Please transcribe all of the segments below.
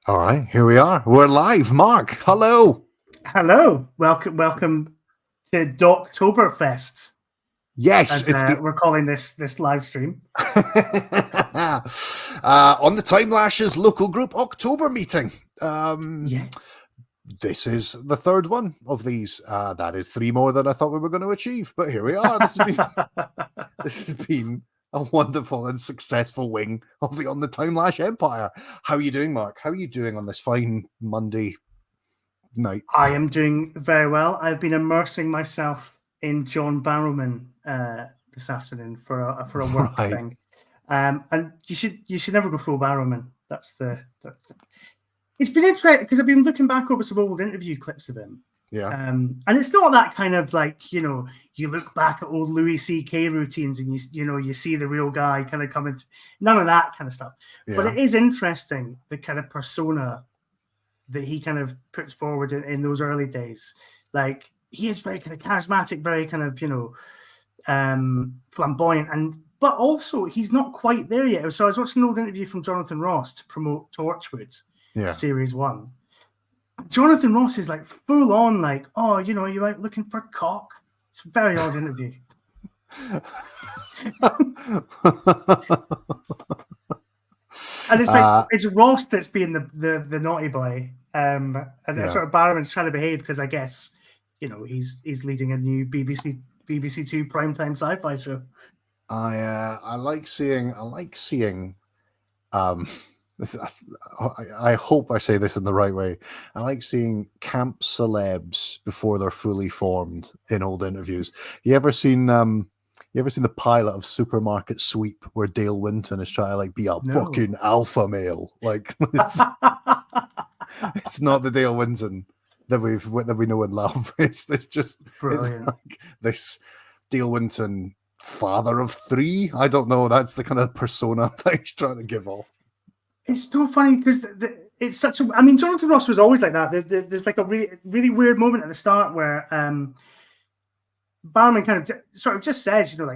All right, here we are. We're live. Mark, hello. Hello. Welcome to Doctober Fest. Yes, we're calling this live stream. On the Time Lash's local group October meeting. Yes. This is the third one of these. That is 3 more than I thought we were going to achieve, but here we are. This has been a wonderful and successful wing of the On the Time Lash Empire. How are you doing, Mark? How are you doing on this fine Monday night? I am doing very well. I've been immersing myself in John Barrowman this afternoon for a work thing, and you should never go full Barrowman. That's the It's been interesting because I've been looking back over some old interview clips of him. Yeah. And it's not that kind of like, you look back at old Louis C.K. routines and you see the real guy kind of coming. None of that kind of stuff. Yeah. But it is interesting, the kind of persona that he kind of puts forward in those early days. Like, he is very kind of charismatic, very kind of, flamboyant, but also he's not quite there yet. So I was watching an old interview from Jonathan Ross to promote Torchwood. Yeah. Series 1. Jonathan Ross is like full on, like, oh, are you out looking for cock? It's a very odd interview. And it's like it's Ross that's being the naughty boy, and sort of Barrowman's trying to behave because I guess he's leading a new BBC Two primetime sci-fi show. I like seeing. I hope I say this in the right way. I like seeing camp celebs before they're fully formed in old interviews. You ever seen the pilot of Supermarket Sweep where Dale Winton is trying to be a fucking alpha male? Like it's not the Dale Winton that we know and love. It's like this Dale Winton father of 3. I don't know. That's the kind of persona that he's trying to give off. It's so funny because it's such a. I mean, Jonathan Ross was always like that. There's like a really, really weird moment at the start where Barrowman kind of sort of just says, no,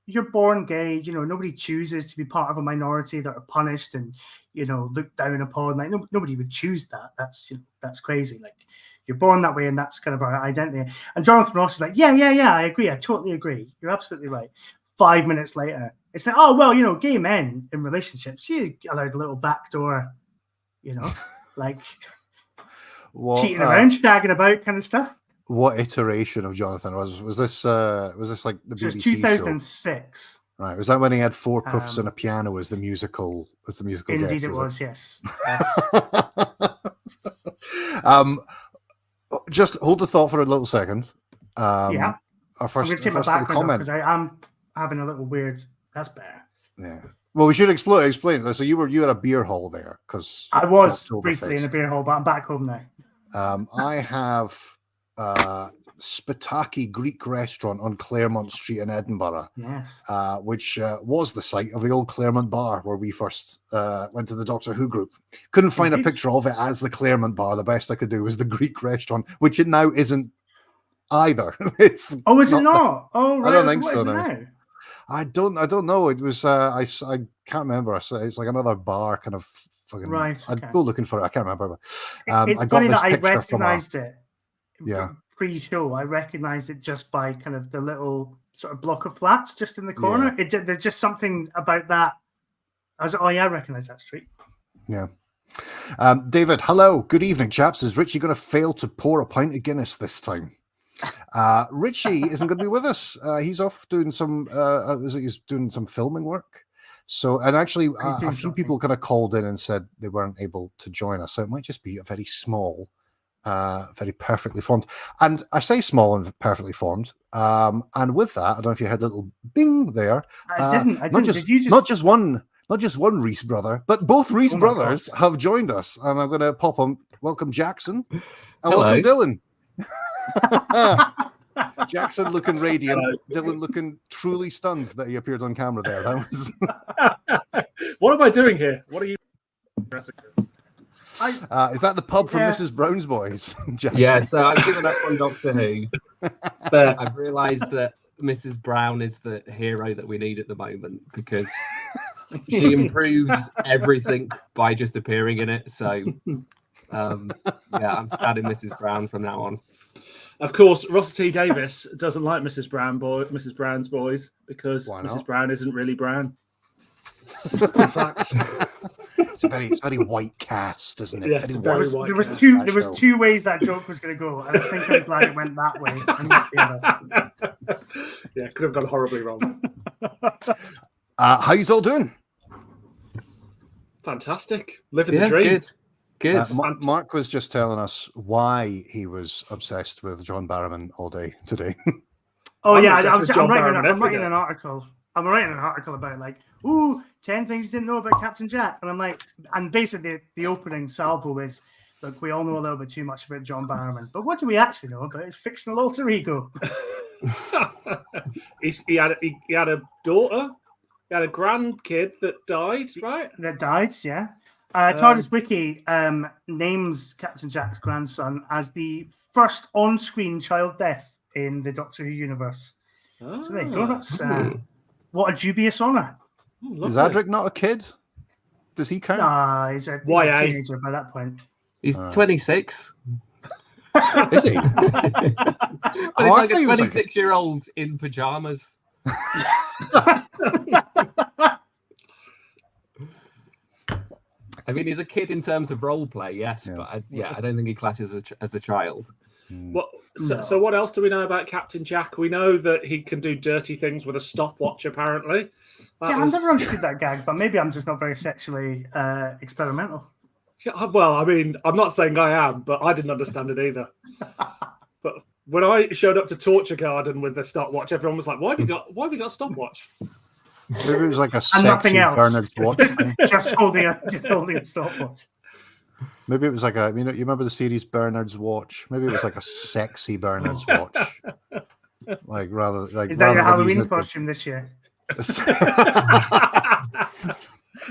you're born gay. Nobody chooses to be part of a minority that are punished and looked down upon. Like nobody would choose that. That's crazy. Like you're born that way, and that's kind of our identity. And Jonathan Ross is like, yeah, I agree. I totally agree. You're absolutely right. 5 minutes later, it's like, oh, well, gay men in relationships, you allowed a little backdoor, like cheating around, shagging about kind of stuff. What iteration of Jonathan was this? Was this like the BBC it was 2006. Show? Right. Was that when he had 4 puffs and a piano as the musical? Indeed, guest, it was. Yes. Just hold the thought for a little second. Yeah. Our first, I'm going to take my background because I am having a little weird. That's better. Yeah. Well, we should explain. So you had a beer hall there because I was briefly in a beer hall, but I'm back home now. I have Spitaki Greek restaurant on Claremont Street in Edinburgh. Yes. Which was the site of the old Claremont bar where we first went to the Doctor Who group. Couldn't find a picture of it as the Claremont bar. The best I could do was the Greek restaurant, which it now isn't either. Is it not? Oh, right. I don't think so now. I don't know. It was I can't remember. It's like another bar kind of fucking. Right. Okay. I'd go looking for it. I can't remember. It's I got funny this that I picture recognized it. Yeah. Pre-show, I recognized it just by kind of the little sort of block of flats just in the corner. Yeah. There's just something about that. I was like, oh yeah, I recognize that street. Yeah. David, hello. Good evening, chaps. Is Richie going to fail to pour a pint of Guinness this time? Richie isn't going to be with us. He's off doing some he's doing some filming work. So, and actually a few people kind of called in and said they weren't able to join us. So it might just be a very small, very perfectly formed. And I say small and perfectly formed. And with that, I don't know if you had a little bing there. I didn't. Not just one Reese brother, but both Reese brothers have joined us. And I'm going to pop on. Welcome, Jackson. And welcome, Dylan. Jackson looking radiant, Dylan looking truly stunned that he appeared on camera there. That was. What am I doing here? What are you? Is that the pub from Mrs. Brown's Boys? Jackson? Yeah, so I've given up on Doctor Who, but I've realised that Mrs. Brown is the hero that we need at the moment because She improves everything by just appearing in it. So, I'm standing Mrs. Brown from now on. Of course, Ross T. Davis doesn't like Mrs. Brown's boys because Why not? Mrs. Brown isn't really brown. In fact, it's a very white cast, isn't it? Yeah, it's Very a very white. white cast. There was two ways that joke was going to go, and I think I'm glad it went that way and not the other. Yeah, could have gone horribly wrong. How you all doing? Fantastic, living the dream. Good. Mark was just telling us why he was obsessed with John Barrowman all day today. Oh I'm yeah, obsessed with John Barrowman every I'm writing day. an article. I'm writing an article about 10 things you didn't know about Captain Jack, and I'm like, and basically the opening salvo is, look, we all know a little bit too much about John Barrowman, but what do we actually know about his fictional alter ego? He had a daughter, he had a grandkid that died, right? That died, yeah. TARDIS Wiki names Captain Jack's grandson as the first on-screen child death in the Doctor Who universe. So there you go. That's what a dubious honour. Is Adric not a kid? Does he count? Nah, he's a teenager by that point. He's 26. Is he? But he's like a 26-year-old in pajamas. I mean, he's a kid in terms of role play, yes, but I don't think he classes as a child. So what else do we know about Captain Jack? We know that he can do dirty things with a stopwatch, apparently. I've never understood that gag, but maybe I'm just not very sexually experimental. Yeah, well, I mean, I'm not saying I am, but I didn't understand it either. But when I showed up to Torture Garden with the stopwatch, everyone was like, "Why have you got a stopwatch?" Maybe it was like a And nothing sexy else. Bernard's watch thing. just holding a stopwatch. Maybe it was like you remember the series Bernard's Watch? Maybe it was like a sexy Bernard's watch. Like rather like Is that your rather than using Halloween it costume this year?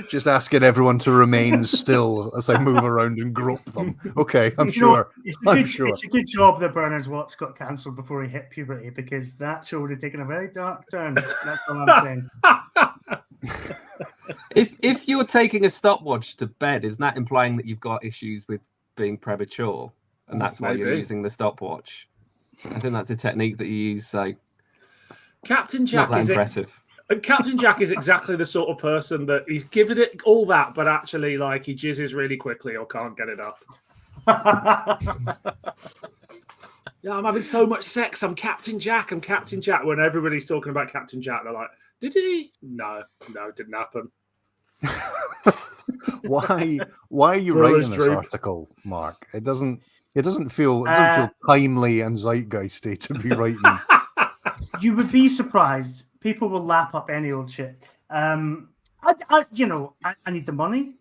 Just asking everyone to remain still as I move around and grope them. Okay, I'm sure. It's a good job that Bernard's Watch got cancelled before he hit puberty, because that show would have taken a very dark turn. That's all I'm saying. If you're taking a stopwatch to bed, isn't that implying that you've got issues with being premature, and that's why you're using the stopwatch? I think that's a technique that you use. So, Captain Jack not that impressive. Captain Jack is exactly the sort of person that he's given it all that, but actually, like, he jizzes really quickly or can't get it up. Yeah, I'm having so much sex. I'm Captain Jack. When everybody's talking about Captain Jack, they're like, "Did he? No, it didn't happen." Why are you writing this article, Mark? It doesn't feel timely and zeitgeisty to be writing. You would be surprised. People will lap up any old shit. I need the money.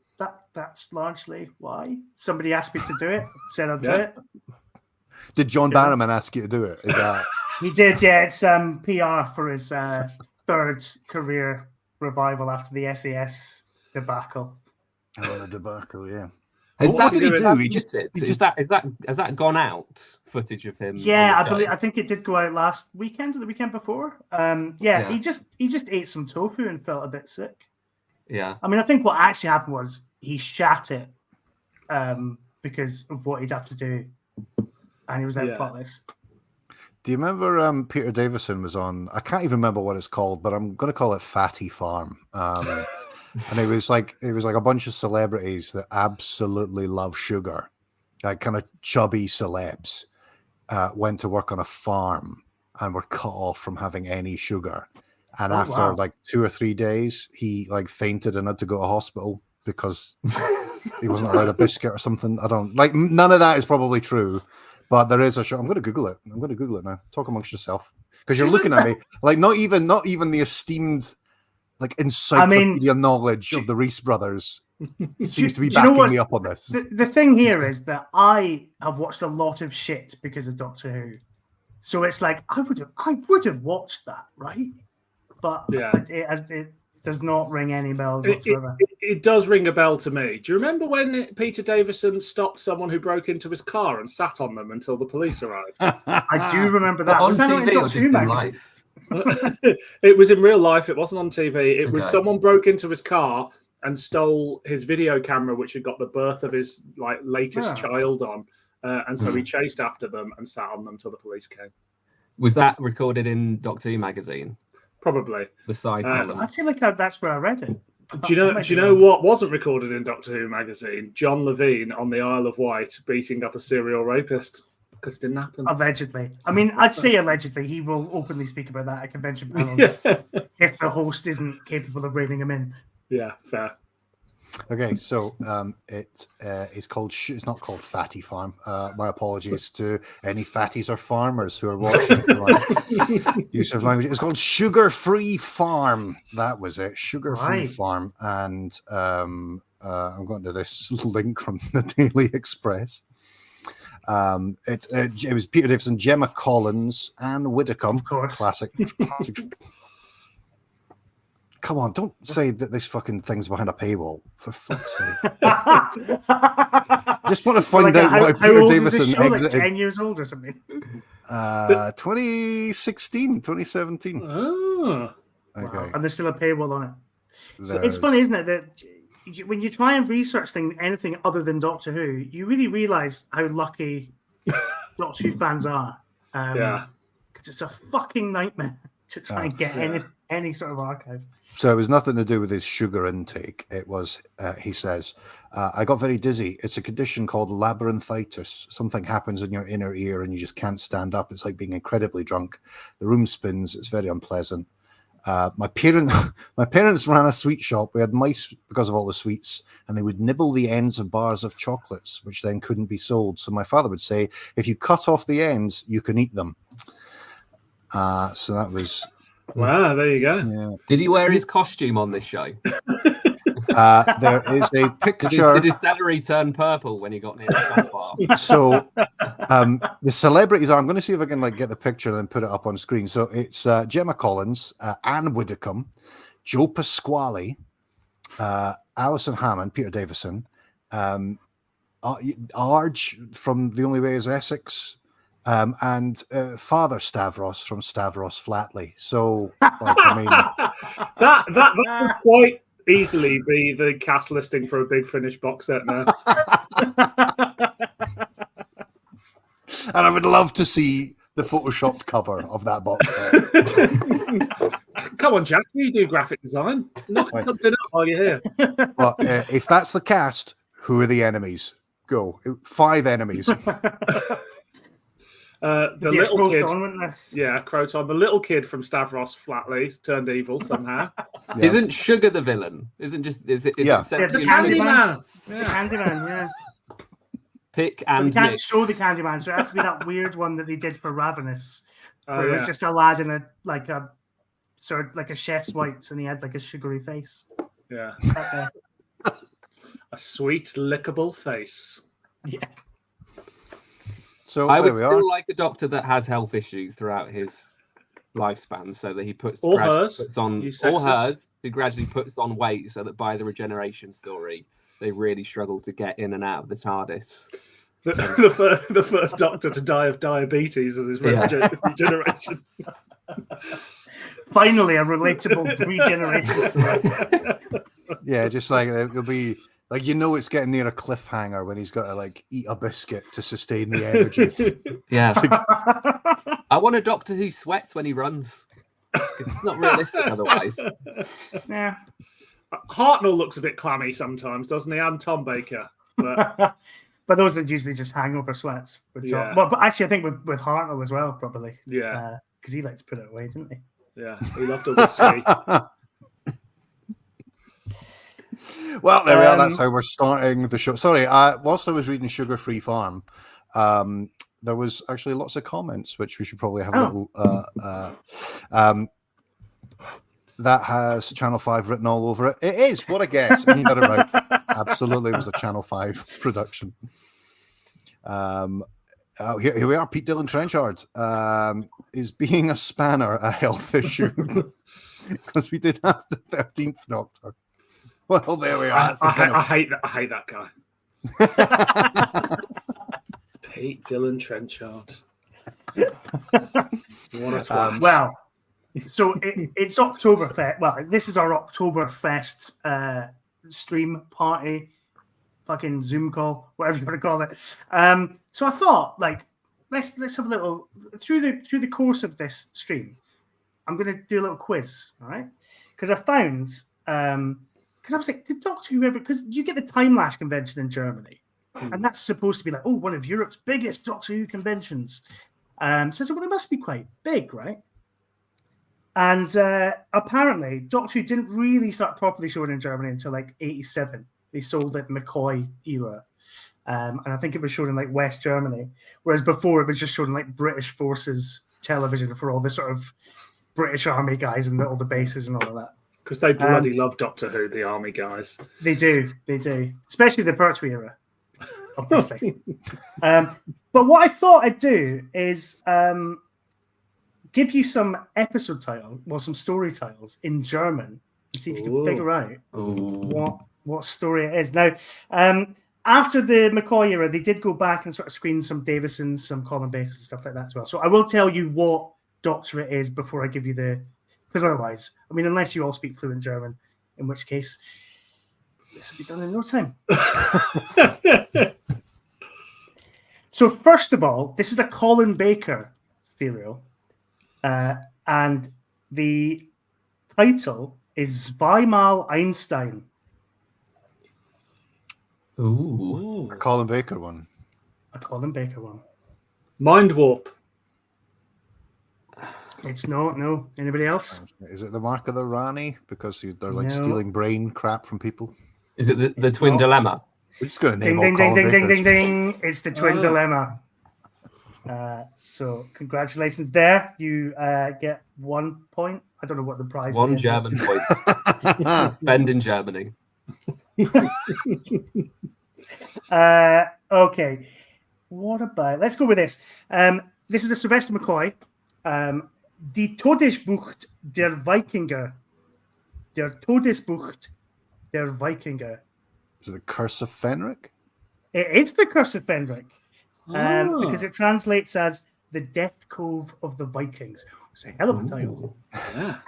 That's largely why. Somebody asked me to do it. Said I'd do it. Did John Barrowman ask you to do it? Is that he did? Yeah, it's PR for his third career revival after the SAS debacle. Oh, the debacle, yeah. What did he do? Has that gone out? Footage of him? Yeah, I think it did go out last weekend or the weekend before. He just ate some tofu and felt a bit sick. Yeah, I mean, I think what actually happened was he shat it because of what he'd have to do, and he was out potless. Do you remember Peter Davison was on? I can't even remember what it's called, but I'm going to call it Fatty Farm. And it was like a bunch of celebrities that absolutely love sugar, like kind of chubby celebs, went to work on a farm and were cut off from having any sugar. And after like 2 or 3 days, he like fainted and had to go to hospital because he wasn't allowed a biscuit or something. I don't like none of that is probably true, but there is a show. I'm going to Google it. Now. Talk amongst yourself because you're looking at me like not even the esteemed like encyclopedia knowledge of the Reese brothers seems to be backing me up on this. The thing here is that I have watched a lot of shit because of Doctor Who, so it's like I would have watched that, right? But it does not ring any bells whatsoever. It does ring a bell to me. Do you remember when Peter Davison stopped someone who broke into his car and sat on them until the police arrived? I do remember that. On Was that TV in Doctor Who magazine? It was in real life. It wasn't on TV. It was Okay. someone broke into his car and stole his video camera, which had got the birth of his latest child on, and so he chased after them and sat on them till the police came. Was that recorded in Doctor Who magazine? Probably. The side column. I feel like that's where I read it. Do you know what wasn't recorded in Doctor Who magazine? John Levine on the Isle of Wight beating up a serial rapist, because it didn't happen. Allegedly. I mean, I'd say allegedly. He will openly speak about that at convention panels if the host isn't capable of reining him in. Yeah, fair. Okay, so it is called. It's not called Fatty Farm. My apologies to any fatties or farmers who are watching. Use of language. It's called Sugar Free Farm. That was it. Sugar Free Farm, and I'm going to this link from the Daily Express. It was Peter Davison, Gemma Collins, Anne Widdecombe. Of course. Classic. Come on, don't say that this fucking thing's behind a paywall, for fuck's sake. Just want to find out why Peter Davison exited. Like 10 years old or something? 2016, 2017. Oh. Okay. Wow. And there's still a paywall on it. So it's funny, isn't it, that when you try and research anything other than Doctor Who, you really realise how lucky Doctor Who fans are. Because it's a fucking nightmare to try and get any sort of archive. So it was nothing to do with his sugar intake. It was, he says, I got very dizzy. It's a condition called labyrinthitis. Something happens in your inner ear and you just can't stand up. It's like being incredibly drunk. The room spins. It's very unpleasant. My parents ran a sweet shop. We had mice because of all the sweets, and they would nibble the ends of bars of chocolates, which then couldn't be sold. So my father would say, if you cut off the ends, you can eat them. So that was... Wow, there you go. Yeah. Did he wear his costume on this show? There is a picture. Did his celery turn purple when he got near the top bar? So the celebrities are, I'm going to see if I can get the picture and then put it up on screen. So it's Gemma Collins, Anne Widdecombe, Joe Pasquale, Alison Hammond, Peter Davison, Arj from The Only Way is Essex, and Father Stavros from Stavros Flatley. So, I mean, that would quite easily be the cast listing for a Big Finish box set now. And I would love to see the photoshopped cover of that box. Come on, Jack, you do graphic design. Knock something up while you're here. But if that's the cast, who are the enemies? Go. 5 enemies. The little kid, Croton, Croton, the little kid from Stavros Flatley turned evil somehow. Yeah. Isn't Sugar the villain? Isn't just is it? the Candyman. The Candyman, yeah. Pick and we can't mix. show the Candyman, so it has to be that weird one that they did for Ravenous, where it was just a lad in a sort of like a chef's whites, and he had like a sugary face. Yeah, a sweet lickable face. Yeah. So I would still like a doctor that has health issues throughout his lifespan, so that he puts on, or hers, who gradually puts on weight, so that by the regeneration story, they really struggle to get in and out of the TARDIS. The first doctor to die of diabetes as his regeneration. Finally, a relatable regeneration story. Yeah, just like it'll be. Like, it's getting near a cliffhanger when he's got to eat a biscuit to sustain the energy. Yeah. I want a doctor who sweats when he runs. It's not realistic otherwise. Yeah. Hartnell looks a bit clammy sometimes, doesn't he? And Tom Baker. But those are usually just hangover sweats. But actually, I think with Hartnell as well, probably. Yeah. Because he liked to put it away, didn't he? Yeah, he loved a whiskey. Well, there we are. That's how we're starting the show. Sorry, whilst I was reading Sugar Free Farm, there was actually lots of comments, which we should probably have a little... that has Channel 5 written all over it. It is. What a guess. And you got it right. Absolutely, it was a Channel 5 production. Here we are. Pete Dillon Trenchard. Is being a spanner a health issue? Because we did have the 13th Doctor. Well, there we are. I hate that guy. Pete Dillon Trenchard. What a twat. Well, So it's October Fest. Well, this is our October Fest stream party, fucking Zoom call, whatever you want to call it. So I thought, like, let's have a little through the course of this stream. I'm going to do a little quiz, all right? Because I found, because I was like, did Doctor Who ever? Because you get the Time Lash convention in Germany, and that's supposed to be like, oh, one of Europe's biggest Doctor Who conventions. So I said, well, they must be quite big, right? And apparently, Doctor Who didn't really start properly showing in Germany until like 87. They sold it McCoy era. And I think it was shown in like West Germany. Whereas before, it was just shown in like British Forces television for all the sort of British Army guys and all the bases and all of that. Because they bloody love Doctor Who, the Army guys. They do. Especially the Pertwee era, obviously. But what I thought I'd do is give you some episode title, well, some story titles in German, and see if you can figure out what story it is. Now, after the McCoy era, they did go back and sort of screen some Davisons, some Colin Bakers, and stuff like that as well. So I will tell you what Doctor it is before I give you because otherwise, I mean, unless you all speak fluent German, in which case this will be done in no time. So first of all, this is a Colin Baker serial, and the title is Zweimal Einstein. Ooh. A Colin Baker one. A Colin Baker one. Mind Warp. It's not, no. Anybody else? Is it the Mark of the Rani? Because they're like stealing brain crap from people. Is it the Twin Dilemma? We're just going to name ding, all ding, Colin ding, Bakers. ding. It's the Twin Dilemma. So congratulations there. You get 1 point. I don't know what the prize is. One German point. Spend in Germany. Okay. What about? Let's go with this. This is a Sylvester McCoy. Die Todesbucht der Wikinger. Der Todesbucht der Wikinger. Is it the Curse of Fenric? It is the Curse of Fenric. Because it translates as the Death Cove of the Vikings. It's a hell of a title. Yeah.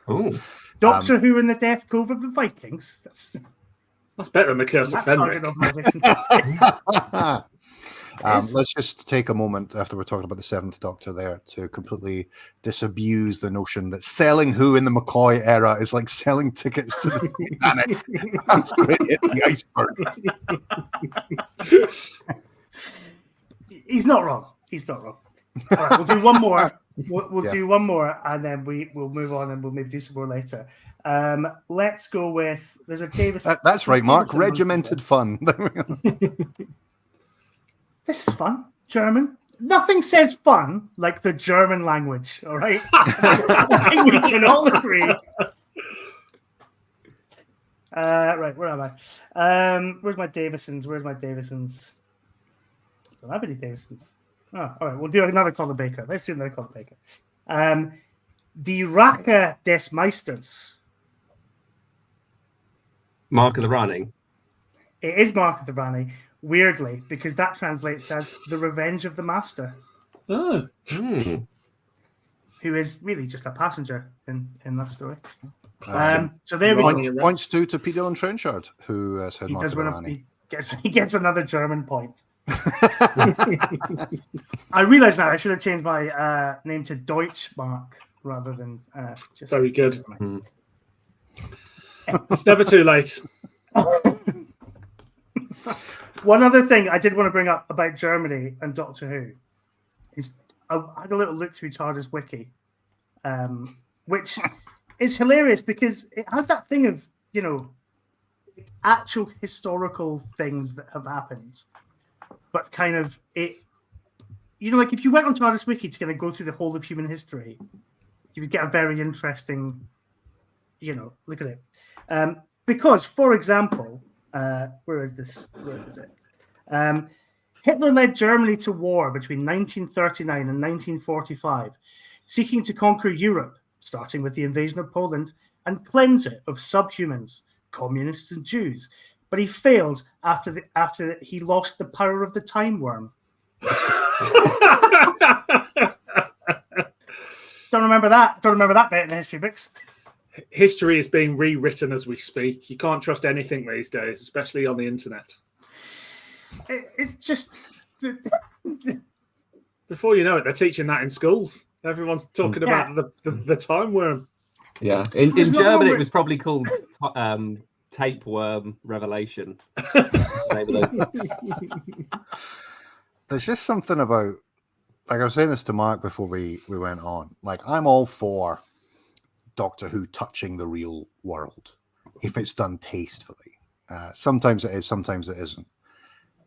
Doctor Who and the Death Cove of the Vikings. That's better than the Curse of Fenric. Let's just take a moment after we're talking about the Seventh Doctor there to completely disabuse the notion that selling Who in the McCoy era is like selling tickets to the Titanic after it hit the iceberg. He's not wrong. All right, we'll do one more. We'll do one more, and then we'll move on, and we'll maybe do some more later. Let's go with. There's a Davis. That's right, Mark. Regimented fun. This is fun. German. Nothing says fun like the German language. All right. I think we can all agree. Right. Where am I? Where's my Davisons? Don't have any Davisons. Oh, all right. We'll do another Colin Baker. Let's do another Colin Baker. Die Rache des Meisters. Mark of the Rani. It is Mark of the Rani, weirdly, because that translates as the Revenge of the Master. Oh. Who is really just a passenger in that story. So there we go. Points to Peter and Trenchard, who said Mark of the Rani. He gets another German point. I realize now I should have changed my name to Deutschmark rather than just. Very good. It's never too late. One other thing I did want to bring up about Germany and Doctor Who is I had a little look through TARDIS Wiki, which is hilarious because it has that thing of, actual historical things that have happened. But kind of it, like if you went on TARDIS Wiki to kind of go through the whole of human history, you would get a very interesting, look at it. Because, for example, where is this? Where is it? Hitler led Germany to war between 1939 and 1945, seeking to conquer Europe, starting with the invasion of Poland, and cleanse it of subhumans, communists and Jews. But he failed after he lost the power of the time worm. Don't remember that. Don't remember that bit in the history books. History is being rewritten as we speak. You can't trust anything these days, especially on the internet. It's just... Before you know it, they're teaching that in schools. Everyone's talking about the time worm. Yeah, in German it was probably called tapeworm revelation. There's just something about, like I was saying this to Mark before we went on. Like, I'm all for Doctor Who touching the real world if it's done tastefully. Sometimes it is, sometimes it isn't.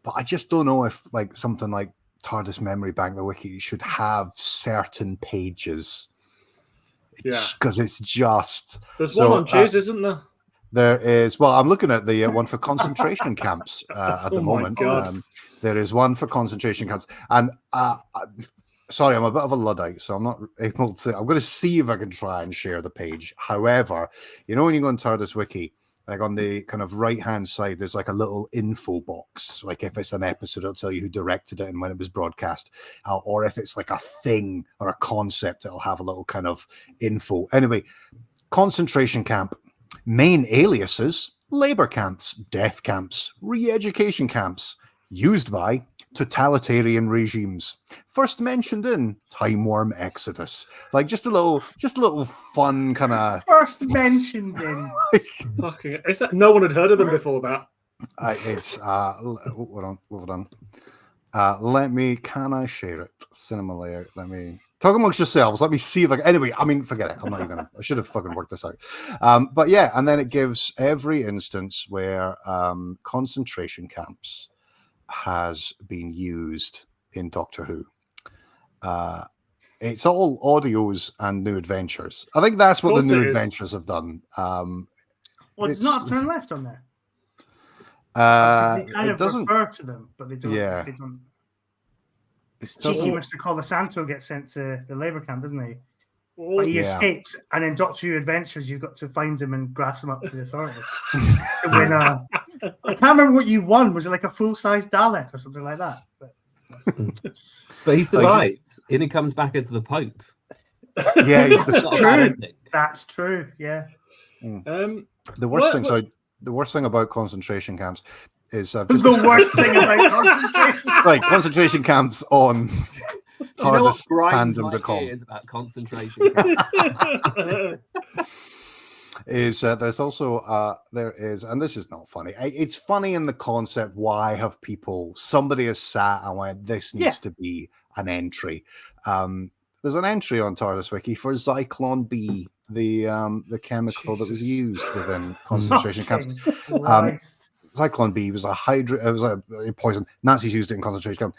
But I just don't know if like something like TARDIS Memory Bank, the wiki, should have certain pages. Because it's just... There's one on Jews, isn't there? There is... Well, I'm looking at the one for concentration camps at the moment. There is one for concentration camps. And sorry, I'm a bit of a Luddite, so I'm not able to... I'm going to see if I can try and share the page. However, you know when you go on TARDIS Wiki, like on the kind of right-hand side, there's like a little info box. Like if it's an episode, it'll tell you who directed it and when it was broadcast. Or if it's like a thing or a concept, it'll have a little kind of info. Anyway, concentration camp. Main aliases: labor camps, death camps, re-education camps. Used by totalitarian regimes. First mentioned in Time Worm Exodus. Like just a little fun kind of... First mentioned in... Fucking... Is that... No one had heard of them before that. It's... hold on. Can I share it? Cinema layout. Let me... Talk amongst yourselves. Let me see if I can... Anyway, I mean, forget it. I'm not even going to... I should have fucking worked this out. But yeah, and then it gives every instance where concentration camps has been used in Doctor Who. It's all audios and New Adventures. I think that's what the New Adventures have done. Well, it's not turn left on there. They kind of doesn't refer to them, but they don't. Yeah. They don't. Cheeky Mr. Colasanto gets sent to the labour camp, doesn't he? But he escapes, and in Doctor Who Adventures, you've got to find him and grass him up to the authorities. I can't remember what you won. Was it like a full-size Dalek or something like that? But he survives, and he comes back as the Pope. Yeah, he's true. That's true. Yeah. The worst thing about concentration camps is the worst thing about concentration. Right, concentration camps on TARDISfandom.com is about concentration camps. Is there's also there is, and this is not funny. It's funny in the concept. Why have somebody has sat and went, this needs to be an entry. There's an entry on TARDIS Wiki for Zyklon B, the chemical that was used within concentration camps. Zyklon B was a poison. Nazis used it in concentration camp.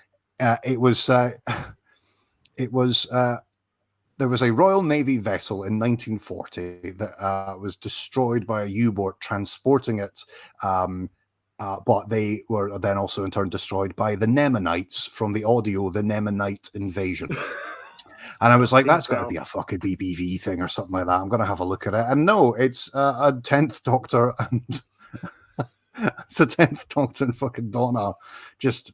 There was a Royal Navy vessel in 1940 that was destroyed by a U-boat transporting it, but they were then also in turn destroyed by the Nemanites from the audio, The Nemanite Invasion. And I was like, that's got to be a fucking BBV thing or something like that. I'm going to have a look at it. And no, it's a 10th Doctor and it's a 10th Doctor and fucking Donna just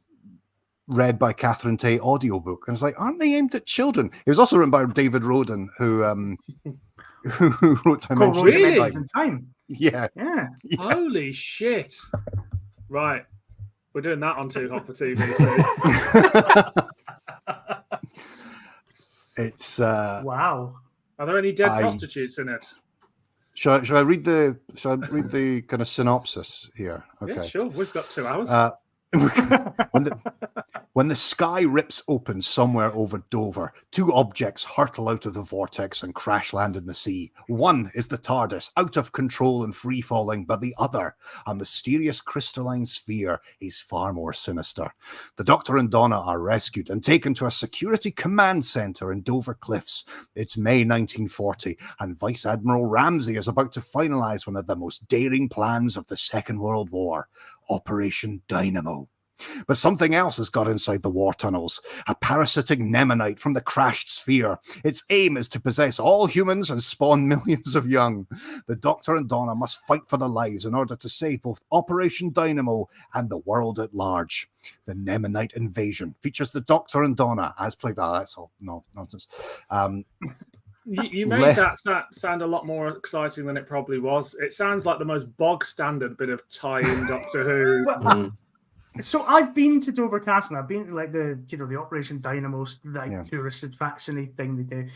read by Catherine Tate audiobook. And it's like, aren't they aimed at children? It was also written by David Roden, who wrote Dimensions in Time. Yeah. Holy shit. Right. We're doing that on Too Hot for TV. It's wow. Are there any dead prostitutes in it? Shall I read the kind of synopsis here? Okay. Yeah, sure. We've got 2 hours. When the sky rips open somewhere over Dover, 2 objects hurtle out of the vortex and crash land in the sea. One is the TARDIS, out of control and free-falling, but the other, a mysterious crystalline sphere, is far more sinister. The Doctor and Donna are rescued and taken to a security command center in Dover Cliffs. It's May 1940, and Vice Admiral Ramsay is about to finalize one of the most daring plans of the Second World War, Operation Dynamo. But something else has got inside the war tunnels, a parasitic Nemanite from the crashed sphere. Its aim is to possess all humans and spawn millions of young. The Doctor and Donna must fight for their lives in order to save both Operation Dynamo and the world at large. The Nemanite Invasion features the Doctor and Donna as played... that's all nonsense. You made that sound a lot more exciting than it probably was. It sounds like the most bog standard bit of tie-in Doctor Who. Well, so I've been to Dover Castle. I've been to like the Operation Dynamo tourist attraction-y thing they do.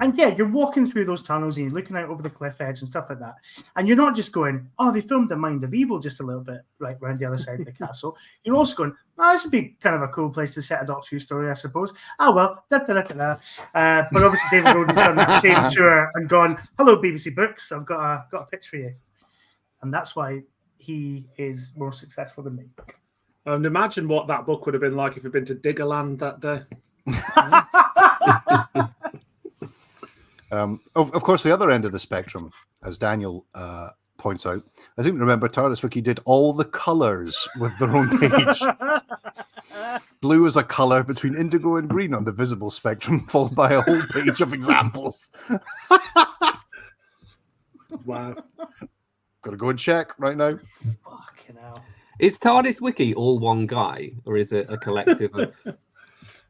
And yeah, you're walking through those tunnels and you're looking out over the cliff edge and stuff like that. And you're not just going, oh, they filmed the Mind of Evil just a little bit right around the other side of the castle. You're also going, oh, this would be kind of a cool place to set a Doctor Who story, I suppose. Oh, well, But obviously David Roden's done that same tour and gone, hello, BBC Books, I've got a pitch for you. And that's why he is more successful than me. And imagine what that book would have been like if you'd been to Diggerland that day. Of course, the other end of the spectrum, as Daniel points out, I seem to remember TARDIS Wiki did all the colours with their own page. Blue is a colour between indigo and green on the visible spectrum, followed by a whole page of examples. Wow. Got to go and check right now. Fucking hell. Is TARDIS Wiki all one guy, or is it a collective of...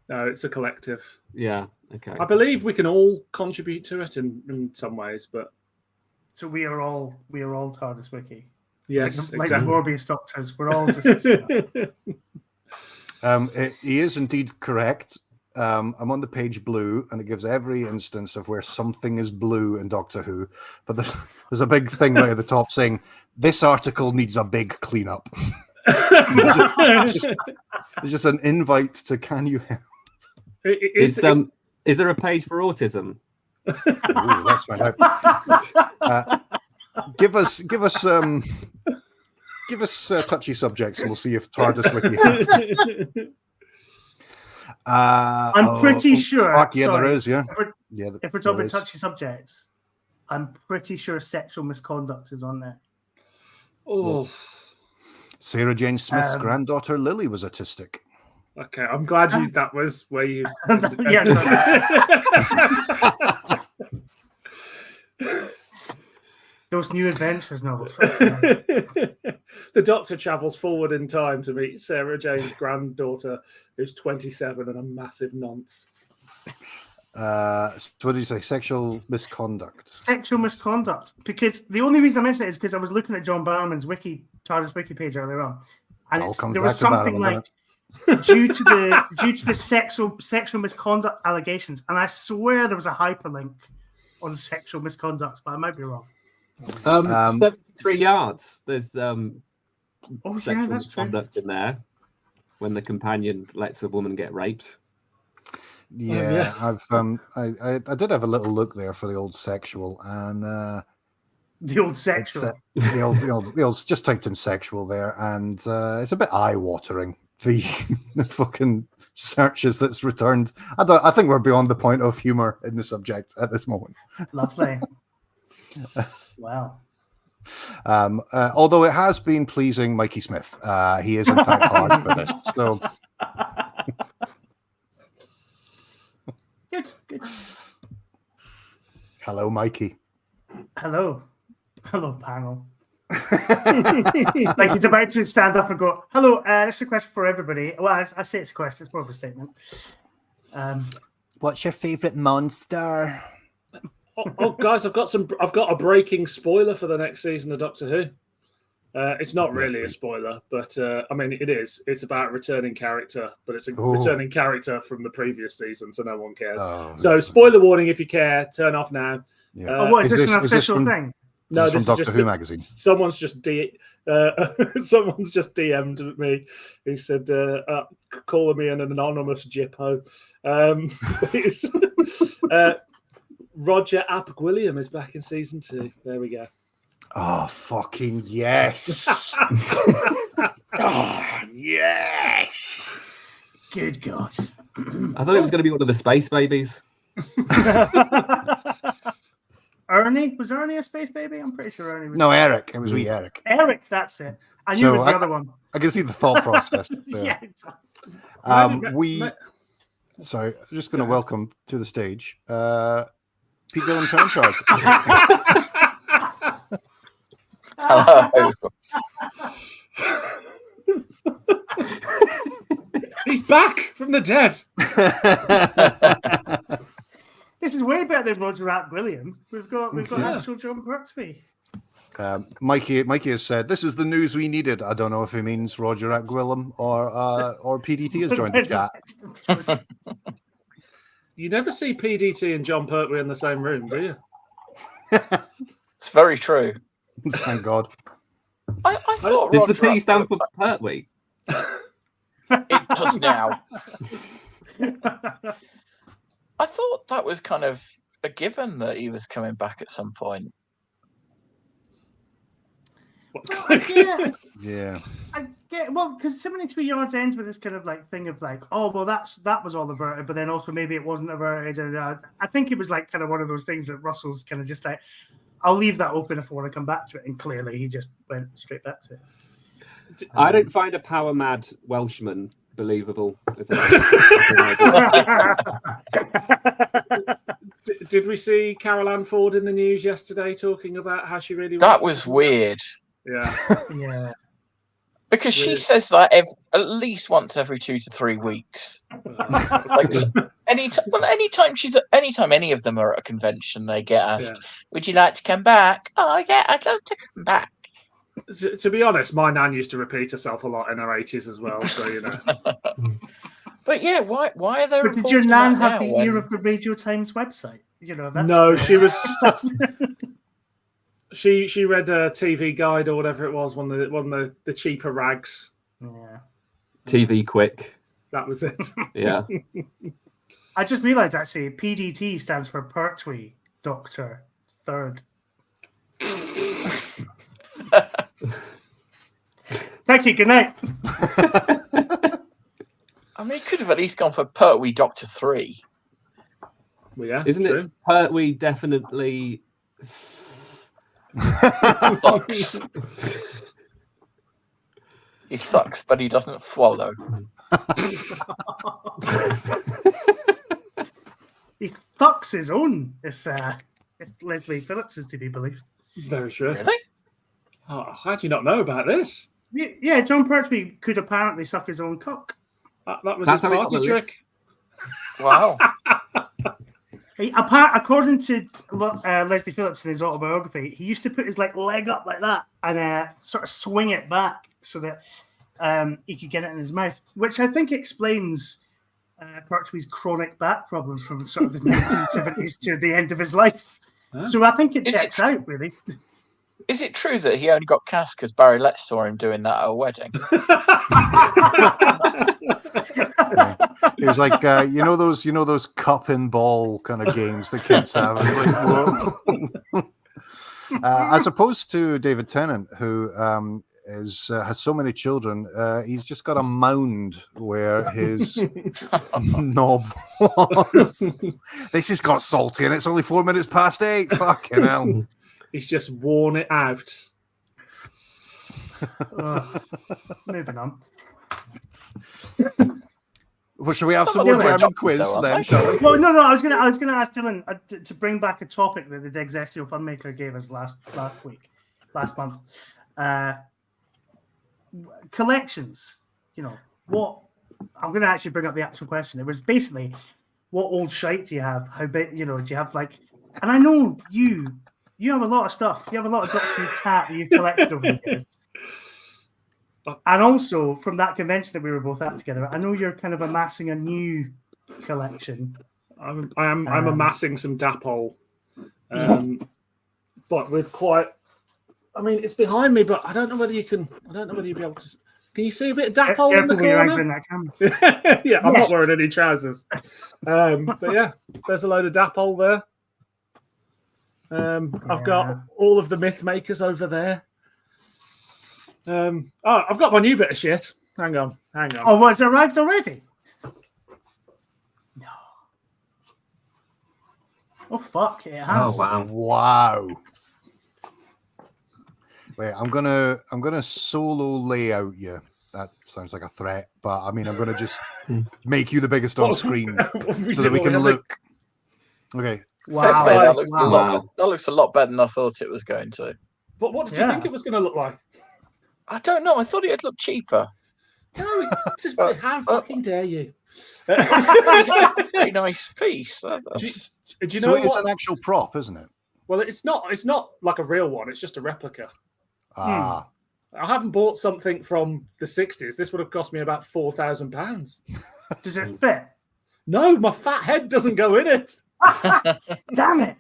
No, it's a collective. Yeah, okay. I believe we can all contribute to it in some ways, but... So we are all TARDIS Wiki. Yes, like exactly. the Morbius Doctors. We're all just... He is indeed correct. I'm on the page blue, and it gives every instance of where something is blue in Doctor Who. But there's a big thing right at the top saying, this article needs a big cleanup. It's just an invite to can you help? Is there a page for autism? Ooh, let's find out. Give us touchy subjects, and we'll see if TARDIS Wiki has them. I'm pretty sure. Yeah, there is. Yeah. If we're talking about touchy subjects, I'm pretty sure sexual misconduct is on there. Oh. Sarah Jane Smith's granddaughter Lily was autistic. Okay, I'm glad that was where you... Yeah, those New Adventures novels. The Doctor travels forward in time to meet Sarah Jane's granddaughter, who's 27 and a massive nonce. So what did you say? Sexual misconduct. Sexual misconduct. Because the only reason I mentioned it is because I was looking at John Barrowman's TARDIS Wiki page earlier on, and there was something like due to the sexual misconduct allegations, and I swear there was a hyperlink on sexual misconduct, but I might be wrong. 73 yards. There's sexual misconduct in there when the companion lets a woman get raped. Yeah, I've I did have a little look there for the old sexual, and the old sexual, the old just typed in sexual there, and it's a bit eye-watering. The fucking searches that's returned. I think we're beyond the point of humor in the subject at this moment. Lovely. Wow. Although it has been pleasing Mikey Smith. He is in fact hard for this. So good. Hello, Mikey. Hello, panel. Like he's about to stand up and go, hello, this is a question for everybody. Well, I say it's a question, it's more of a statement. What's your favorite monster? Oh, guys, I've got a breaking spoiler for the next season of Doctor Who. It's not really a spoiler, but I mean it is. It's about a returning character, but it's a returning character from the previous season, so no one cares. So spoiler warning: if you care, turn off now. Yeah. What is this an official thing? No, this is from Doctor Who magazine. Someone's just DM'd me. He said, calling me an anonymous jippo. Roger Apguilliam is back in season 2. There we go. Oh, fucking yes. Oh, yes. Good God. I thought it was going to be one of the space babies. Ernie? Was Ernie a space baby? I'm pretty sure Ernie was. No, Eric. It was wee Eric. Eric, that's it. I knew it was the other one. I can see the thought process. Yeah. Sorry, I'm just going to welcome to the stage Pete Gillen Trenchard. Hello. He's back from the dead. This is way better better than Roger Rapp William. We've got actual John Pertwee. Mikey has said, "This is the news we needed." I don't know if he means Roger Gwillem or PDT has joined the chat. You never see PDT and John Pertwee in the same room, do you? It's very true. Thank God. I thought does Roger the P Rapp stand for Gwillem- Pertwee? It does now. I thought that was kind of a given that he was coming back at some point. Yeah. I get because 73 yards ends with this kind of like thing of like, oh well, that was all averted, but then also maybe it wasn't averted, and I think it was like kind of one of those things that Russell's kind of just like, I'll leave that open if I want to come back to it, and clearly he just went straight back to it. I don't find a power mad Welshman believable. Did we see Carol Ann Ford in the news yesterday talking about how she really That was weird. Yeah. Yeah. Because she says that at least once every 2 to 3 weeks. Like anytime any of them are at a convention, they get asked, "Would you like to come back?" "Oh yeah, I'd love to come back." To be honest, my nan used to repeat herself a lot in her 80s as well, so you know. But yeah, why are there? But did your nan have the ear of the Radio Times website? You know, that's she was. She read a TV Guide or whatever it was, one of the cheaper rags. Yeah. TV Quick. That was it. Yeah. I just realised actually PDT stands for Pertwee Doctor Third. Thank you. Good night. I mean, it could have at least gone for Pertwee Doctor 3. Well, yeah, isn't it Pertwee definitely? Thucks. He thucks, but he doesn't swallow. He thucks his own, if Leslie Phillips is to be believed. Very true. Really? Oh, how do you not know about this? Yeah, John Pertwee could apparently suck his own cock. That was That's his how he got party the trick. list. Wow. According to Leslie Phillips in his autobiography, he used to put his leg up like that and sort of swing it back so that he could get it in his mouth, which I think explains Pertwee's chronic back problems from sort of the 1970s to the end of his life. Huh? So I think it checks out, really. Is it true that he only got cast because Barry Letts saw him doing that at a wedding? It was like you know those cup and ball kind of games the kids have. Like, as opposed to David Tennant, who has so many children, he's just got a mound where his knob was. This has got salty, and it's only 4 minutes past 8. Fucking hell! He's just worn it out. Moving on. Well, shall we have some more German quiz then? Shall we? Well, no. I was gonna ask Dylan to bring back a topic that the Dexessio Funmaker gave us last month. Collections. You know what? I'm gonna actually bring up the actual question. It was basically, what old shite do you have? How big? You know, do you have like? And I know you have a lot of stuff. You have a lot of Doctor Who tat that you've collected over the years. And also, from that convention that we were both at together, I know you're kind of amassing a new collection. I'm amassing some Dapol, but with quite. I mean, it's behind me, but I don't know whether you can. I don't know whether you'll be able to. Can you see a bit of Dapol in the corner? That camera. Yeah, I'm not wearing any trousers. But yeah, there's a load of Dapol there. I've got all of the myth makers over there. I've got my new bit of shit. Hang on. Oh, well, it's arrived already? No. Oh, fuck. It has. Oh, wow. Wait, I'm gonna solo layout you. That sounds like a threat, but I mean, I'm gonna just make you the biggest on screen so that we can look. Okay. Wow. That looks a lot better than I thought it was going to. But what did you think it was going to look like? I don't know. I thought it'd look cheaper. No, how fucking dare you? Very nice piece. Do Do you so know it's what? an actual prop, isn't it? Well, it's not. It's not like a real one. It's just a replica. Ah. I haven't bought something from the 60s. This would have cost me about £4,000. Does it fit? No, my fat head doesn't go in it. Damn it!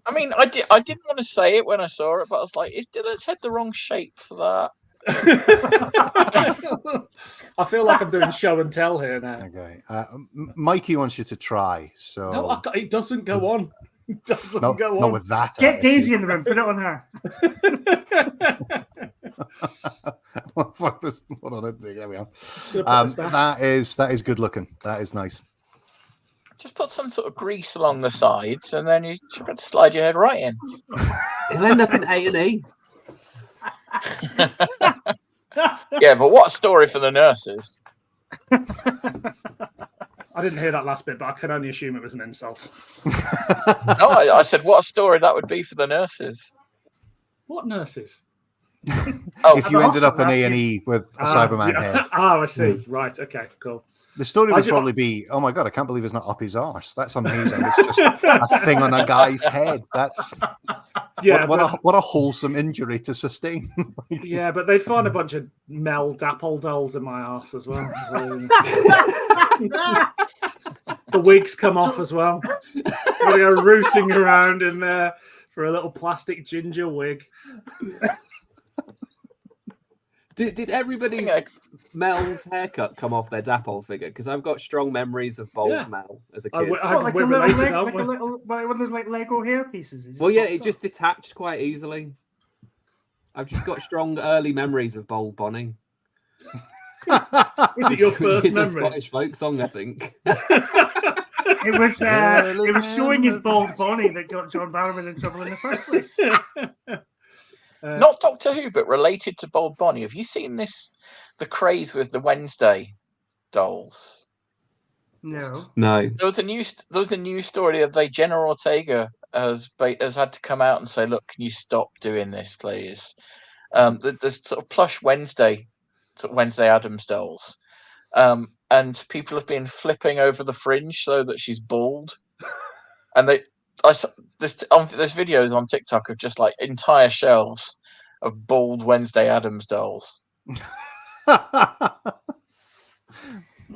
I mean, I didn't want to say it when I saw it, but I was like, did its head the wrong shape for that? I feel like I'm doing show and tell here now. Okay. Mikey wants you to try. So no, it doesn't go on. It doesn't go on. Not with that. Get Daisy in the room. Put it on her. Well, fuck this. Hold on. There we are. That is good looking. That is nice. Just put some sort of grease along the sides, and then you should slide your head right in. It'll end up in A&E. Yeah, but what a story for the nurses. I didn't hear that last bit, but I can only assume it was an insult. No, I said what a story that would be for the nurses. What nurses? If you ended up in A&E with a Cyberman head. Oh, I see. Right. Okay. Cool. The story would probably be, oh my God, I can't believe it's not up his arse. That's amazing. It's just a thing on a guy's head. That's what a wholesome injury to sustain. Yeah, but they'd find a bunch of Mel Dapple dolls in my arse as well. The wigs come off as well. We go rooting around in there for a little plastic ginger wig. Did everybody's Mel's haircut come off their Dapple figure? Because I've got strong memories of bald Mel as a kid. Like a little, one of those like Lego hair pieces. Well, yeah, it just detached quite easily. I've just got strong early memories of Bold Bonnie. Was it your first it's memory? A Scottish folk song, I think. It was showing his Bold Bonnie that got John Barrowman in trouble in the first place. Not Doctor Who, but related to Bold Bonnie. Have you seen the craze with the Wednesday dolls? No. There was a news story the other day. Jenna Ortega has had to come out and say, "Look, can you stop doing this, please?" The sort of plush Wednesday Addams dolls, and people have been flipping over the fringe so that she's bald, and there's videos on TikTok of just like entire shelves of bald Wednesday Addams dolls.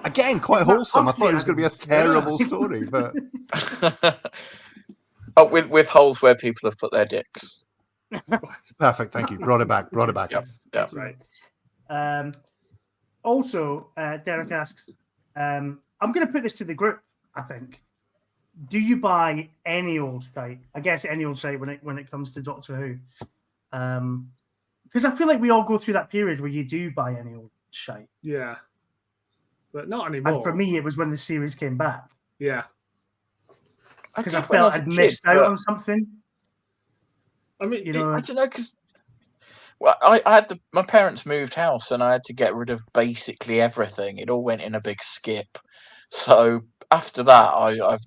Again, quite wholesome. I thought it was going to be a terrible story, but with holes where people have put their dicks. Perfect. Thank you. Brought it back. Yep. That's right. Also, Derek asks, I'm going to put this to the group. I think. Do you buy any old site? I guess any old site when it comes to Doctor Who, because I feel like we all go through that period where you do buy any old shite. Yeah, but not anymore. And for me, it was when the series came back. Yeah, because I felt I'd missed out on something. I mean, I don't know, because I had my parents moved house and I had to get rid of basically everything. It all went in a big skip, so. After that, I've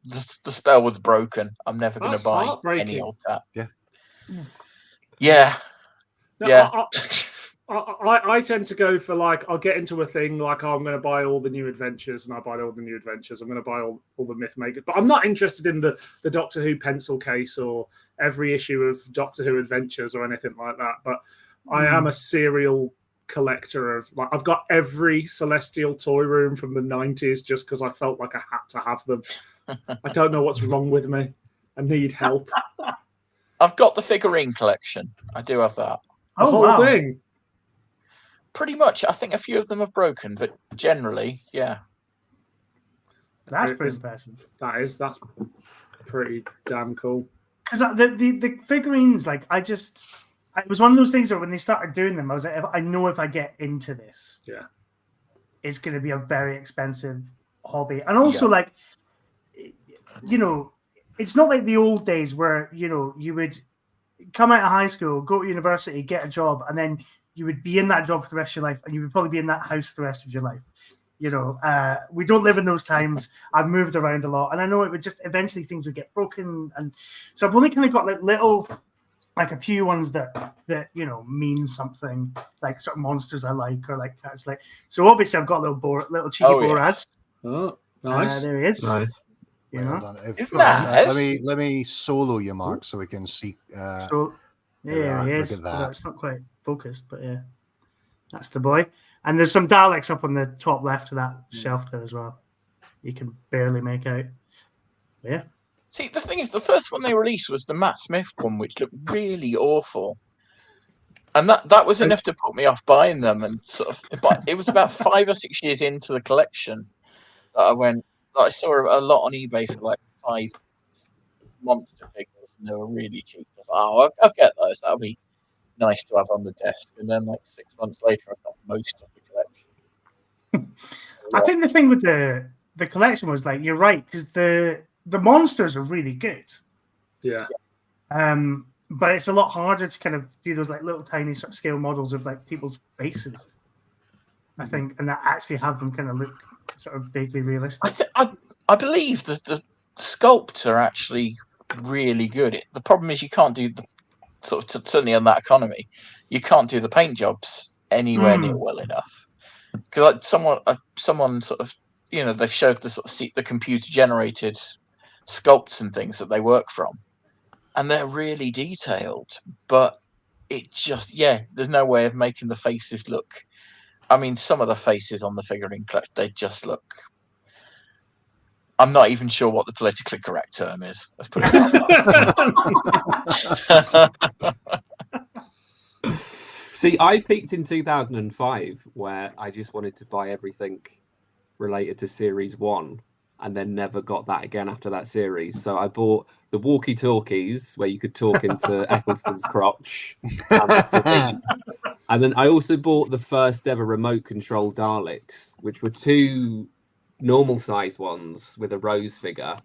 the spell was broken. I'm never going to buy any old tap. Yeah. I tend to go for I'll get into a thing I'm going to buy all the new adventures, and I buy all the new adventures. I'm going to buy all the myth makers, but I'm not interested in the Doctor Who pencil case or every issue of Doctor Who adventures or anything like that. But I am a serial collector of I've got every Celestial toy room from the 90s just because I felt like I had to have them. I don't know what's wrong with me. I need help. I've got the figurine collection. I do have that. The whole thing? Pretty much. I think a few of them have broken, but generally, yeah. That's pretty impressive. That's pretty damn cool. Because the figurines, it was one of those things that when they started doing them, I was like, I know if I get into this, it's going to be a very expensive hobby. And also, it's not like the old days where, you would come out of high school, go to university, get a job, and then you would be in that job for the rest of your life, and you would probably be in that house for the rest of your life. We don't live in those times. I've moved around a lot, and I know it would just eventually things would get broken. And so I've only kind of got little... a few ones that mean something, like sort of monsters I like, or cats like. So obviously I've got little cheeky Borads. Oh, nice. There he is. Nice. You well know? done. Let me solo you, Mark, so we can see. Yeah, he look is. at that. Although it's not quite focused, but yeah, that's the boy. And there's some Daleks up on the top left of that shelf there as well. You can barely make out. Yeah. See, the thing is, the first one they released was the Matt Smith one, which looked really awful. And that was enough to put me off buying them. And sort of, but it was about 5 or 6 years into the collection that I saw a lot on eBay for like 5 monster figures, and they were really cheap. I thought, I'll get those. That'll be nice to have on the desk. And then, like 6 months later, I got most of the collection. I think the thing with the collection was like, you're right, because the monsters are really good. Yeah. But it's a lot harder to kind of do those like little tiny sort of scale models of like people's faces, I think, and that actually have them kind of look sort of vaguely realistic. I believe that the sculpts are actually really good. The problem is you can't do the sort of certainly on that economy, you can't do the paint jobs anywhere near well enough. Because like someone sort of, you know, they've showed the sort of the computer generated sculpts and things that they work from, and they're really detailed, but it just there's no way of making the faces look. I mean, some of the faces on the figurine collection, they just look. I'm not even sure what the politically correct term is. Let's put it that way. See, I peaked in 2005 where I just wanted to buy everything related to Series 1 and then never got that again after that series. So I bought the walkie-talkies where you could talk into Eccleston's crotch. And then I also bought the first ever remote control Daleks, which were 2 normal size ones with a Rose figure.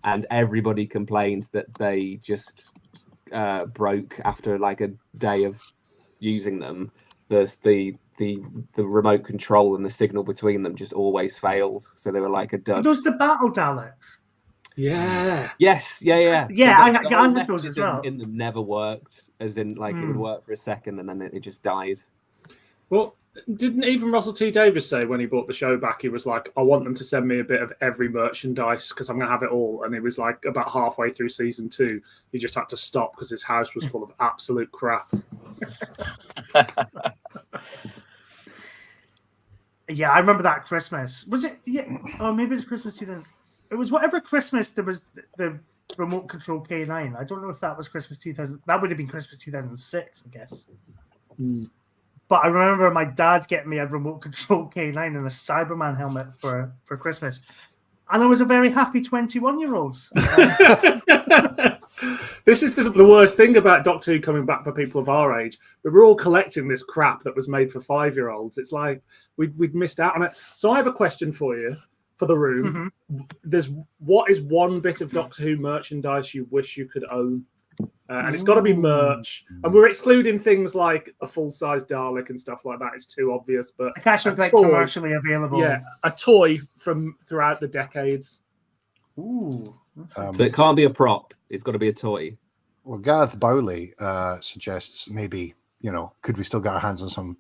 And everybody complained that they just broke after like a day of using them. The remote control and the signal between them just always failed, so they were like a dud. Are those the battle Daleks? Yeah. Yes. Yeah. I had those as well. In them never worked, as in like it would work for a second and then it just died. Well, didn't even Russell T Davies say when he bought the show back, he was like, I want them to send me a bit of every merchandise because I'm going to have it all. And it was like about halfway through season 2, he just had to stop because his house was full of absolute crap. Yeah, I remember that Christmas. Was it? Yeah. Oh, maybe it's Christmas 2000. It was whatever Christmas there was the remote control K9. I don't know if that was Christmas 2000. That would have been Christmas 2006, I guess. But I remember my dad getting me a remote control K9 and a Cyberman helmet for Christmas. And I was a very happy 21-year-old. This is the worst thing about Doctor Who coming back for people of our age. We were all collecting this crap that was made for 5-year-olds. It's like we'd missed out on it. So I have a question for you, for the room. What is one bit of Doctor Who merchandise you wish you could own? And it's got to be merch. And we're excluding things like a full-size Dalek and stuff like that. It's too obvious. But it's actually like commercially available. Yeah, a toy from throughout the decades. Ooh. So it can't be a prop. It's got to be a toy. Well, Gareth Bowley suggests maybe, could we still get our hands on some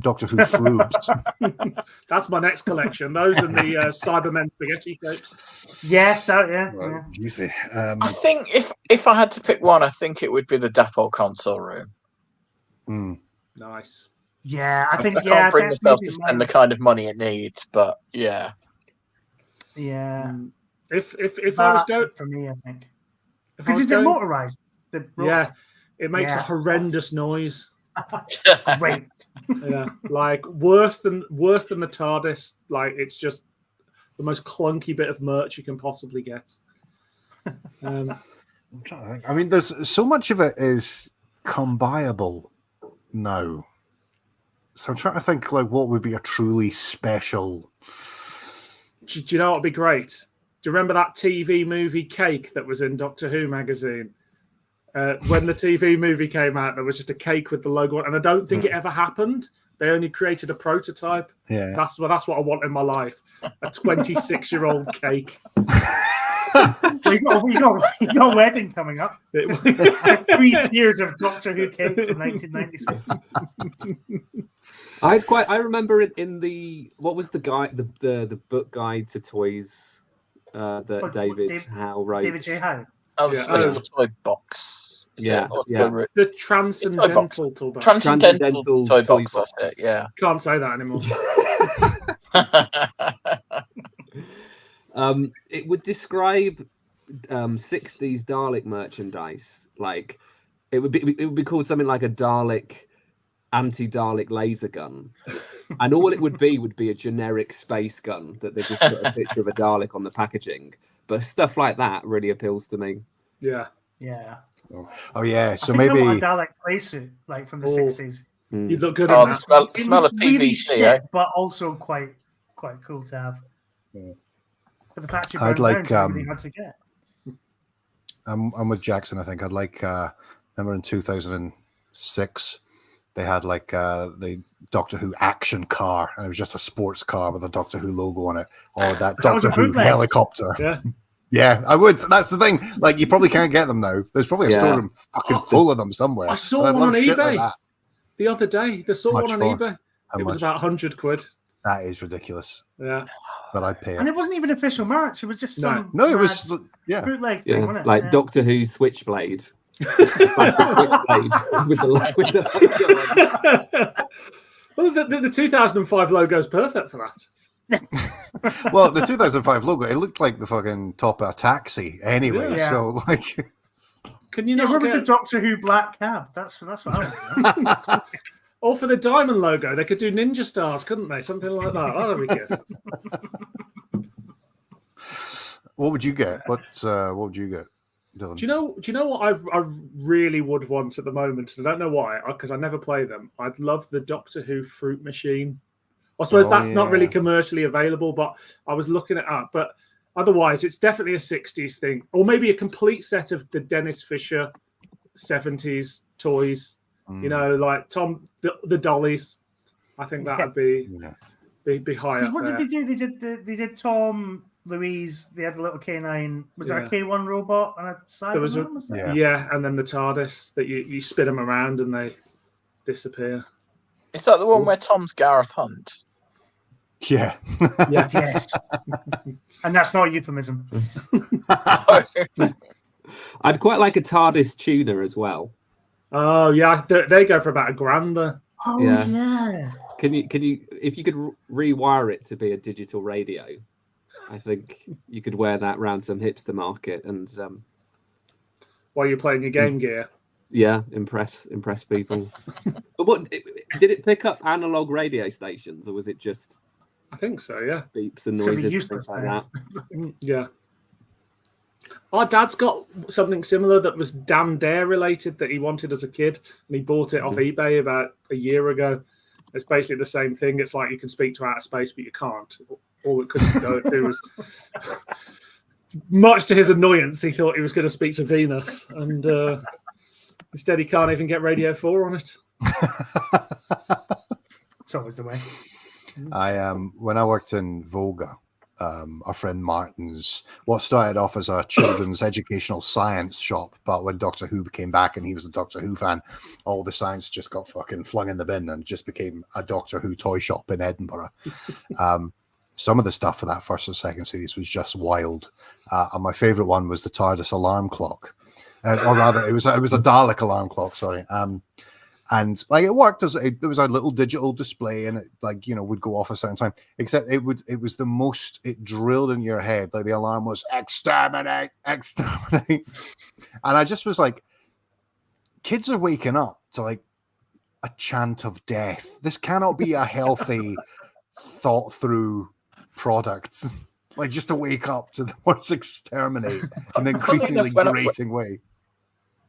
Doctor Who frubes? That's my next collection. Those and the Cybermen spaghetti shapes. Yes, yeah. Right, juicy. I think if I had to pick one, I think it would be the Dapol console room. Nice. Yeah, I think I can't bring myself to spend the kind of money it needs, but yeah. Yeah. If I was going for me, I think because it's motorized. It makes a horrendous noise. Great. Yeah, like worse than the TARDIS. Like it's just the most clunky bit of merch you can possibly get. I mean, there's so much of it is come-buyable now. So I'm trying to think like what would be a truly special. Do you know what would be great? Do you remember that TV movie Cake that was in Doctor Who magazine? When the TV movie came out, there was just a cake with the logo on, and I don't think it ever happened. They only created a prototype. Yeah, that's what I want in my life. A 26-year-old cake. You got a wedding coming up. There's 3 tiers of Doctor Who cake from 1996. I remember it in the what was the guide the book guide to toys that David Howe wrote. David J. Howe. Oh, the special toy box. The transcendental toolbox. Transcendental toy box. That's it. Yeah. Can't say that anymore. It would describe 60s Dalek merchandise. Like it would be called something like a Dalek anti-Dalek laser gun, and all it would be a generic space gun that they just put a picture of a Dalek on the packaging. But stuff like that really appeals to me. Yeah. Oh yeah. So maybe maybe a Dalek playsuit like from the 60s. You'd look good. Oh, the smell of PVC, really shit, but also quite cool to have. But the patchy brown really hard to get. I'm with Jackson. I think I'd like. Remember in 2006, they had like the Doctor Who action car, and it was just a sports car with a Doctor Who logo on it, or that Doctor Who helicopter. Yeah. Yeah, I would. That's the thing. Like, you probably can't get them now. There's probably a storeroom fucking full of them somewhere. I saw one on eBay the other day. They saw one on eBay. It was about 100 quid. That is ridiculous. Yeah. That I'd pay it. And it wasn't even official merch. It was just some it was bootleg thing, wasn't it? Like Doctor Who's Switchblade. Switchblade with the logo on. Well, the 2005 logo is perfect for that. Well, the 2005 logo, it looked like the fucking top of a taxi anyway. Yeah. So, like, can you not where was the Doctor Who black cab? That's what I was. Or for the diamond logo, they could do ninja stars, couldn't they? Something like that. That'd be good. What would you get? What would you get, Dylan? Do you know what I really would want at the moment? I don't know why, because I never play them. I'd love the Doctor Who fruit machine. I suppose that's not really commercially available, but I was looking it up. But otherwise, it's definitely a 60s thing. Or maybe a complete set of the Dennis Fisher 70s toys. You know, like Tom, the dollies. I think that would be high up what there. did they do? They did Tom, Louise. They had a little K9. Was there a K1 robot and a Cyberman? Yeah, and then the TARDIS that you spin them around and they disappear. Is that the one where Tom's Gareth Hunt? Yeah. Yes. And that's not a euphemism. I'd quite like a TARDIS tuner as well. Oh yeah, they go for about £1,000 there. Oh yeah. Can you if you could rewire it to be a digital radio, I think you could wear that around some hipster market and while you're playing your Game Gear. Yeah, impress people. But what did it pick up analog radio stations, or was it just? I think so. Yeah, beeps and noises and things like that. Yeah. Our dad's got something similar that was Dan Dare related that he wanted as a kid, and he bought it off eBay about a year ago. It's basically the same thing. It's like you can speak to outer space, but you can't. All it couldn't do was, much to his annoyance, he thought he was going to speak to Venus, and instead he can't even get Radio 4 on it. It's always the way. When I worked in Volga, our friend Martin's, what started off as a children's educational science shop, but when Doctor Who came back and he was a Doctor Who fan, all the science just got fucking flung in the bin and just became a Doctor Who toy shop in Edinburgh. Some of the stuff for that first and second series was just wild, and my favorite one was the TARDIS alarm clock, or rather, it was a Dalek alarm clock. Sorry. And like it worked as there was a little digital display, and it would go off a certain time. Except it was the most, it drilled in your head. Like the alarm was exterminate, and I just was like, kids are waking up to like a chant of death. This cannot be a healthy, thought through product. Like just to wake up to the words exterminate in an increasingly grating way.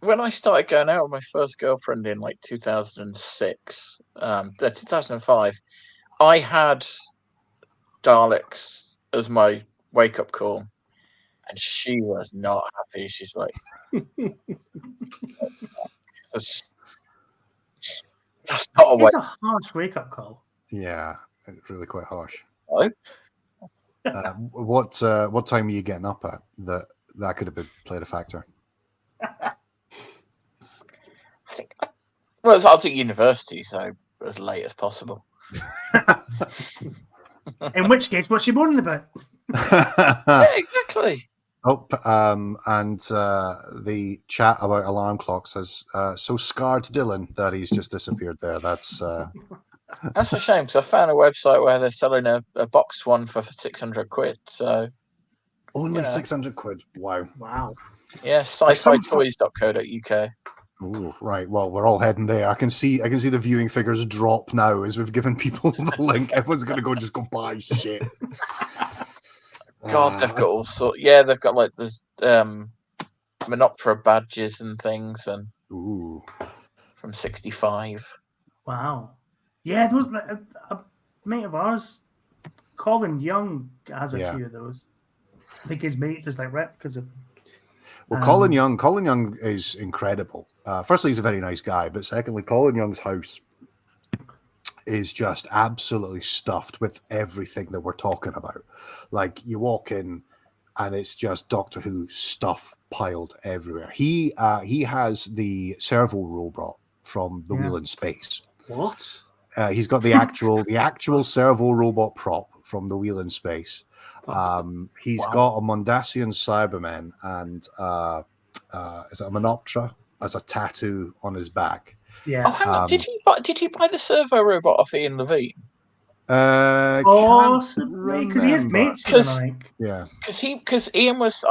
When I started going out with my first girlfriend in like 2006, 2005, I had Daleks as my wake-up call, and she was not happy. She's like, that's not a It's a harsh wake-up call. Yeah, it's really quite harsh. Hello? What time are you getting up at? That could have played a factor. Well, I was at university, so as late as possible. In which case, what's she moaning about? Yeah, exactly. Oh, and the chat about alarm clocks says, so scarred Dylan that he's just disappeared there. That's a shame, because I found a website where they're selling a boxed one for 600 quid. So only 600 quid. Wow. Yeah, sci-fi-toys.co.uk. Ooh, right. Well, we're all heading there. I can see the viewing figures drop now as we've given people the link. Everyone's going to just go buy shit. God, they've got all sorts. Yeah, they've got like this Menoptera badges and things, and from 65. Wow. Yeah, those a mate of ours, Colin Young, has a few of those. I think his mate just like replicas of them. Well, Colin Young is incredible. Firstly, he's a very nice guy, but secondly, Colin Young's house is just absolutely stuffed with everything that we're talking about. Like, you walk in and it's just Doctor Who stuff piled everywhere. He has the servo robot from the Wheel in Space. What? He's got the actual servo robot prop from the Wheel in Space. He's got a Mondasian Cyberman and is it a Menoptera as a tattoo on his back. Yeah. Oh, hang on. Did he buy the servo robot off Ian Levine? Possibly, because he is mates with him, I think. Yeah. Because Ian was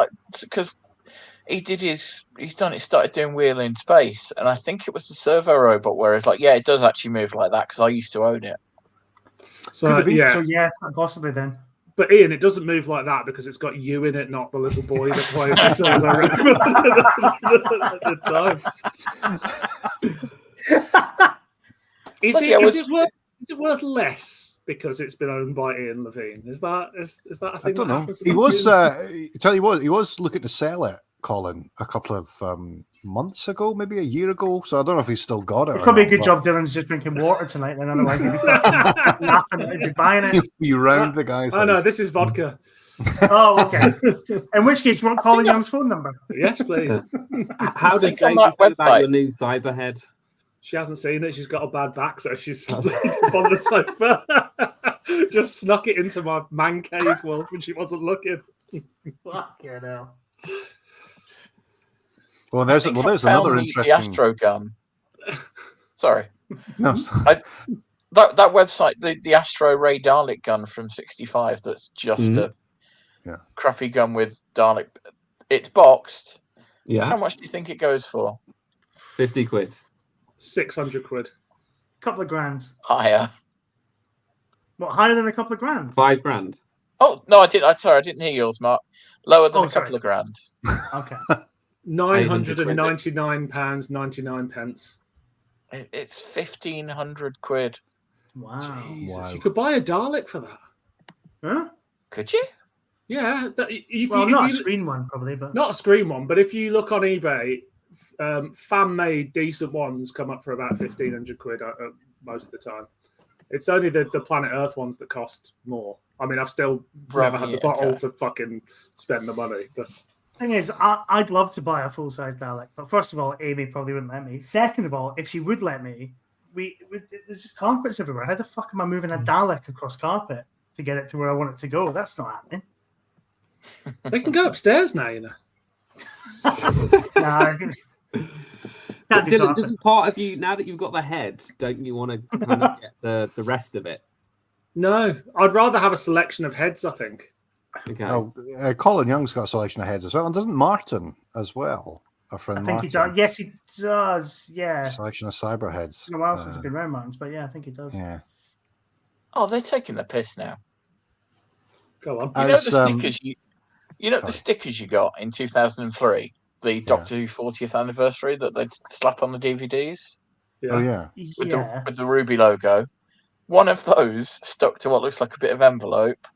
started doing Wheel in Space, and I think it was the servo robot where it's like, yeah, it does actually move like that because I used to own it. So yeah, possibly then. But Ian, it doesn't move like that because it's got you in it, not the little boy that played the servo at the time. Is it worth less because it's been owned by Ian Levine? Is that a thing? I don't know. He was looking to sell it, Colin, a couple of months ago, maybe a year ago. So I don't know if he's still got it. It's probably a good job Dylan's just drinking water tonight, then otherwise he'd be laughing at it, buying it. You round the guys. Oh no, this is vodka. Oh, okay. In which case, you want Colin Young's phone number? Yes, please. How does Daisy feel about your new cyberhead? She hasn't seen it. She's got a bad back, so she's up on the sofa. Just snuck it into my man cave when she wasn't looking. Fuck yeah, now. Well, there's another interesting. The Astro gun. Sorry. No. That website, the Astro Ray Dalek gun from 65. That's just a crappy gun with Dalek. It's boxed. Yeah. How much do you think it goes for? 50 quid. 600 quid. Couple of grand. Higher. What, higher than a couple of grand? 5 grand. Oh no, I didn't hear yours, Mark. Lower than a couple of grand. Okay. £999.99. It's 1,500 quid. Wow. Jesus, wow. You could buy a Dalek for that. Huh? Could you? Yeah. Not a screen one, probably, but not a screen one. But if you look on eBay, fan-made decent ones come up for about 1,500 quid most of the time. It's only the Planet Earth ones that cost more. I mean, I've still never had the bottle to fucking spend the money. But thing is, I'd love to buy a full-size Dalek, but first of all, Amy probably wouldn't let me. Second of all, if she would let me, there's just carpets everywhere. How the fuck am I moving a Dalek across carpet to get it to where I want it to go? That's not happening. They can go upstairs now, you know. Nah, Dylan, doesn't part of you, now that you've got the head, don't you want to kind of get the rest of it? No, I'd rather have a selection of heads, I think. Okay. Oh, Colin Young's got a selection of heads as well, and doesn't Martin as well? Our friend I think Martin. he does. Yes, he does. Yeah. Selection of cyber heads. It's been a while since I've been around Martins, but yeah, I think he does. Yeah. Oh, they're taking the piss now. Go on. You know the stickers the stickers you got in 2003, the Doctor Who 40th anniversary that they'd slap on the DVDs? Yeah. Oh yeah. With the Ruby logo. One of those stuck to what looks like a bit of envelope.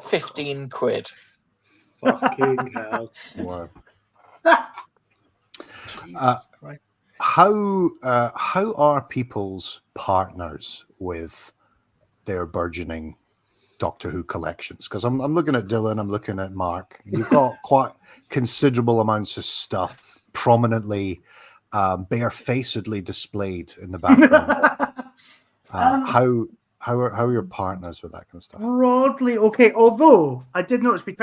15 quid. Fucking hell. Wow. Jesus Christ. How are people's partners with their burgeoning Doctor Who collections? Because I'm looking at Dylan, I'm looking at Mark. You've got quite considerable amounts of stuff prominently, barefacedly displayed in the background. How are your partners with that kind of stuff? Broadly okay. Although I did notice we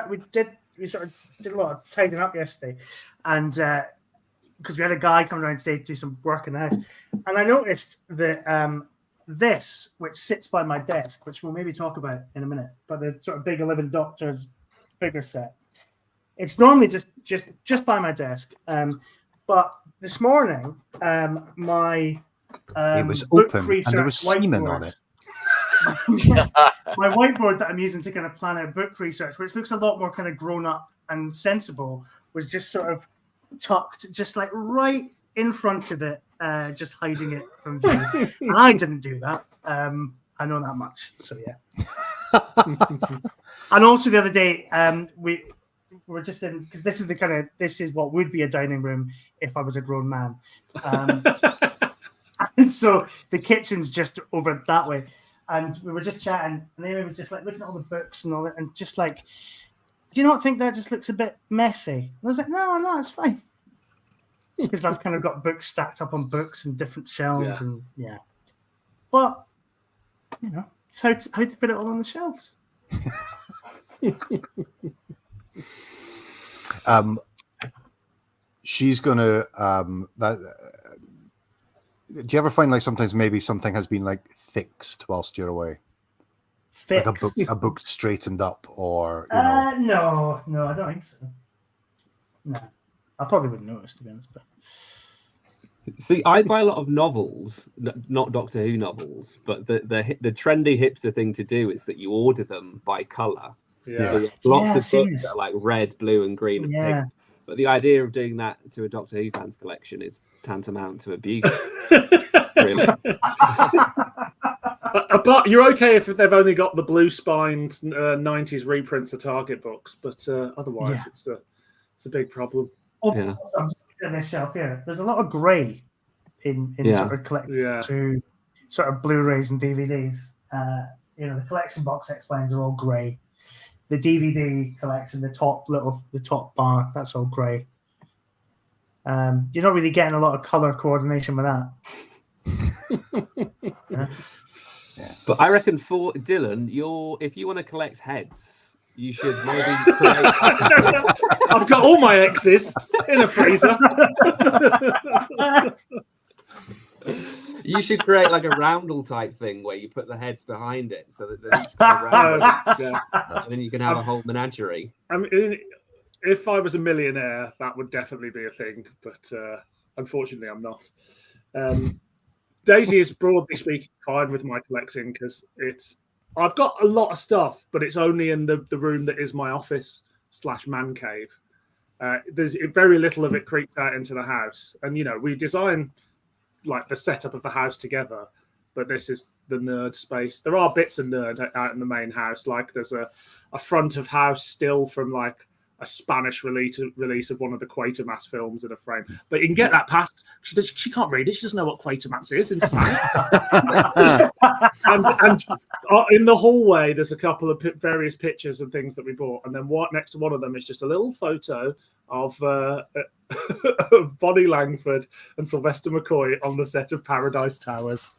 sort of did a lot of tidying up yesterday, and because we had a guy come around today to do some work in the house, and I noticed that this, which sits by my desk, which we'll maybe talk about in a minute, but the sort of big 11 Doctors figure set, it's normally just by my desk. But this morning, my it was book open research and there was semen on it. My whiteboard that I'm using to kind of plan out book research, which looks a lot more kind of grown up and sensible, was just sort of tucked just like right in front of it, just hiding it from view. And I didn't do that. I know that much. So yeah. And also the other day, we were just in, because this is what would be a dining room if I was a grown man. And so the kitchen's just over that way. And we were just chatting, and Amy was just like looking at all the books and all that, and just like, do you not think that just looks a bit messy? And I was like, no, it's fine. Because I've kind of got books stacked up on books and different shelves, and yeah. But, you know, it's how to put it all on the shelves. She's gonna do you ever find like sometimes maybe something has been like fixed whilst you're away? Fixed? Like a book straightened up, or you know? No, I don't think so. No, I probably wouldn't notice, to be honest. But see, I buy a lot of novels, not Doctor Who novels, but the trendy hipster thing to do is that you order them by color. Yeah. So lots of books that are like red, blue, and green and pink. But the idea of doing that to a Doctor Who fans collection is tantamount to abuse. Really. But you're okay if they've only got the blue spined 90s reprints of Target books, but otherwise it's a big problem. I'm just looking at this shelf here. There's a lot of grey in sort of collection through sort of Blu-rays and DVDs. The collection box set spines are all grey. The DVD collection, the top bar, that's all grey. You're not really getting a lot of color coordination with that. Yeah. But I reckon for Dylan, if you want to collect heads, you should maybe create... I've got all my exes in a freezer. You should create like a roundel type thing where you put the heads behind it so that they're each around and then you can have a whole menagerie. I mean, if I was a millionaire, that would definitely be a thing, but unfortunately I'm not. Daisy is broadly speaking fine with my collecting because I've got a lot of stuff, but it's only in the room that is my office / man cave. There's very little of it creeps out into the house, and we design like the setup of the house together, but this is the nerd space. There are bits of nerd out in the main house, like there's a front of house still from like a Spanish release of one of the Quatermass films in a frame, but you can get that past. She can't read it. She doesn't know what Quatermass is in Spanish. and in the hallway, there's a couple of various pictures and things that we bought, and then next to one of them is just a little photo of Bonnie Langford and Sylvester McCoy on the set of Paradise Towers.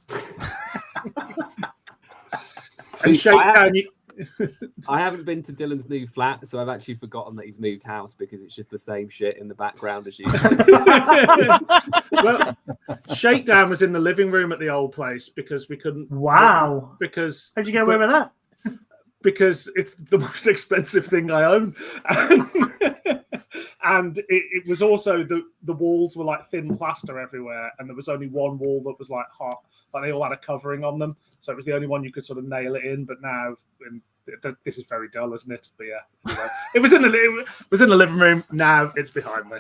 I haven't been to Dylan's new flat, so I've actually forgotten that he's moved house because it's just the same shit in the background as usual. Well, Shakedown was in the living room at the old place because we couldn't. Wow! Because how'd you get away with that? Because it's the most expensive thing I own. And it was also the walls were like thin plaster everywhere, and there was only one wall that was like hot, like they all had a covering on them, so it was the only one you could sort of nail it in. But now, this is very dull, isn't it? But yeah, anyway, it was in the living room. Now it's behind me.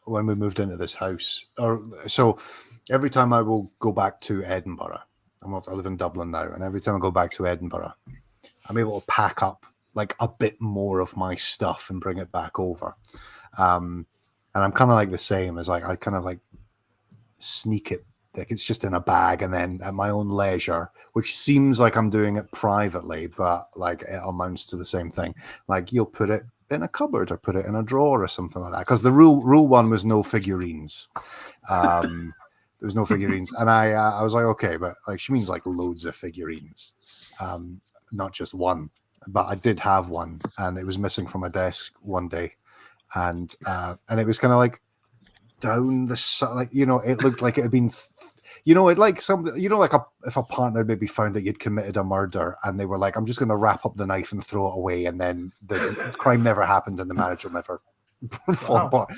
When we moved into this house, so every time I will go back to Edinburgh, I live in Dublin now, and every time I go back to Edinburgh, I'm able to pack up like a bit more of my stuff and bring it back over. And I'm kind of like the same as like, I kind of like sneak it. Like it's just in a bag and then at my own leisure, which seems like I'm doing it privately, but like it amounts to the same thing. Like you'll put it in a cupboard or put it in a drawer or something like that. Because the rule one was no figurines. There was no figurines, and I was like, okay, but like she means like loads of figurines, not just one. But I did have one, and it was missing from my desk one day, and it was kind of like down the like, you know, it looked like it had been, you know, it like some, you know, like if a partner maybe found that you'd committed a murder and they were like, I'm just going to wrap up the knife and throw it away, and then the crime never happened and the marriage will never fall apart.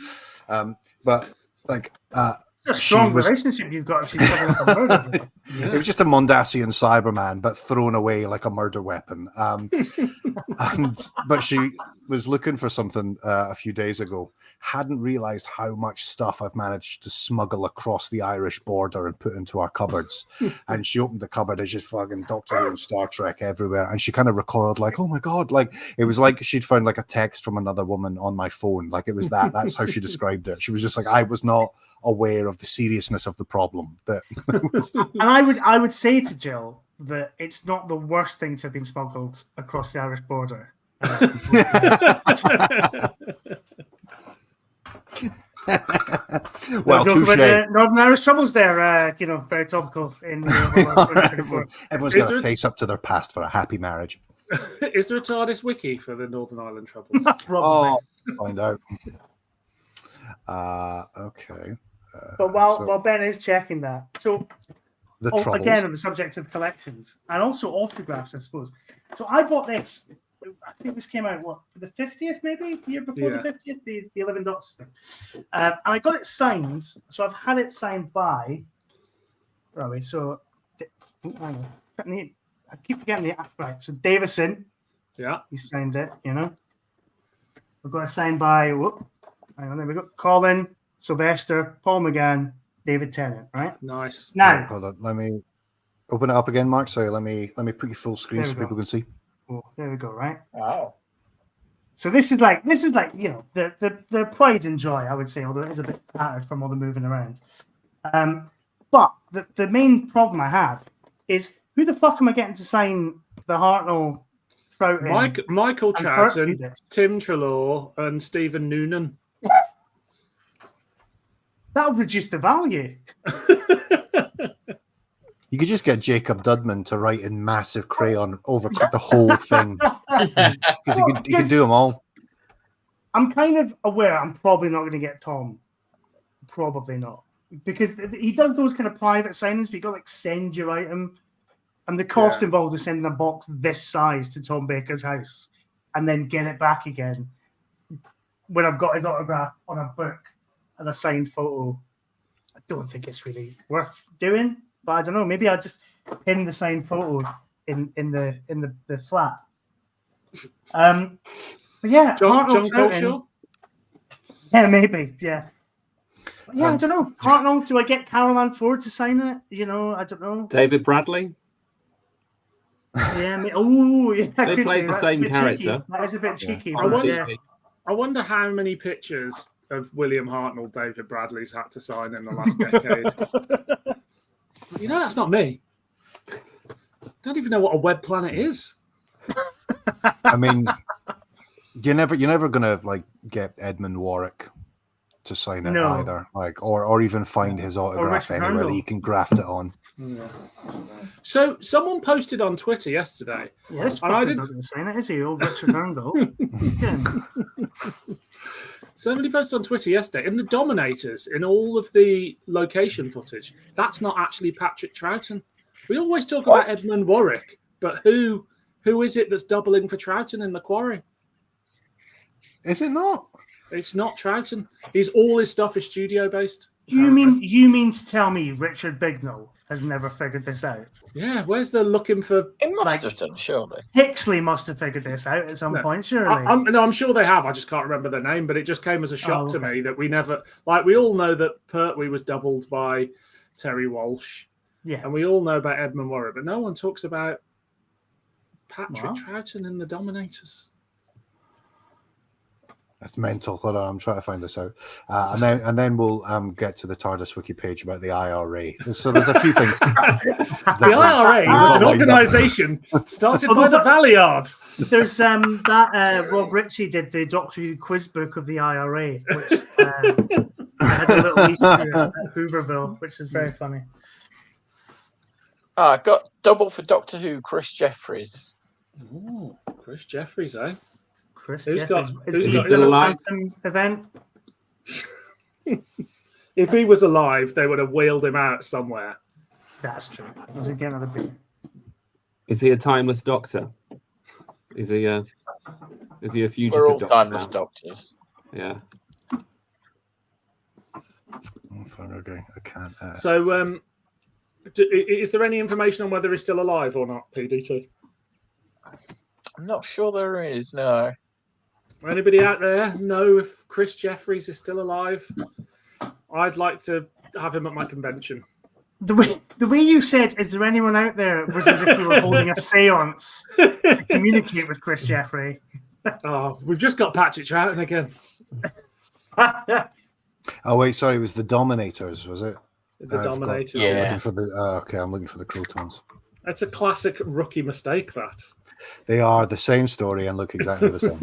But like a strong relationship you've got if she's covering up a murder. It was just a Mondasian Cyberman, but thrown away like a murder weapon. But she was looking for something a few days ago. Hadn't realized how much stuff I've managed to smuggle across the Irish border and put into our cupboards. And she opened the cupboard, it's just fucking Doctor Who and Star Trek everywhere. And she kind of recoiled, like, oh my God. Like, it was like she'd found like a text from another woman on my phone. Like, it was that. That's how she described it. She was just like, I was not aware of the seriousness of the problem. That And I would say to Jill that it's not the worst thing to have been smuggled across the Irish border. Well, touche. Northern Irish troubles there, you know, very topical. Everyone's got to face up to their past for a happy marriage. Is there a TARDIS wiki for the Northern Ireland troubles? Probably. Find out. Okay. But while Ben is checking that, so again on the subject of collections and also autographs, I suppose. So I bought this. I think this came out for the 50th, maybe the year before the 50th, the 11 Doctors thing. And I got it signed. So I've had it signed by. Right. So hang on. I keep forgetting the right. So Davison. Yeah. He signed it. You know. We've got it signed by. Hang on. There we go. Colin, Sylvester, Paul McGann, David Tennant. Right. Nice. Now, hold on. Let me open it up again, Mark. Sorry. Let me put you full screen so people can see. Oh, there we go. Right. Wow. So this is like you know the pride and joy, I would say, although it is a bit tattered from all the moving around. But the main problem I have is who the fuck am I getting to sign the Hartnell, Troughton, Michael Troughton, Tim Treloar, and Stephen Noonan. That would reduce the value. You could just get Jacob Dudman to write in massive crayon over the whole thing, because he can do them all. I'm kind of aware I'm probably not going to get Tom. Probably not, because he does those kind of private signings. But you got to like send your item, and the cost involved is sending a box this size to Tom Baker's house, and then get it back again when I've got his autograph on a book and a signed photo. I don't think it's really worth doing. But I don't know. Maybe I'll just pin the signed photos in the flat. But yeah, John Coleshaw. Yeah, maybe. Yeah. But yeah, I don't know. Hartnell. Do I get Caroline Ford to sign it? You know, I don't know. David Bradley. Yeah. Oh, yeah. They played the same character. Cheeky. That is a bit cheeky. Yeah. I wonder how many pictures of William Hartnell David Bradley's had to sign in the last decade. You know, that's not me. Don't even know what a web planet is. I mean, you're never gonna like get Edmund Warwick to sign it either, like or even find his autograph anywhere that you can graft it on. Yeah. So someone posted on Twitter yesterday. Yes, and I didn't not going to sign it, is he? Old Richard Hurndall. Somebody posted on Twitter yesterday, in the Dominators, in all of the location footage, that's not actually Patrick Troughton. We always talk about Edmund Warwick, but who is it that's doubling for Troughton in the Quarry? Is it not? It's not Troughton. All his stuff is studio-based. You mean to tell me Richard Bignell has never figured this out? Yeah, where's the looking for... It must have done, surely. Pixley must have figured this out at some point, surely. I'm sure they have. I just can't remember their name, but it just came as a shock to me that we never... Like, we all know that Pertwee was doubled by Terry Walsh. Yeah. And we all know about Edmund Warwick, but no one talks about Patrick Troughton in the Dominators. That's mental. Hold on, I'm trying to find this out, and then we'll get to the TARDIS wiki page about the IRA. So there's a few things. The IRA was an organisation started by the Valeyard. There's that Rob Ritchie did the Doctor Who quiz book of the IRA, which had a little Easter at Hooverville, which is very funny. I got double for Doctor Who. Chris Jeffries. Oh, Chris Jeffries, eh? Who's who's got still alive? Event? If he was alive, they would have wheeled him out somewhere. That's true. I was getting another beer. Is he a timeless doctor? Is he a fugitive We're all doctor timeless now? doctors. Yeah. Okay, I can't. So, is there any information on whether he's still alive or not, PDT? I'm not sure there is. No. Anybody out there know if Chris Jeffries is still alive? I'd like to have him at my convention. The way you said, "Is there anyone out there?" was as if we were holding a séance to communicate with Chris Jeffrey. Oh, we've just got Patrick Troughton again. Oh wait, sorry, it was the Dominators, was it? The Dominators. Yeah. I'm looking for the. Okay, I'm looking for the Crotons. That's a classic rookie mistake. That They are the same story and look exactly the same.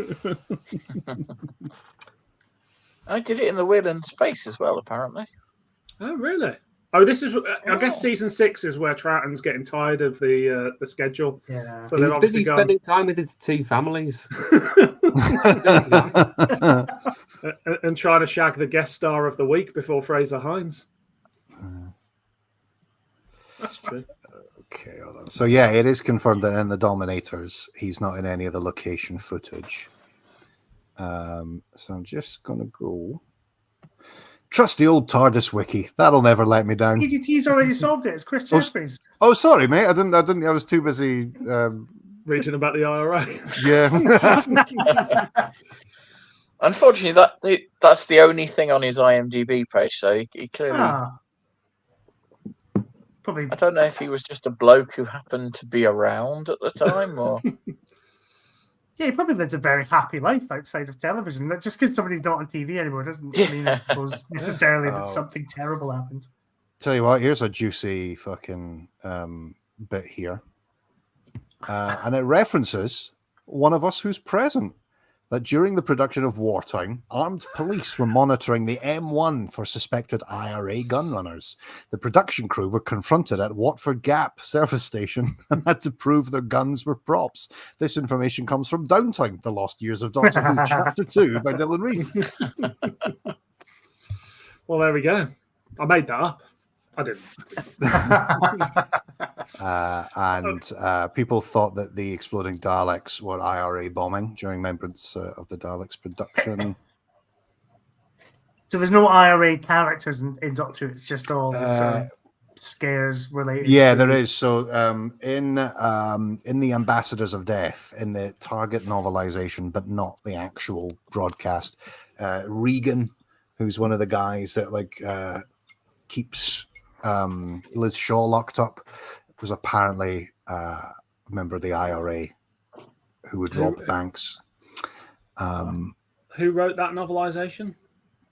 I did it in the Wheel in Space as well, apparently. Oh, really? Oh, this is. I guess season 6 is where Troughton's getting tired of the schedule. Yeah. So He they've was busy obviously gone spending time with his 2 families. and trying to shag the guest star of the week before Fraser Hines. That's true. Okay, hold on. So yeah, it is confirmed that in the Dominators, he's not in any of the location footage. So I'm just gonna go. Trust the old TARDIS wiki. That'll never let me down. PGT's already solved it. It's Chris Jeffries. Oh, sorry, mate. I didn't. I was too busy. Reading about the IRA. Yeah. Unfortunately, that's the only thing on his IMDb page. So he clearly. Probably. I don't know if he was just a bloke who happened to be around at the time, or. Yeah, he probably lived a very happy life outside of television. Just because somebody's not on TV anymore doesn't mean, I suppose, necessarily that something terrible happened. Tell you what, here's a juicy fucking bit here. And it references one of us who's present. That during the production of Wartime, armed police were monitoring the M1 for suspected IRA gun runners. The production crew were confronted at Watford Gap service station and had to prove their guns were props. This information comes from Downtime, The Lost Years of Doctor Who, Chapter 2 by Dylan Reese. Well, there we go. I made that up. I didn't. And people thought that the exploding Daleks were IRA bombing during remembrance of the Daleks production. So there's no IRA characters in Doctor Who. It's just all scares related. Yeah, there is. So in the Ambassadors of Death, in the Target novelization, but not the actual broadcast, Regan, who's one of the guys that keeps Liz Shaw locked up, was apparently a member of the IRA who would rob banks. Who wrote that novelization?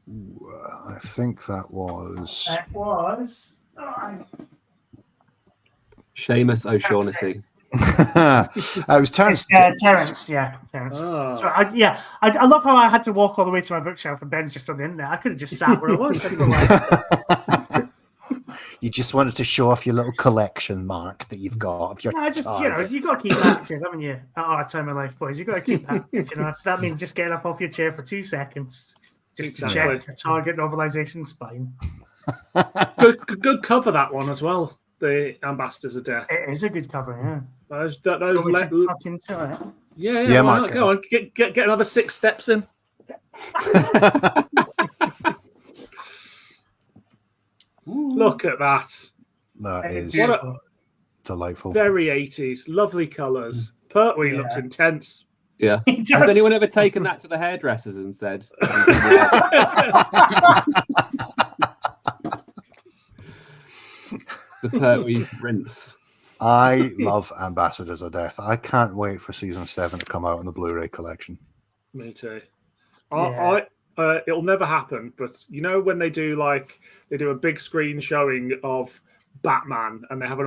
I think that was. It was. Seamus O'Shaughnessy. It was Terence. Terence, yeah. Terence. Oh. So I love how I had to walk all the way to my bookshelf and Ben's just on the internet. I could have just sat where I was. You just wanted to show off your little collection, Mark, that you've got of your. You've got to keep active, haven't you? At our time of life, boys, you've got to keep active. If that means just getting up off your chair for 2 seconds, just to check a Target novelization spine. Good cover, that one as well. The Ambassadors of Death. It is a good cover, yeah. Those tuck into it. Yeah, Mark. Not? Go on, get another 6 steps in. Look at that. That is delightful. Very 80s. Lovely colours. Pertwee looks intense. Yeah. Has anyone ever taken that to the hairdressers and said... the Pertwee rinse. I love Ambassadors of Death. I can't wait for season 7 to come out in the Blu-ray collection. Me too. It'll never happen. But you know when they do a big screen showing of Batman and they have an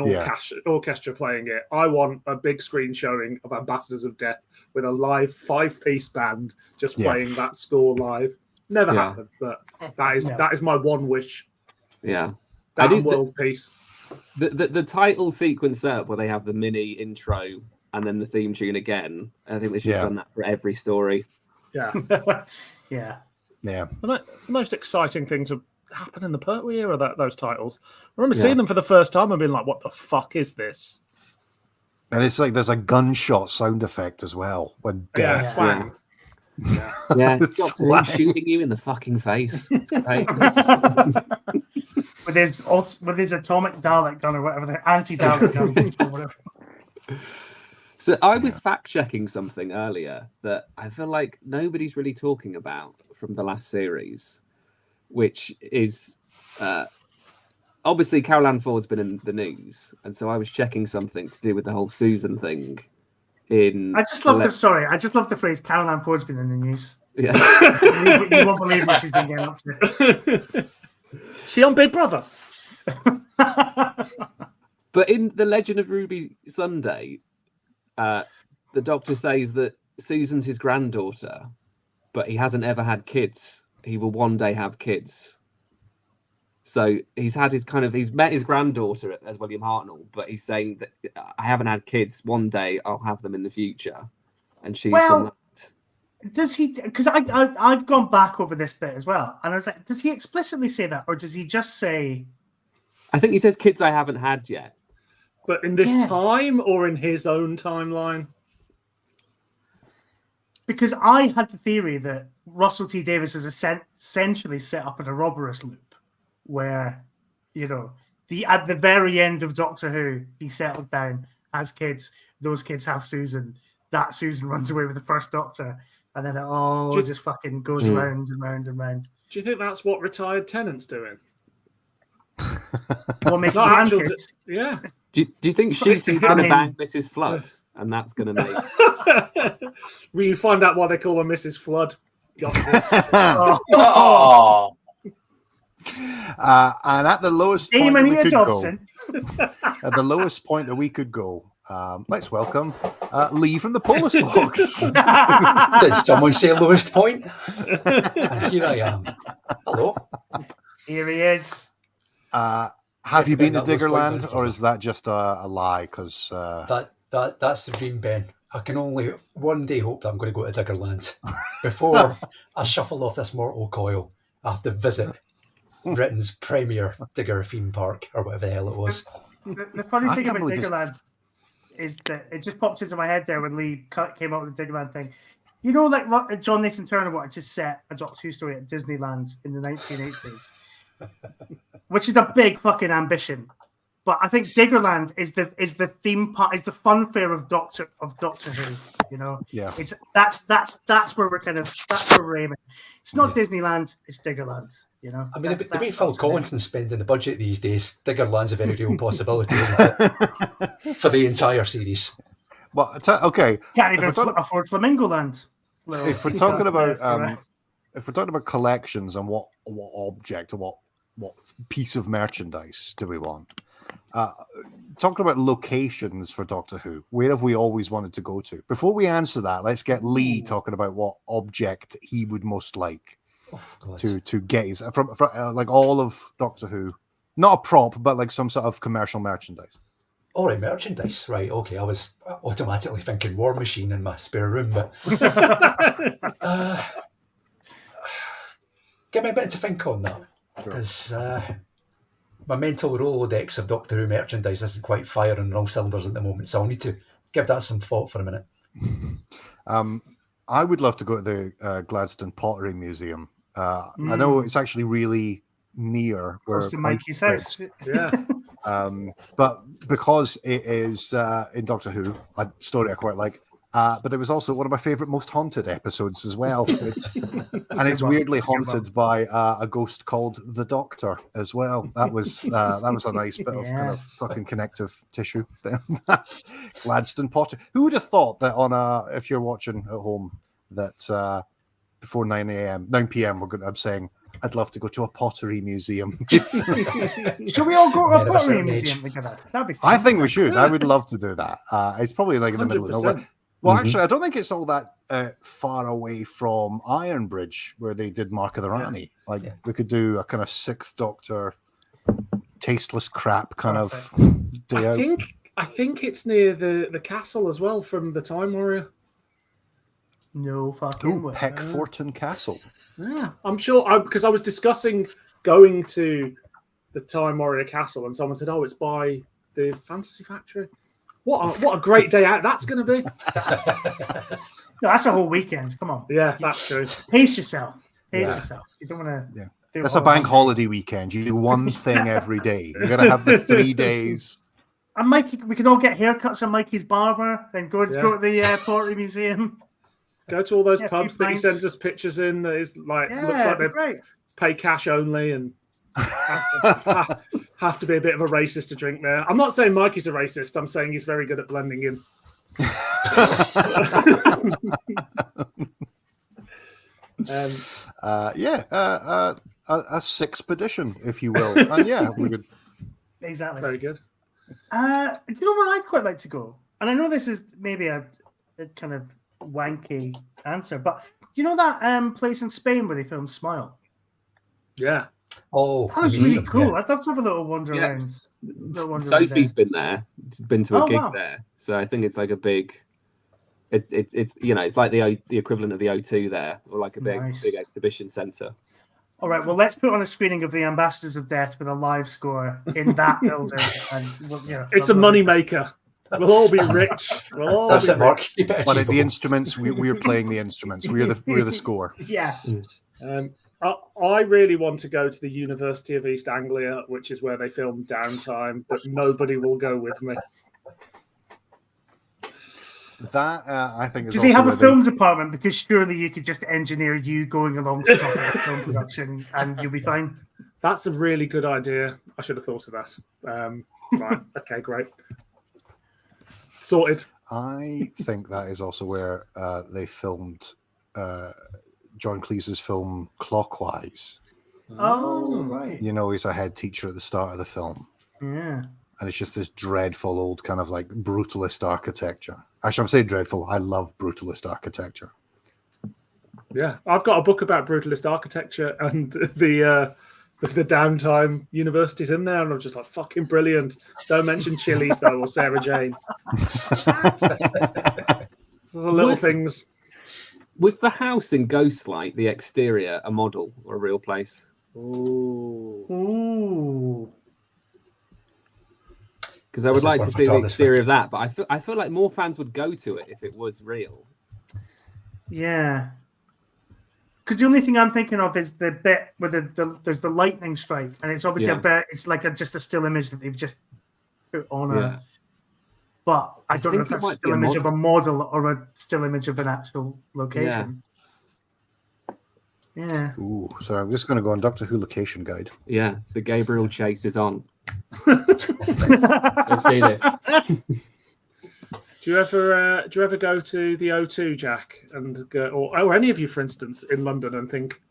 orchestra playing it. I want a big screen showing of Ambassadors of Death with a live 5-piece band just playing that score live. Never happened, but that is my one wish. Yeah, that and world peace. The title sequence up where they have the mini intro and then the theme tune again. I think they should have done that for every story. Yeah, yeah. It's the most exciting thing to happen in the Pertwee era. Those titles. I remember seeing them for the first time and being like, "What the fuck is this?" And it's like there's a gunshot sound effect as well when death. It's Doctor Who shooting you in the fucking face. It's great. with his atomic Dalek gun or whatever, the anti-Dalek gun or whatever. So I was fact-checking something earlier that I feel like nobody's really talking about from the last series, which is obviously Carol Ann Ford's been in the news, and so I was checking something to do with the whole Susan thing. I just love the phrase Carol Ann Ford's been in the news. Yeah. You won't believe what she's been getting up to. She on Big Brother. But in The Legend of Ruby Sunday, the Doctor says that Susan's his granddaughter, but he hasn't ever had kids. He will one day have kids. So he's met his granddaughter as William Hartnell, but he's saying that I haven't had kids. One day I'll have them in the future, and she's from that. Does he? Because I've gone back over this bit as well, and I was like, does he explicitly say that, or does he just say? I think he says kids I haven't had yet. But in this time, or in his own timeline? Because I had the theory that Russell T Davies is essentially set up in a Roberus loop, where, at the very end of Doctor Who, he settled down as kids. Those kids have Susan. That Susan runs away with the first Doctor, and then it just fucking goes round and round and round. Do you think that's what retired Tennant's doing? Well, making grandkids. Yeah. Do you think Shooty's going to bang Mrs. Flood, and that's going to make? Will you find out why they call her Mrs. Flood? And at the lowest point that we could go, at the lowest point that we could go, let's welcome Lee from the Polis Box. Did someone say lowest point? And here I am. Hello. Here he is. Have you been to Diggerland, or is that just a lie? Because that's the dream, Ben. I can only one day hope that I'm going to go to Diggerland. Before I shuffle off this mortal coil, I have to visit Britain's premier Digger theme park, or whatever the hell it was. The funny thing about Diggerland is that it just popped into my head there when Lee came up with the Diggerland thing. Like John Nathan Turner wanted to set a Doctor Who story at Disneyland in the 1980s, which is a big fucking ambition. But I think Diggerland is the theme park, is the fun fair of Doctor Who. Yeah. That's where we're aiming. It's not Disneyland, it's Diggerland. I mean, the way Phil Collinson's spending the budget these days, Diggerland's a very real possibility, isn't it? For the entire series. Well, okay. Can't even afford Flamingo Land. If we're talking about collections and what object or what piece of merchandise do we want? Talking about locations for Doctor Who, where have we always wanted to go to? Before we answer that, let's get Lee talking about what object he would most like to get his from like all of Doctor Who, not a prop, but like some sort of commercial merchandise. All right, merchandise, right? Okay, I was automatically thinking War Machine in my spare room, but give me a bit to think on that, because my mental Rolodex of Doctor Who merchandise isn't quite firing on all cylinders at the moment, so I'll need to give that some thought for a minute. I would love to go to the Gladstone Pottery Museum. I know it's actually really near where close to Mikey's house. Yeah. But because it is in Doctor Who, a story I quite like, but it was also one of my favorite most haunted episodes as well. It's weirdly haunted by a ghost called the Doctor as well. That was a nice bit of kind of fucking connective tissue there. Gladstone Potter. Who would have thought that if you're watching at home, that before 9 p.m. I'm saying I'd love to go to a pottery museum. Should we all go to a pottery museum together? That'd be fun. I think we should. I would love to do that. It's probably like in the middle of nowhere. Well, actually, I don't think it's all that far away from Ironbridge, where they did Mark of the Rani. We could do a kind of Sixth Doctor, tasteless crap kind of day out. I think it's near the castle as well from the Time Warrior. No fucking way. Peckforton Castle. Yeah, I'm sure. Because I was discussing going to the Time Warrior Castle, and someone said, "Oh, it's by the Fantasy Factory." What a great day out that's going to be. No, that's a whole weekend. Come on. Yeah, that's true. Pace yourself. Pace yourself. You don't want to. Yeah. That's a bank holiday weekend. You do one thing every day. You got to have the 3 days. And Mikey, we can all get haircuts at Mikey's barber, then go to the pottery museam. Go to all those pubs that he sends us pictures in. That is looks like they pay cash only and have to be a bit of a racist to drink there. I'm not saying Mikey's a racist. I'm saying he's very good at blending in. A sixpedition, if you will. And we could. Exactly. Very good. You know where I'd quite like to go? And I know this is maybe a kind of wanky answer, but you know that place in Spain where they filmed Smile? Yeah. Oh, that was really cool. I'd love to have a little wander around. Sophie's been there. She's been to a gig there. So I think it's like a big. It's it's like the equivalent of the O2 there, or like a big exhibition centre. All right, well, let's put on a screening of The Ambassadors of Death with a live score in that building. And it's a moneymaker. We'll all be rich. That's it, Mark. But the instruments, we're playing the instruments. We're the score. Yeah. I really want to go to the University of East Anglia, which is where they filmed Downtime, but nobody will go with me. That I think is. Do they have a film department? Because surely you could just engineer you going along to film production, and you'll be fine. That's a really good idea. I should have thought of that. Right. Okay. Great. Sorted. I think that is also where they filmed John Cleese's film Clockwise. Oh, right. You know, he's a head teacher at the start of the film. Yeah. And it's just this dreadful old kind of like brutalist architecture. Actually, I'm saying dreadful. I love brutalist architecture. Yeah, I've got a book about brutalist architecture, and the Downtime universities in there, and I'm just like, fucking brilliant. Don't mention Chili's though, or Sarah Jane. Those are little things. Was the house in Ghostlight, the exterior, a model or a real place? Ooh. Because I would like to see the exterior of that, but I feel like more fans would go to it if it was real. Yeah. Because the only thing I'm thinking of is the bit where there's the lightning strike, and it's obviously it's like just a still image that they've just put on a. But I don't know if that's a still image of a model or a still image of an actual location. Yeah. Ooh, so I'm just going to go on Doctor Who location guide. Yeah, the Gabriel chase is on. Let's do this. Do you ever go to the O2, Jack, and go, or any of you, for instance, in London, and think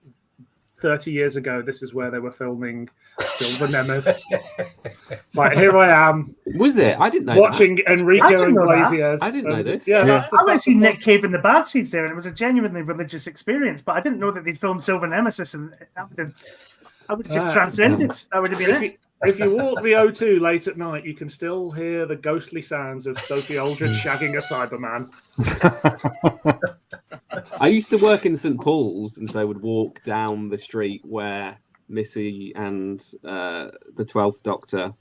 30 years ago this is where they were filming Silver Nemesis? It's like, here I am. Was it? I didn't know. Watching Enrico and Iglesias. I didn't know this. Yeah. I went to see Nick Cave and the Bad Seeds there, and it was a genuinely religious experience. But I didn't know that they'd filmed Silver Nemesis, and that would have just transcended. That would have been it. If you walk the O2 late at night, you can still hear the ghostly sounds of Sophie Aldred shagging a Cyberman. I used to work in St. Paul's, and so I would walk down the street where Missy and the 12th Doctor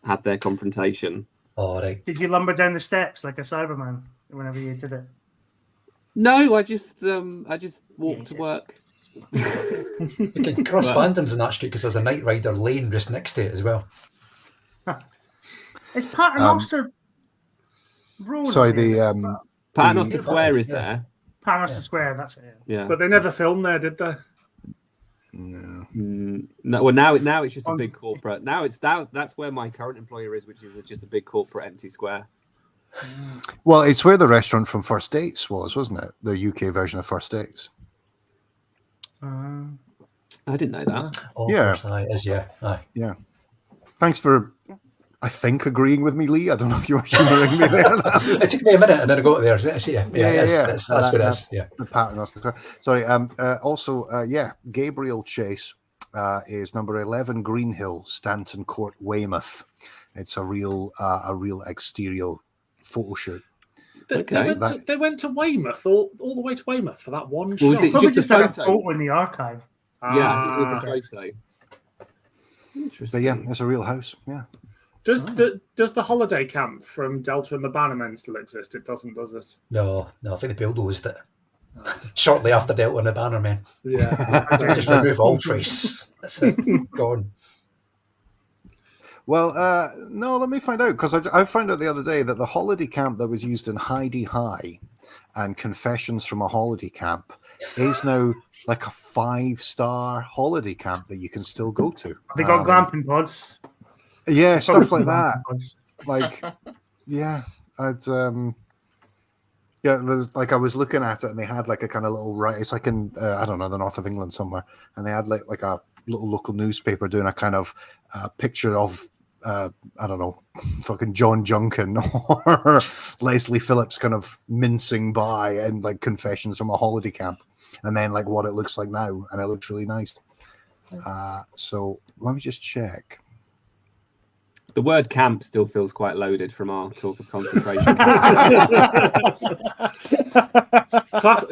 had their confrontation. All right. Did you lumber down the steps like a Cyberman whenever you did it? No, I just walked to work. You can cross fandoms in that street because there's a Knight Rider lane just next to it as well. It's Paternoster Road. Sorry, the Paternoster Square is there. Paternoster Square, that's it. Yeah, but they never filmed there, did they? No. Well, now it's just a big corporate. That's where my current employer is, which is just a big corporate empty square. Well, it's where the restaurant from First Dates was, wasn't it? The UK version of First Dates. I didn't know that. Oh, Yeah. of course, aye, is yeah. Yeah. Thanks for, I think, agreeing with me, Lee. I don't know if you were humouring me there. It took me a minute and then I got there. Yeah. That's what it is. Yeah. The pattern was sorry. Also, Gabriel Chase is number 11 Greenhill, Stanton Court, Weymouth. It's a real exterior photo shoot. They went to Weymouth, all the way to Weymouth for that one shot. Was it Probably just just a had a photo? photo in the archive. Yeah, it was a photo. But Interesting. yeah, it's a real house. Yeah. Does the holiday camp from Delta and the Bannermen still exist? It doesn't, does it? No, I think they bulldozed it shortly after Delta and the Bannermen. Yeah, Just remove all trace. That's it. Gone. Well, no, let me find out, because I found out the other day that the holiday camp that was used in Heidi High and Confessions from a Holiday Camp is now like a 5-star holiday camp that you can still go to. They got glamping pods. Yeah, stuff like that. Pods. Like, yeah, there's like, I was looking at it and they had like a kind of little, right, it's like in I don't know, the north of England somewhere, and they had like a little local newspaper doing a kind of picture of I don't know, fucking John Junkin or Leslie Phillips kind of mincing by, and like Confessions from a Holiday Camp, and then like what it looks like now, and it looks really nice. So let me just check. The word camp still feels quite loaded from our talk of concentration.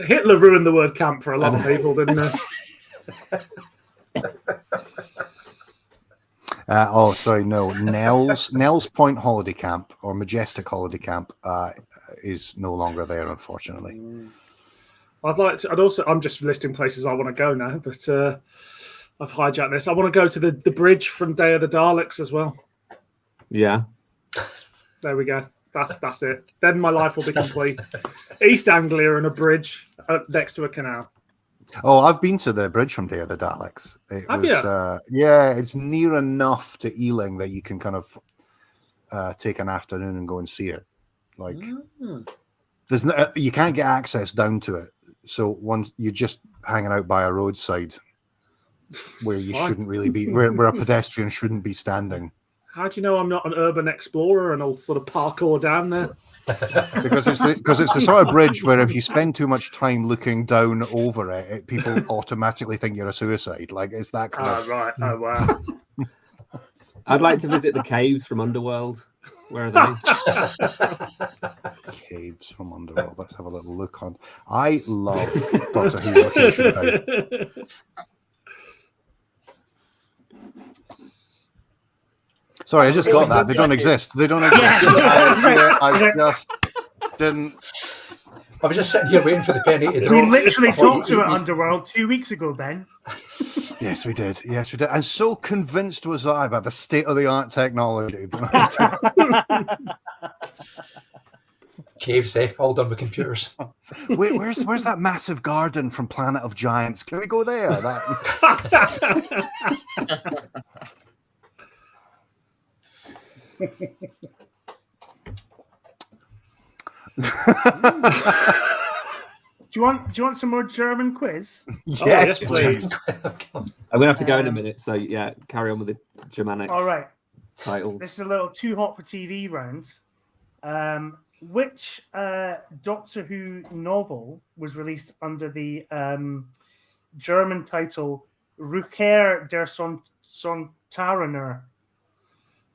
Hitler ruined the word camp for a lot of people, didn't he? Nell's Point Holiday Camp or Majestic Holiday Camp is no longer there, unfortunately. I'm just listing places I want to go now, but I've hijacked this. I want to go to the bridge from Day of the Daleks as well. Yeah. There we go. That's it. Then my life will be complete. East Anglia and a bridge next to a canal. Oh, I've been to the bridge from Day of the Daleks. It's near enough to Ealing that you can kind of take an afternoon and go and see it. Like, there's you can't get access down to it, so you're just hanging out by a roadside where you shouldn't really be, where a pedestrian shouldn't be standing. How do you know I'm not an urban explorer and I'll sort of parkour down there? Because it's the sort of bridge where if you spend too much time looking down over it, people automatically think you're a suicide. Like, it's that kind of... Right. Oh, wow. I'd like to visit the caves from Underworld. Where are they? Caves from Underworld. Let's have a little look on. I love Doctor Who location type. Sorry, I just got that. They don't exist. They don't exist. I just didn't. I was just sitting here waiting for the penny to drop. We literally talked to it Underworld 2 weeks ago, Ben. Yes, we did. And so convinced was I about the state-of-the-art technology. Caves, all done with computers. Wait, where's that massive garden from Planet of Giants? Can we go there? Do you want some more German quiz? Yes, please. I'm gonna have to go in a minute, so yeah, carry on with the Germanic. All right. Titles. This is a little too hot for TV round. Which Doctor Who novel was released under the German title Rückkehr der Sontarener?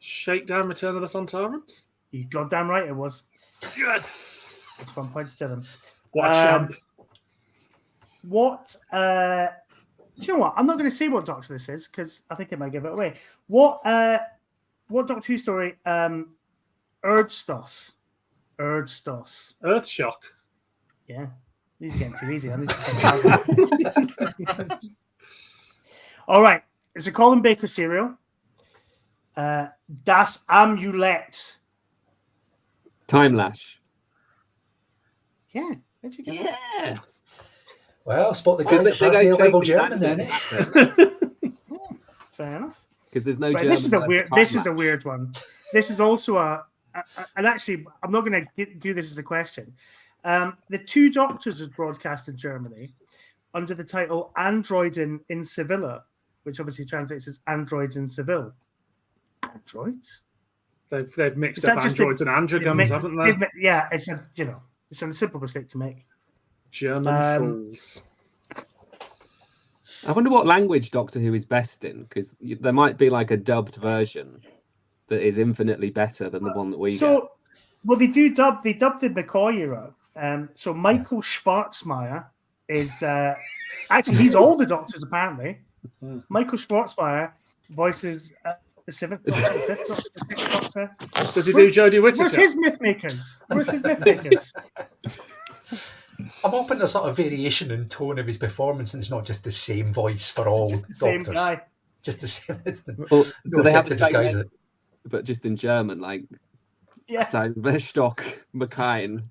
Shakedown, Return of the Sontarans? You goddamn right it was. Yes! That's 1 point to them. What a champ. What? Do you know what? I'm not going to say what Doctor this is because I think it might give it away. What Doctor Who story? Erdstos. Earthshock. Yeah, these are getting too easy. All right, it's a Colin Baker serial. Das Amulett. Time Lash. Yeah, where'd you get that? Yeah. Well, spot the good first year level German then. Fair enough. Because there's no Right, German. this is a weird one. This is also and actually, I'm not going to do this as a question. The Two Doctors was broadcast in Germany, under the title Android in Sevilla, which obviously translates as Androids in Seville. Androids? They've mixed up androids and androgams, haven't they? Yeah, it's a simple mistake to make. German fools. I wonder what language Doctor Who is best in, because there might be like a dubbed version that is infinitely better than the one that we get. Well, they dubbed the McCoy era. So Michael Schwarzmeyer is actually he's all the Doctors apparently. Michael Schwarzmeyer voices the 7th Doctor, the 5th Doctor, the 6th Doctor. Does he do Jodie Whittaker? Where's his Mythmakers? I'm hoping there's sort of variation in tone of his performance, and it's not just the same voice for all Doctors. Same guy. Just the same. Well, do they have to disguise it? But just in German, like Stock McKine.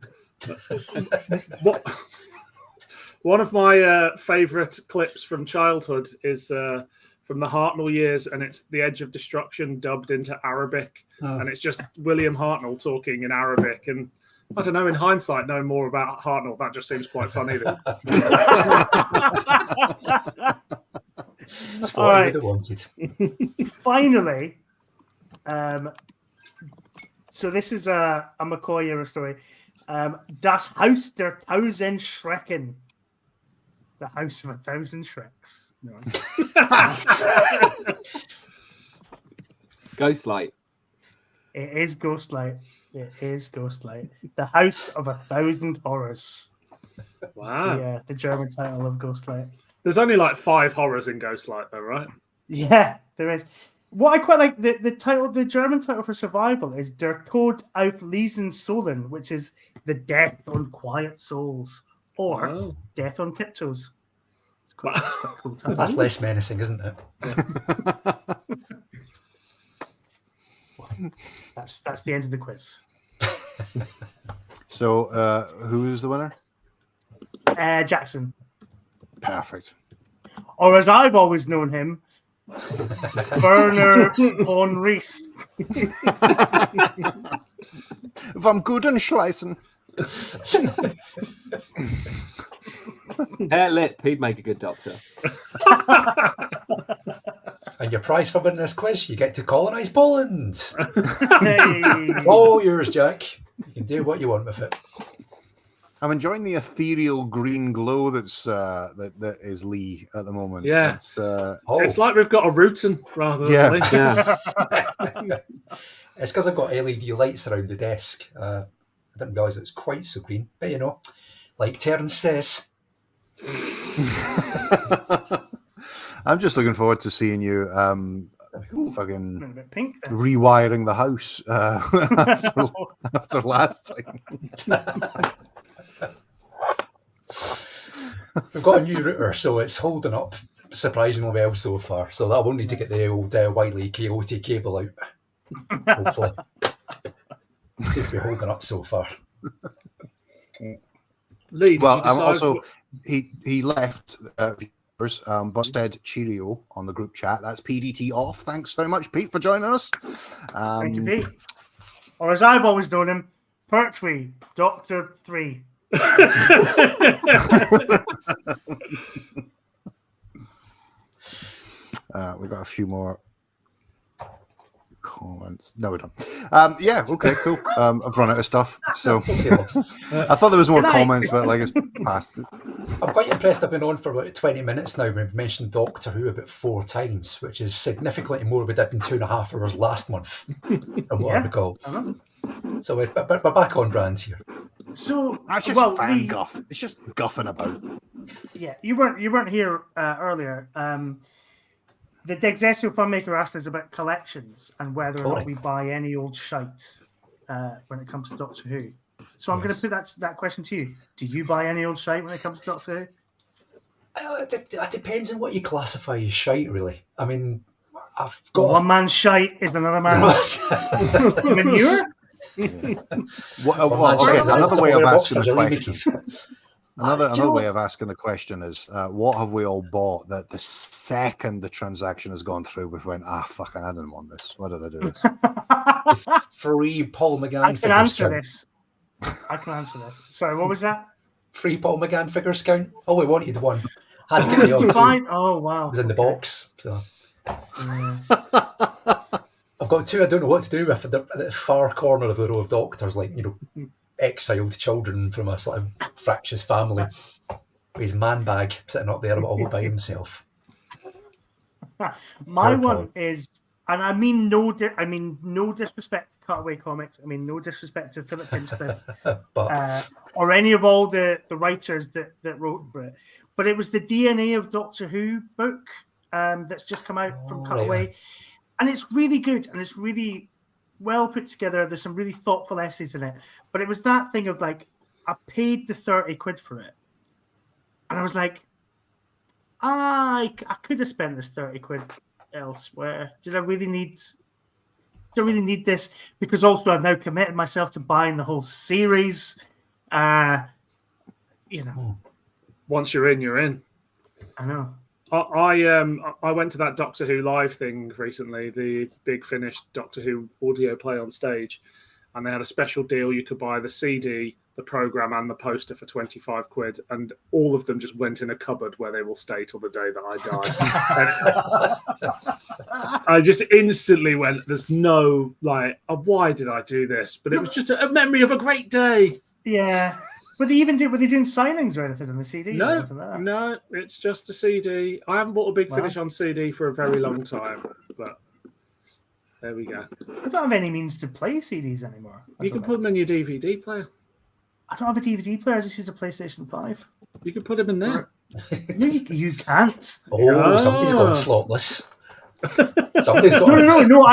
One of my favourite clips from childhood is from the Hartnell years, and it's The Edge of Destruction dubbed into Arabic, and it's just William Hartnell talking in Arabic. And I don't know, in hindsight, knowing more about Hartnell, that just seems quite funny. That's what I would have wanted. Finally, so this is a McCoy era story. Das Haus der Tausend Schrecken. The House of a Thousand Shreks. No. Ghostlight. It is Ghostlight. The House of a Thousand Horrors. Wow. The German title of Ghostlight. There's only like 5 horrors in Ghostlight, though, right? Yeah, there is. What I quite like, the German title for Survival is Der Tod auf leisen Sohlen, which is the death on quiet souls, or death on tiptoes. It's quite a cool title. That's less menacing, isn't it? That's the end of the quiz. So, who is the winner? Jackson. Perfect. Or as I've always known him, Werner von Ries. Vom guten Schleißen. Hair lip, he'd make a good Doctor. And your prize for winning this quiz, you get to colonise Poland. Hey. All yours, Jack. You can do what you want with it. I'm enjoying the ethereal green glow that's that is Lee at the moment. Yeah, it's like we've got a Rutan rather than Lee. Yeah. It's because I've got LED lights around the desk. I didn't realise it was quite so green, but you know, like Terence says. I'm just looking forward to seeing you fucking A bit pink then. rewiring the house after last time. We've got a new router, so it's holding up surprisingly well so far. So that won't need to get the old Wiley Coyote cable out. Hopefully. Seems to be holding up so far. Lee, also he left but said cheerio on the group chat. That's PDT off. Thanks very much, Pete, for joining us. Thank you, Pete. Or as I've always known him, Pertwee, Doctor 3. We got a few more comments. No, we don't. Yeah, okay, cool. I've run out of stuff. So I thought there was more comments, but like it's past it. I'm quite impressed. I've been on for about 20 minutes now. We've mentioned Doctor Who about 4 times, which is significantly more we did in 2.5 hours last month, from what I recall. So we're back on brand here. So that's just fan guff. It's just guffing about. Yeah, you weren't here earlier. The Dexesio Funmaker asked us about collections and whether or not we buy any old shite when it comes to Doctor Who. So I'm going to put that question to you. Do you buy any old shite when it comes to Doctor Who? It depends on what you classify as shite, really. I mean, I've got one man's shite is another man's manure. Another way of asking the question. Another way of asking the question is, what have we all bought that the second the transaction has gone through, we've went, fucking, I didn't want this. Why did I do this? Free Paul McGann. I can answer this. Sorry, what was that? Free Paul McGann figures count. Oh, we wanted one. Had to get the other two. Oh wow! It was in the box, so. I've got two I don't know what to do with. They're at the far corner of the row of doctors, like, exiled children from a sort of fractious family. With his man bag sitting up there all by himself. My one is, and I mean no disrespect to Cutaway Comics. I mean no disrespect to Philip Hinchcliffe or any of all the writers that wrote for it. But it was the DNA of Doctor Who book that's just come out from Cutaway. Yeah. And it's really good and it's really well put together. There's some really thoughtful essays in it. But it was that thing of like, I paid the 30 quid for it. And I was like, I could have spent this 30 quid elsewhere. Did I really need this? Because also I've now committed myself to buying the whole series. Once you're in, you're in. I know. I went to that Doctor Who live thing recently, the big finished Doctor Who audio play on stage, and they had a special deal. You could buy the CD, the program, and the poster for 25 quid, and all of them just went in a cupboard where they will stay till the day that I die. I just instantly went, "There's no why did I do this?" But it was just a memory of a great day. Yeah. Were they doing signings or anything on the CD? No, it's just a CD. I haven't bought a big finish on CD for a very long time, but there we go. I don't have any means to play CDs anymore. You can put them in your DVD player. I don't have a DVD player. I just use a PlayStation 5. You can put them in there. You can't. Somebody's gone slotless. Somebody's got. No.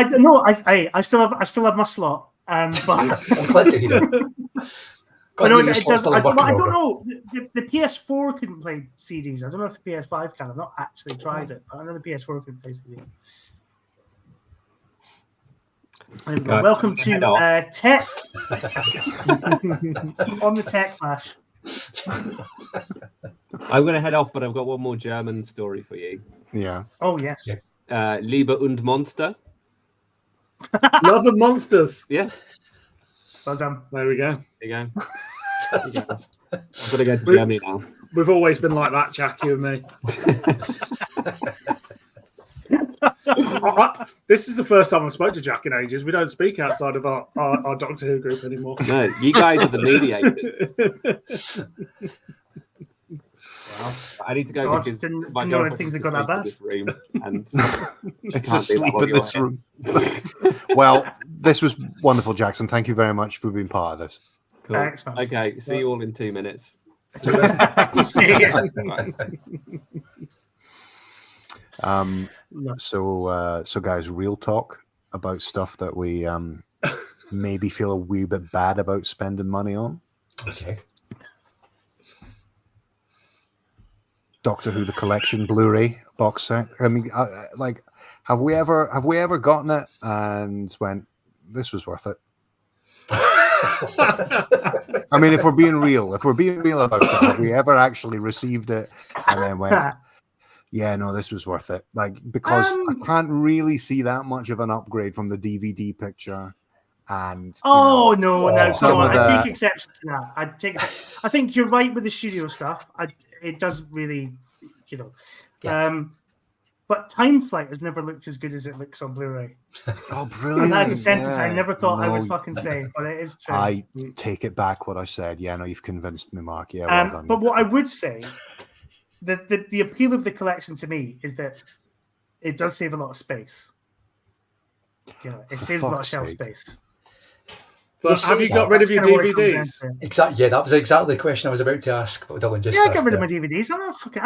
I still have my slot. But I'm glad to hear it. I don't know. The PS4 couldn't play CDs. I don't know if the PS5 can. I've not actually tried it, but I know the PS4 couldn't play CDs. Welcome to Tech on the Tech Lash. I'm going to head off, but I've got one more German story for you. Yeah. Oh, yes. Liebe und Monster. Love and Monsters. Yes. Well done. There we go. There you go. I've got to go to Germany now. We've always been like that, Jack, you and me. This is the first time I've spoken to Jack in ages. We don't speak outside of our Doctor Who group anymore. No, you guys are the mediators. Well, I need to go because my girlfriend is asleep in this room, and it's asleep in this room. Well, this was wonderful, Jackson. Thank you very much for being part of this. Cool. Thanks, man. Okay, see you all in 2 minutes. So guys, real talk about stuff that we maybe feel a wee bit bad about spending money on. Okay. Doctor Who: The Collection Blu-ray box set. I mean, have we ever gotten it and went, "This was worth it"? I mean, if we're being real about it, have we ever actually received it and then went, "Yeah, no, this was worth it"? Because I can't really see that much of an upgrade from the DVD picture. And no, I take exception to that. I think you're right with the studio stuff. It does really, but Time Flight has never looked as good as it looks on Blu-ray. Oh, brilliant! And that's a sentence I never thought I would fucking say, but it is true. I take it back what I said. Yeah, no, you've convinced me, Mark. Yeah, well done. But what I would say, the appeal of the collection to me is that it does save a lot of space. It saves a lot of shelf space. But have you got rid of your DVDs? Exactly. Yeah, that was exactly the question I was about to ask. But Dylan just I got rid of my DVDs. I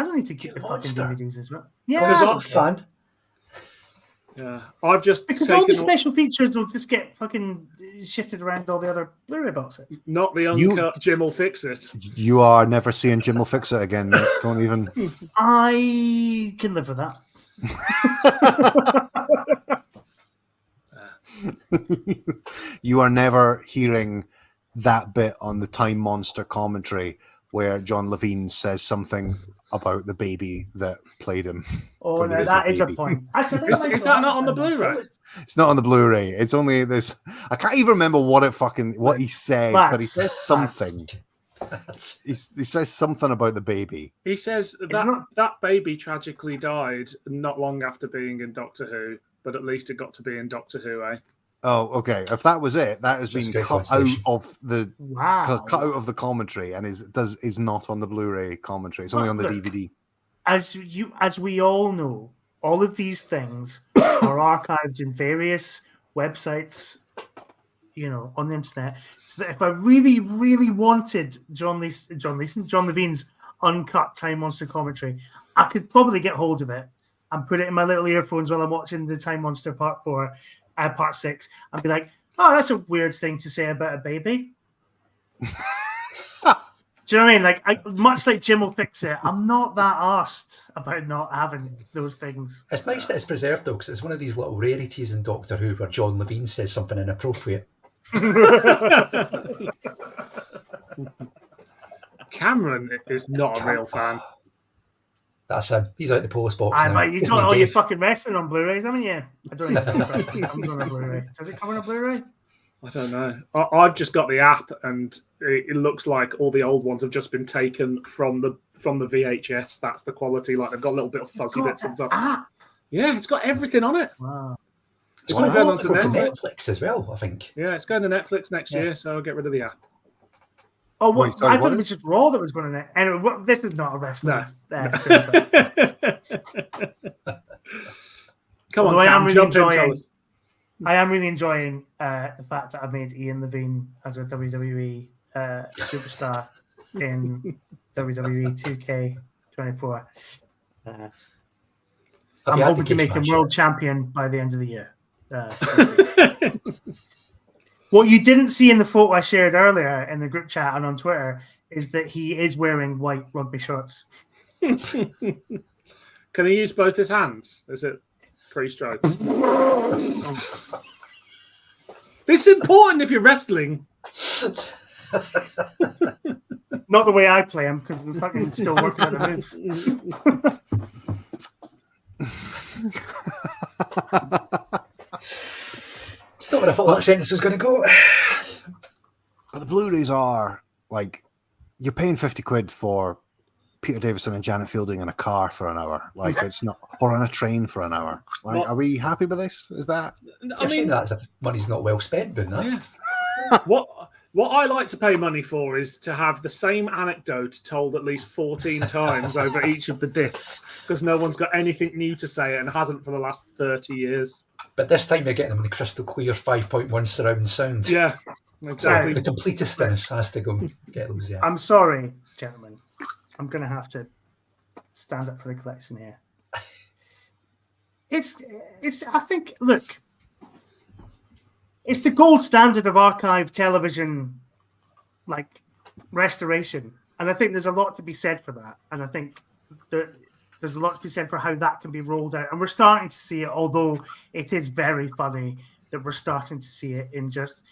don't need to keep the fucking DVDs as well. Yeah, I'm fun. Yeah, I've just because all the special features will just get fucking shifted around all the other Blu-ray boxes. Not the uncut. Jim will fix it. You are never seeing Jim will fix it again. Mate. Don't even. I can live with that. You are never hearing that bit on the Time Monster commentary where John Levine says something about the baby that played him. Oh, no, that is a point. Actually, is that not on the Blu-ray? It's not on the Blu-ray. It's only this. I can't even remember what he says, but he says something. He says something about the baby. He says that baby tragically died not long after being in Doctor Who, but at least it got to be in Doctor Who, eh? Oh, okay. If that was it, that has been cut out of the cut out of the commentary and is not on the Blu-ray commentary. It's only on the DVD. As we all know, all of these things are archived in various websites, on the internet. So that if I really, really wanted John Levine's uncut Time Monster commentary, I could probably get hold of it and put it in my little earphones while I'm watching the Time Monster Part 6, and be like, "Oh, that's a weird thing to say about a baby." Do you know what I mean? Like, much like Jim will fix it, I'm not that arsed about not having those things. It's nice that it's preserved, though, because it's one of these little rarities in Doctor Who where John Levine says something inappropriate. Cameron is not a real fan. That's him. He's out the post box now. Mate, you got all your fucking wrestling on Blu-rays, haven't you? I don't even know wrestling comes on a Blu-ray. Does it come on a Blu-ray? I don't know. I've just got the app, and it looks like all the old ones have just been taken from the VHS. That's the quality. Like, they've got a little bit of fuzzy bits on top. Yeah, it's got everything on it. Wow. It's going to Netflix as well, I think. Yeah, it's going to Netflix next year, so I'll get rid of the app. Oh, what? Wait, sorry, I thought it was just Raw that was going to. Anyway, this is not a wrestling. No. Come on, Cam, I am really enjoying the fact that I've made Ian Levine as a WWE superstar in WWE 2K24. I'm hoping to make him world champion by the end of the year. What you didn't see in the photo I shared earlier in the group chat and on Twitter is that he is wearing white rugby shorts. Can he use both his hands? Is it 3 strokes? This is important if you're wrestling. Not the way I play him, because I'm fucking still working on the moves. It's not what I thought that sentence was going to go. But the Blu-rays are like, you're paying 50 quid for Peter Davison and Janet Fielding in a car for an hour. Like, it's not, or on a train for an hour. Like, are we happy with this? Is that? I mean, that's if money's not well spent, but that. Yeah. What I like to pay money for is to have the same anecdote told at least 14 times over each of the discs, because no one's got anything new to say and hasn't for the last 30 years. But this time you're getting them in the crystal clear 5.1 surround sound. Yeah, exactly. So the completest Dennis has to go get those. Yeah. I'm sorry, gentlemen. I'm going to have to stand up for the collection here. I think, look, it's the gold standard of archive television, like, restoration. And I think there's a lot to be said for that. And I think that there's a lot to be said for how that can be rolled out. And we're starting to see it, although it is very funny that we're starting to see it in just,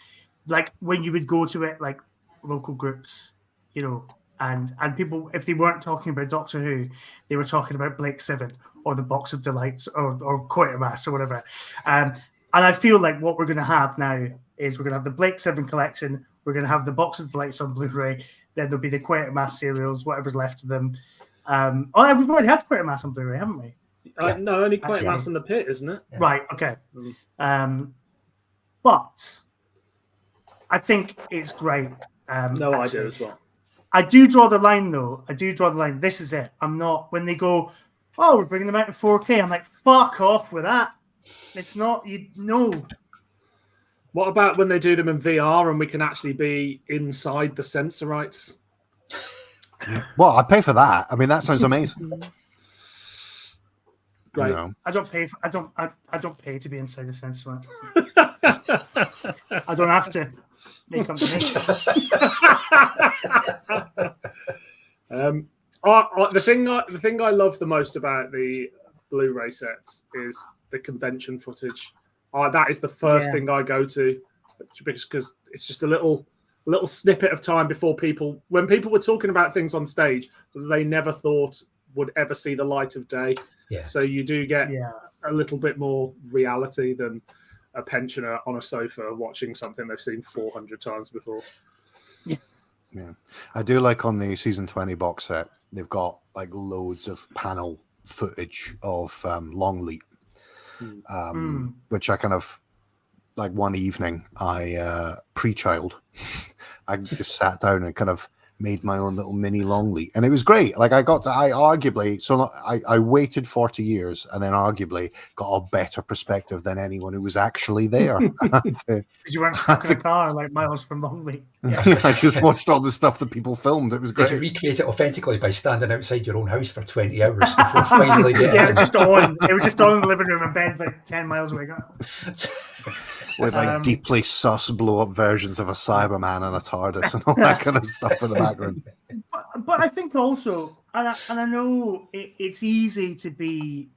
like, when you would go to it, like, local groups, you know, and people, if they weren't talking about Doctor Who, they were talking about Blake Seven or the Box of Delights or Quatermass or whatever. And I feel like what we're going to have now is we're going to have the Blake Seven collection, we're going to have the Box of Delights on Blu-ray, then there'll be the Quatermass serials, whatever's left of them. We've already had Quatermass on Blu-ray, haven't we? No, only Quatermass in the Pit, isn't it? Yeah. Right, okay. But I think it's great. I do as well. I do draw the line, though. This is it. I'm not, when they go, oh, we're bringing them out in 4K, I'm like, fuck off with that. It's not, you know. What about when they do them in VR and we can actually be inside the Sensorites? Well, I'd pay for that. I mean, that sounds amazing. Great. You know. I don't pay to be inside the Sensorite. I don't have to. Make up the thing I love the most about the Blu-ray sets is the convention footage. That is the first thing I go to, because it's just a little snippet of time before when people were talking about things on stage that they never thought would ever see the light of day. Yeah. So you do get a little bit more reality than a pensioner on a sofa watching something they've seen 400 times before. Yeah, I do like on the season 20 box set. They've got like loads of panel footage of Longleat, which I kind of like one evening I pre-child. I just sat down and kind of made my own little mini Longleat, and it was great. Like I waited 40 years and then arguably got a better perspective than anyone who was actually there. Because you weren't stuck in a car like miles from Longleat. Yeah, I just watched all the stuff that people filmed. It was great. Did you recreate it authentically by standing outside your own house for 20 hours before finally getting it was just on. It was just on in the living room, and Ben's like 10 miles away. With like deeply sus blow-up versions of a Cyberman and a TARDIS and all that kind of stuff in the background. But I think also, and I know it's easy to be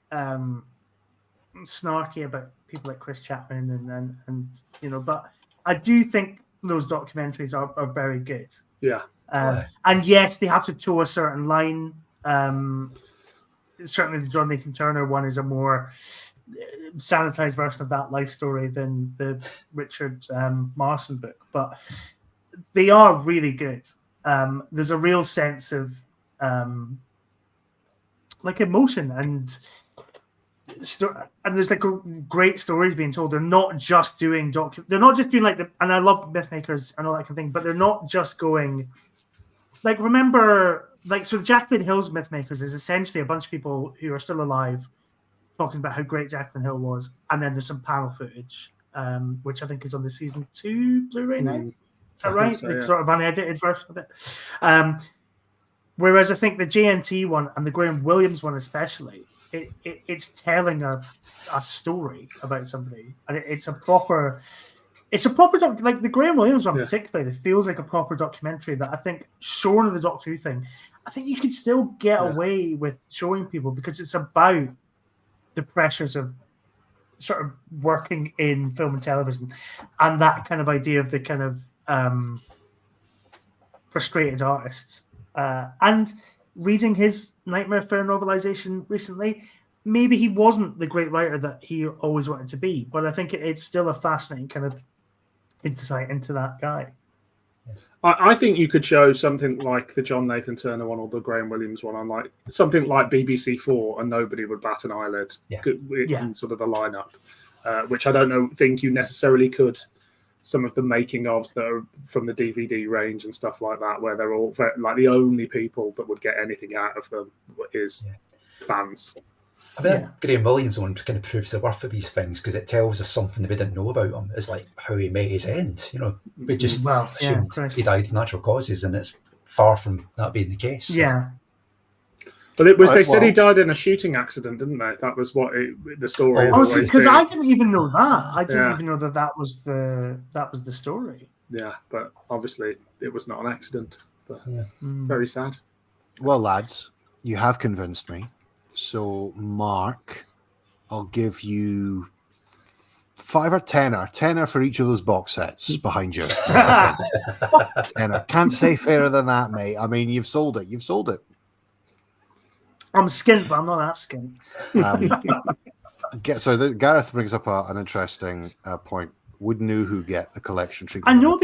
snarky about people like Chris Chapman and but I do think those documentaries are very good. Yeah. And yes, they have to toe a certain line. Certainly the John Nathan Turner one is a more sanitized version of that life story than the Richard Marson book, but they are really good. There's a real sense of like emotion and there's like great stories being told. They're not just doing they're not just doing like and I love Mythmakers and all that kind of thing, but they're not just going like, remember, like, so the Jacqueline Hill's Mythmakers is essentially a bunch of people who are still alive talking about how great Jacqueline Hill was, and then there's some panel footage, which I think is on the season 2 Blu-ray now. Is that right? So, the yeah. sort of unedited version of it. Whereas I think the JNT one and the Graham Williams one especially, it's telling a story about somebody, and it's a proper like the Graham Williams one particularly. It feels like a proper documentary that I think, shorn of the Doctor Who thing, I think you could still get away with showing people because it's about the pressures of sort of working in film and television and that kind of idea of the kind of frustrated artists. And reading his Nightmare Fair novelization recently, maybe he wasn't the great writer that he always wanted to be, but I think it's still a fascinating kind of insight into that guy. I think you could show something like the John Nathan Turner one or the Graham Williams one on like something like BBC 4 and nobody would bat an eyelid in sort of the lineup, which I don't think you necessarily could. Some of the making ofs that are from the DVD range and stuff like that, where they're all like the only people that would get anything out of them is fans. I mean, Graham Williams one kind of proves the worth of these things because it tells us something that we didn't know about him. It's like how he met his end. We just assumed he died of natural causes, and it's far from that being the case. So. Yeah. But they said he died in a shooting accident, didn't they? That was what the story. Because I didn't even know that. I didn't even know that was the story. Yeah, but obviously it was not an accident. But very sad. Well, lads, you have convinced me. So, Mark, I'll give you 5 or 10 for each of those box sets behind you. Tenner. Can't say fairer than that, mate. I mean, you've sold it. I'm skint, but I'm not that skint. So Gareth brings up an interesting point. Would Nuhu get the collection treatment? I know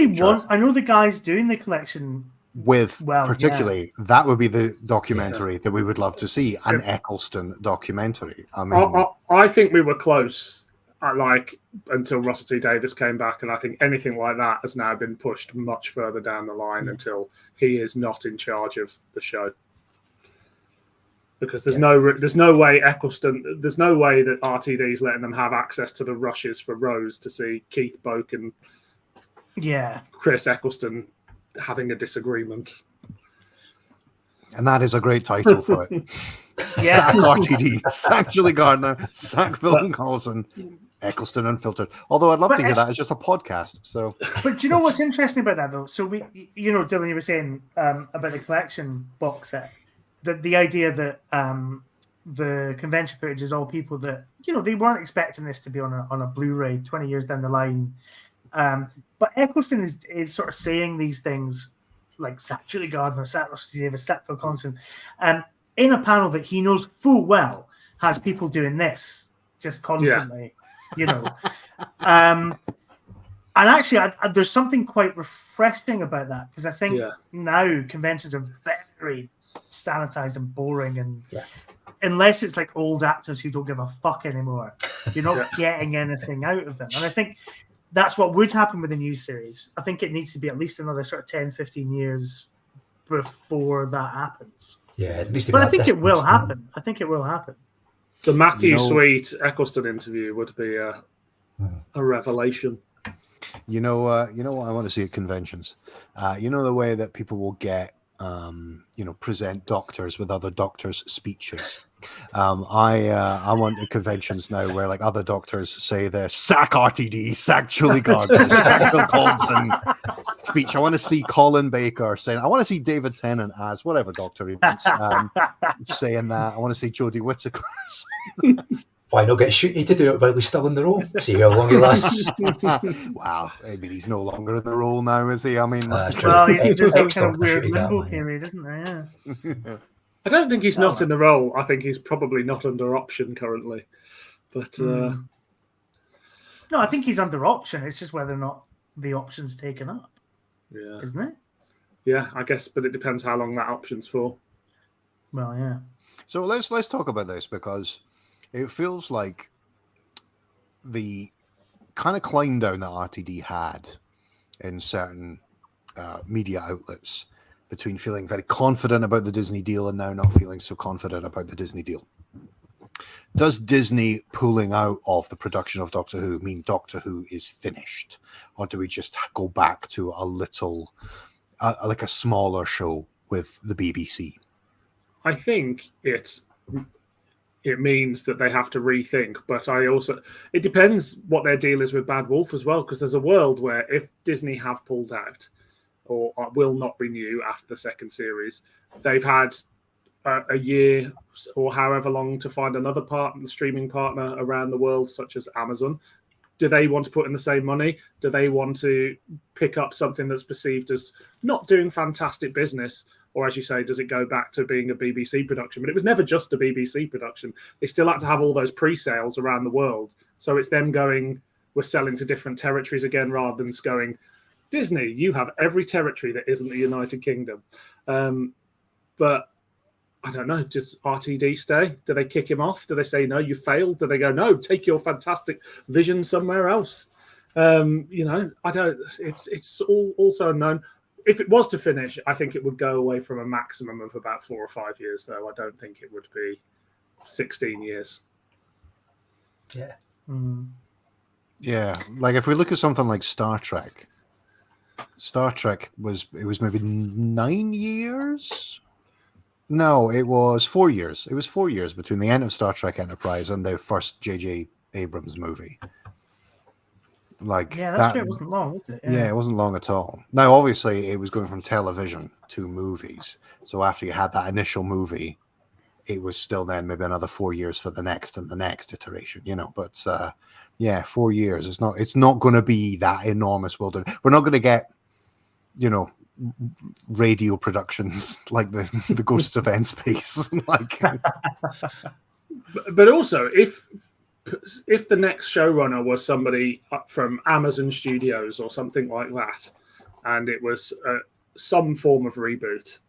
I know the guys doing the collection. That would be the documentary that we would love to see, an Eccleston documentary. I mean, I think we were close, until Russell T Davies came back, and I think anything like that has now been pushed much further down the line until he is not in charge of the show. Because there's no way Eccleston, there's no way that RTD's letting them have access to the rushes for Rose to see Keith Boak and Chris Eccleston having a disagreement. And that is a great title for it. Sack RTD, sack Julie Gardner, sack Phil Collison, Eccleston Unfiltered. Although I'd love to hear that as just a podcast. So, but do you know what's interesting about that though? So Dylan, you were saying about the collection box set, the idea that the convention footage is all people that they weren't expecting this to be on a Blu-ray 20 years down the line. But Eccleston is sort of saying these things like sack Julie Gardner, sack Russell Davies, sack Phil Collison, in a panel that he knows full well has people doing this just constantly, And actually, there's something quite refreshing about that, because I think now conventions are very sanitized and boring, and unless it's like old actors who don't give a fuck anymore, you're not getting anything out of them. And I think that's what would happen with a new series. I think it needs to be at least another sort of 10, 15 years before that happens. Yeah, it needs to be. But I think it will happen. I think it will happen. The Matthew Sweet Eccleston interview would be a revelation. You know what I want to see at conventions? You know the way that people will get, present doctors with other doctors' speeches. I want at conventions now where like other doctors say their sack RTD, sack Julie Gardner, sack Phil Coulson speech. I want to see Colin Baker saying. I want to see David Tennant as whatever doctor he wants saying that. I want to see Jodie Whittaker. Why not get Shooty to do it while he's still in the role? See how long he lasts. Wow, I mean, he's no longer in the role now, is he? I mean, well, there's a kind of weird limbo period, isn't there? Yeah. I don't think he's not in the role. I think he's probably not under option currently. But no, I think he's under option. It's just whether or not the option's taken up. Yeah, isn't it? Yeah, I guess, but it depends how long that option's for. Well, yeah. So let's talk about this, because it feels like the kind of climb down that RTD had in certain media outlets between feeling very confident about the Disney deal and now not feeling so confident about the Disney deal. Does Disney pulling out of the production of Doctor Who mean Doctor Who is finished? Or do we just go back to a little, like a smaller show with the BBC? I think it means that they have to rethink, but it depends what their deal is with Bad Wolf as well, because there's a world where if Disney have pulled out or will not renew after the second series, they've had a year or however long to find another streaming partner around the world, such as Amazon. Do they want to put in the same money? Do they want to pick up something that's perceived as not doing fantastic business? Or as you say, does it go back to being a BBC production? But it was never just a BBC production. They still had to have all those pre-sales around the world. So it's them going, we're selling to different territories again, rather than going, Disney, you have every territory that isn't the United Kingdom. But I don't know, does RTD stay? Do they kick him off? Do they say, no, you failed? Do they go, no, take your fantastic vision somewhere else? I don't, it's all also unknown. If it was to finish, I think it would go away from a maximum of about 4 or 5 years, though. I don't think it would be 16 years. Yeah. Yeah. Like if we look at something like Star Trek was maybe 9 years? No, it was 4 years. It was 4 years between the end of Star Trek Enterprise and the first J.J. Abrams movie. Like that's true. It wasn't long, was it? Yeah, it wasn't long at all. Now, obviously, it was going from television to movies. So after you had that initial movie, it was still then maybe another 4 years for the next and the next iteration, But 4 years. It's not going to be that enormous wilderness. We're not going to get, radio productions like the Ghosts of N Space. But also, if the next showrunner was somebody from Amazon Studios or something like that, and it was some form of reboot,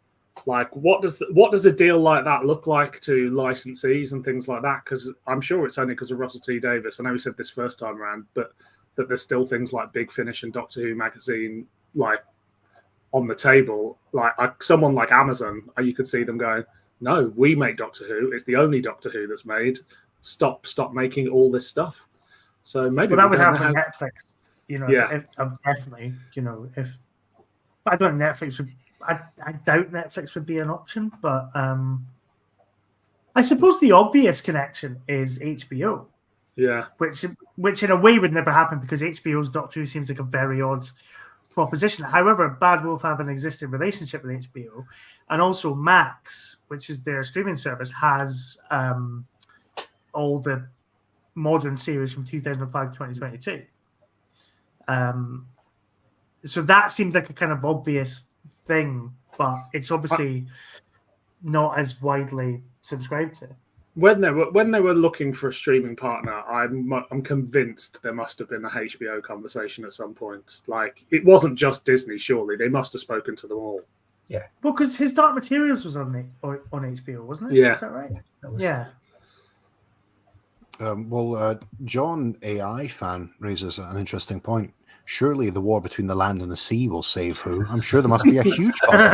like what does a deal like that look like to licensees and things like that? Because I'm sure it's only because of Russell T Davies. I know we said this first time around, but that there's still things like Big Finish and Doctor Who magazine like on the table. Like someone like Amazon, you could see them going, no, we make Doctor Who. It's the only Doctor Who that's made. Stop making all this stuff. So maybe that would happen on Netflix. Definitely. If I don't know, Netflix would. I doubt Netflix would be an option, but I suppose the obvious connection is HBO. Yeah, which in a way would never happen because HBO's Doctor Who seems like a very odd proposition. However, Bad Wolf have an existing relationship with HBO, and also Max, which is their streaming service, has all the modern series from 2005 to 2022. So that seems like a kind of obvious thing, but it's obviously not as widely subscribed to. When they were looking for a streaming partner, I'm convinced there must have been a HBO conversation at some point. Like, it wasn't just Disney, surely. They must have spoken to them all. Yeah. Well, because his Dark Materials was on HBO, wasn't it? Yeah. Is that right? Yeah. John AI fan raises an interesting point. Surely the war between the land and the sea will save Who. I'm sure there must be a huge buzz.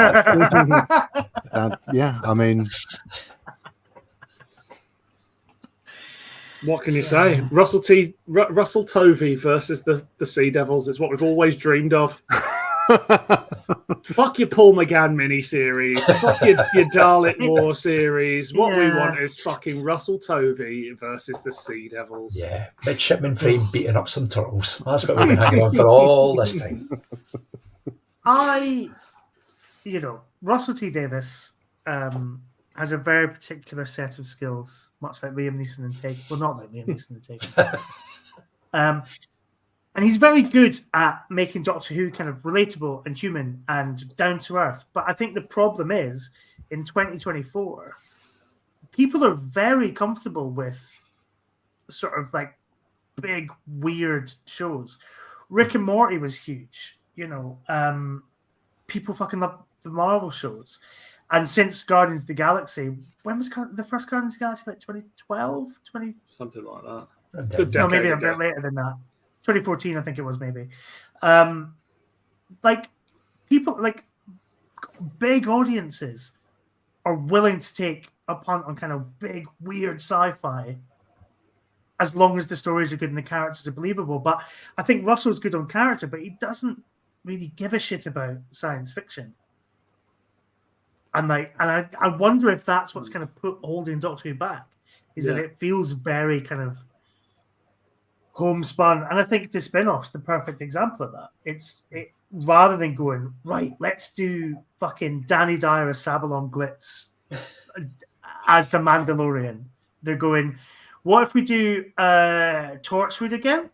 Yeah, I mean, what can you say? Russell Tovey versus the Sea Devils is what we've always dreamed of. Fuck your Paul McGann miniseries. Fuck your Dalek War series. What we want is fucking Russell Tovey versus the Sea Devils. Yeah, midshipman frame beating up some turtles. That's what we've been hanging on for all this time. Russell T Davies has a very particular set of skills, much like Liam Neeson and Taken. Well, not like Liam Neeson and Taken. And he's very good at making Doctor Who kind of relatable and human and down to earth. But I think the problem is, in 2024, people are very comfortable with sort of like big, weird shows. Rick and Morty was huge. People fucking love the Marvel shows. And since Guardians of the Galaxy, when was the first Guardians of the Galaxy? Like 2012? Something like that. No, maybe a bit later than that. 2014, I think it was, maybe. People, big audiences are willing to take a punt on kind of big, weird sci-fi as long as the stories are good and the characters are believable. But I think Russell's good on character, but he doesn't really give a shit about science fiction. And I wonder if that's what's kind of holding Doctor Who back, is that it feels very kind of homespun. And I think the spin-off's the perfect example of that. It rather than going, right, let's do fucking Danny Dyer as Sabalon Glitz as the Mandalorian. They're going, what if we do Torchwood again,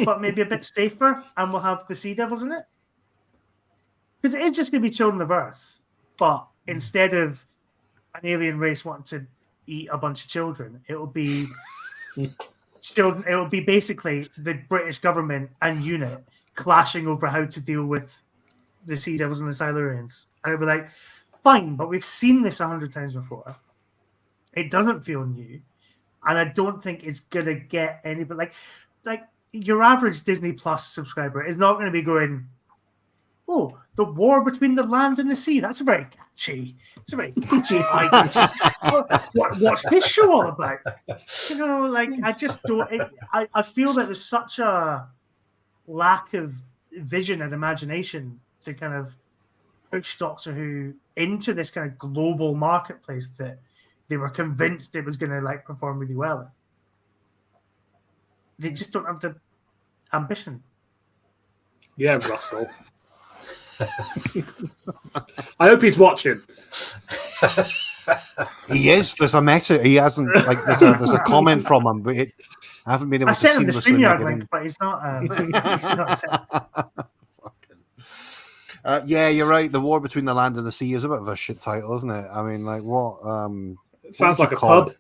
but maybe a bit safer, and we'll have the Sea Devils in it? Because it is just going to be Children of Earth, but instead of an alien race wanting to eat a bunch of children, it will be children. It will be basically the British government and UNIT clashing over how to deal with the Sea Devils and the Silurians. And it'll be like, fine, but we've seen this 100 times before. It doesn't feel new, and I don't think it's gonna get any. But like your average Disney Plus subscriber is not going to be going, oh, the war between the land and the sea. That's very catchy. It's a very catchy idea. What's this show all about? I just don't. I feel that there's such a lack of vision and imagination to kind of push Doctor Who into this kind of global marketplace that they were convinced it was going to perform really well in. They just don't have the ambition. Yeah, Russell. I hope he's watching. He is. There's a message. He hasn't. There's a comment from him, but I haven't been able to sent him the seamlessly StreamYard link, but he's not. Yeah, you're right. The war between the land and the sea is a bit of a shit title, isn't it? I mean, what? It sounds like a pub.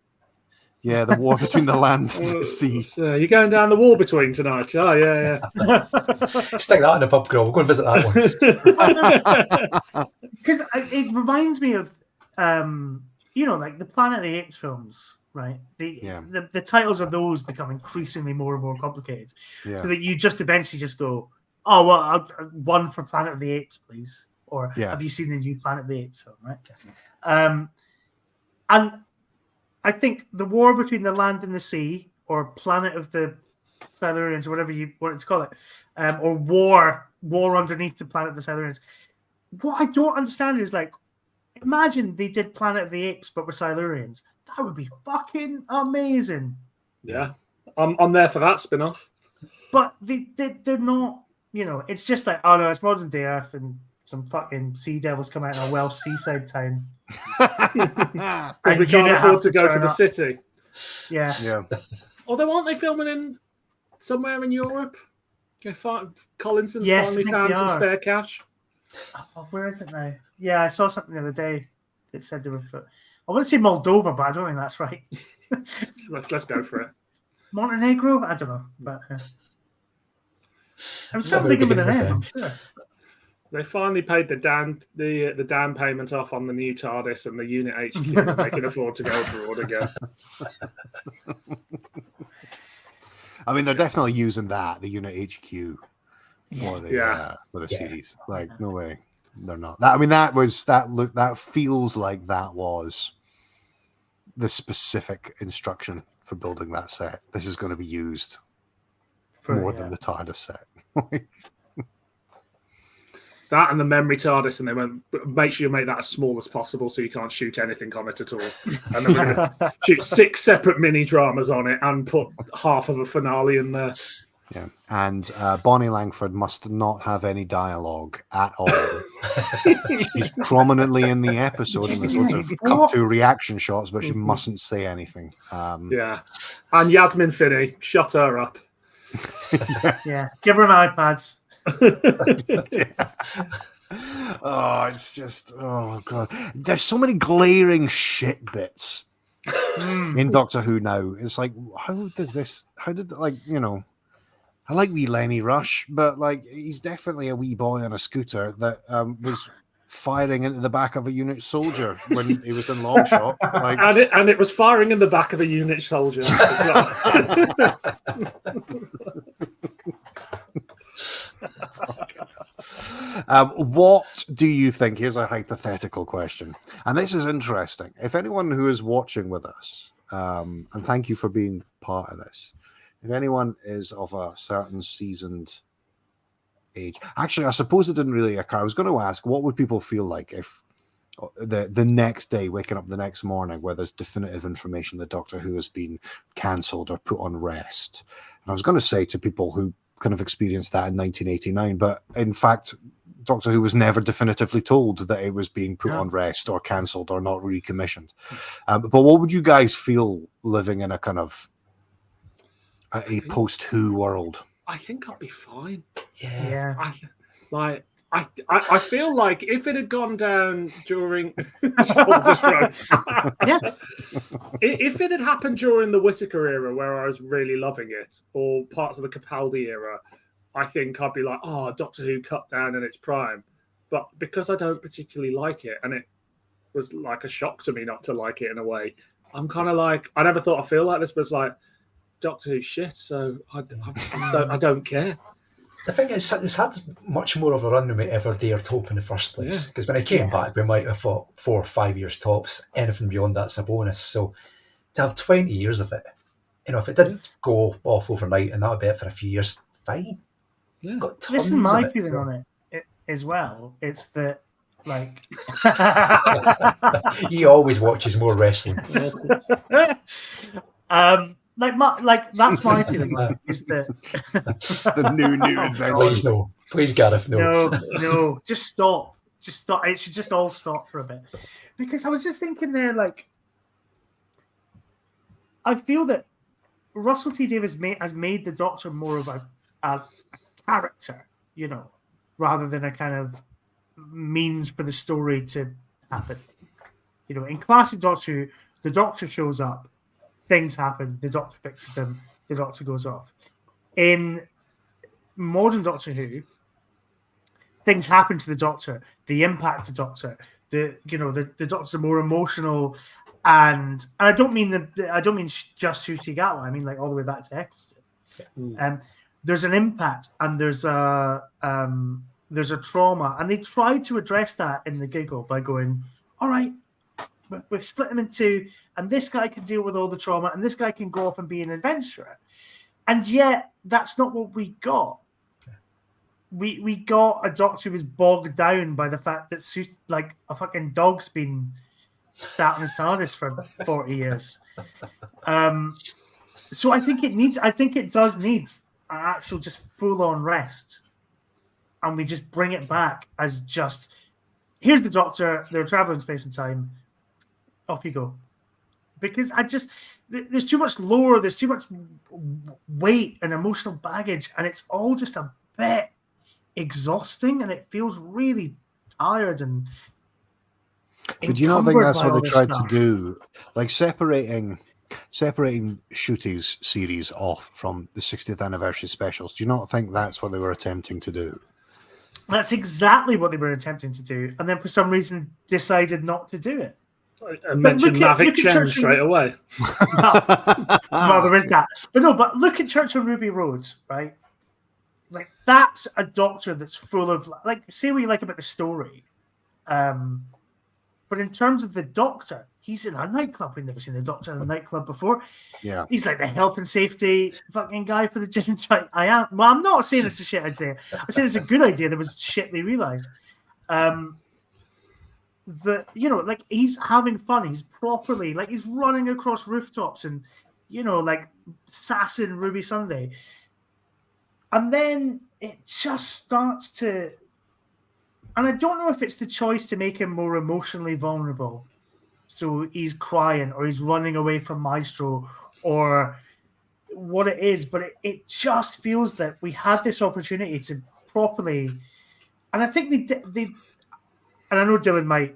Yeah, the war between the land and the sea. You're going down the war between tonight. Oh, yeah. Stick that in the pub crawl. We'll go and visit that one. Because it reminds me of, the Planet of the Apes films, right? The titles of those become increasingly more and more complicated. Yeah. So that you just eventually just go, oh, well, one for Planet of the Apes, please. Or have you seen the new Planet of the Apes film, right? And I think the war between the land and the sea, or Planet of the Silurians, or whatever you want to call it, or war underneath the Planet of the Silurians. What I don't understand is imagine they did Planet of the Apes but with Silurians. That would be fucking amazing. Yeah, I'm there for that spin-off. But they're not. It's just oh no, it's modern day Earth and some fucking sea devils come out in a Welsh seaside town. Because we can't afford to go to the city. Yeah. Although, aren't they filming in somewhere in Europe? Collinson's finally found some spare cash. Oh, where is it now? Yeah, I saw something the other day. It said they were. I want to say Moldova, but I don't think that's right. Let's go for it. Montenegro? I don't know, but I was something with an M. I'm sure. They finally paid the down payment off on the new TARDIS and the unit HQ, and they can afford to go abroad again. I mean, they're definitely using the unit HQ for the series. Like, no way, they're not. That feels like that was the specific instruction for building that set. This is going to be used more than the TARDIS set. That and the memory TARDIS, and they went, make sure you make that as small as possible so you can't shoot anything on it at all. And then we're going to shoot 6 separate mini dramas on it and put half of a finale in there. Yeah, and Bonnie Langford must not have any dialogue at all. She's prominently in the episode in the sort of cut to reaction shots, but she mustn't say anything. And Yasmin Finney, shut her up. Yeah, give her an iPad. Oh, it's just, oh god, there's so many glaring shit bits in Doctor Who now. It's like, how did like, you know, I like wee Lenny Rush, but like, he's definitely a wee boy on a scooter that was firing into the back of a unit soldier when he was in long shot. Like, and it was firing in the back of a unit soldier. What do you think? Here's a hypothetical question, and this is interesting. If anyone who is watching with us, and thank you for being part of this, if anyone is of a certain seasoned age, actually, I suppose it didn't really occur. I was going to ask, what would people feel like if the next day, waking up the next morning, where there's definitive information that Doctor Who has been cancelled or put on rest? And I was going to say to people who kind of experienced that in 1989, but in fact, Doctor Who was never definitively told that it was being put on rest or cancelled or not recommissioned. But what would you guys feel living in a kind of a post-Who world? I think I'd be fine. Yeah. I feel like if it had gone down during if it had happened during the Whittaker era where I was really loving it, or parts of the Capaldi era, I think I'd be like, oh, Doctor Who cut down in its prime. But because I don't particularly like it, and it was like a shock to me not to like it in a way, I'm kind of like, I never thought I'd feel like this, but it's like, Doctor Who shit, so I don't care. The thing is, it's had much more of a run than we ever dared hope in the first place. Because when I came back, we might have thought 4 or 5 years tops. Anything beyond that's a bonus. So to have 20 years of it, you know, if it did go off overnight and that would be it for a few years, fine. Yeah. Got tons this is my feeling on it as well. It's that, like, he always watches more wrestling. Like that's my feeling is that the new adventure. Please no, please Gareth, no, just stop. It should just all stop for a bit, because I was just thinking there, like, I feel that Russell T Davies has made the Doctor more of a character, you know, rather than a kind of means for the story to happen. You know, in classic Doctor Who, the Doctor shows up. Things happen, the Doctor fixes them, the Doctor goes off. In modern Doctor Who, things happen to the Doctor, they impact the Doctor. The Doctor's a more emotional, and I don't mean just Ncuti Gatwa. I mean, like, all the way back to Eccleston. There's an impact, and there's a trauma, and they tried to address that in the Giggle by going, all right, we've split them in two, and this guy can deal with all the trauma, and this guy can go off and be an adventurer. And yet, that's not what we got. We got a Doctor who was bogged down by the fact that, like, a fucking dog's been sat on his TARDIS for 40 years. So I think it does need an actual just full-on rest, and we just bring it back as just, here's the Doctor, they're traveling space and time, off you go. Because there's too much lore, there's too much weight and emotional baggage, and it's all just a bit exhausting, and it feels really tired. And But do you not think that's what they tried to do? Like separating Ncuti's series off from the 60th anniversary specials. Do you not think that's what they were attempting to do? That's exactly what they were attempting to do, and then for some reason decided not to do it. And mentioned Mavic Chen straight away. Well, there is that. But look at Church on Ruby Road, right? Like, that's a Doctor that's full of, like, say what you like about the story. But in terms of the Doctor, he's in a nightclub. We've never seen the Doctor in a nightclub before. Yeah. He's like the health and safety fucking guy for the gin and tonic. Well, I'm not saying it's a shit idea. I'm saying it's a good idea. There was shit they realised. That, you know, like, he's having fun. He's properly, like, he's running across rooftops and, you know, like, sassing Ruby Sunday. And then it just starts to... And I don't know if it's the choice to make him more emotionally vulnerable. So he's crying or he's running away from Maestro or what it is. But it just feels that we had this opportunity to properly... And I think they and I know Dylan might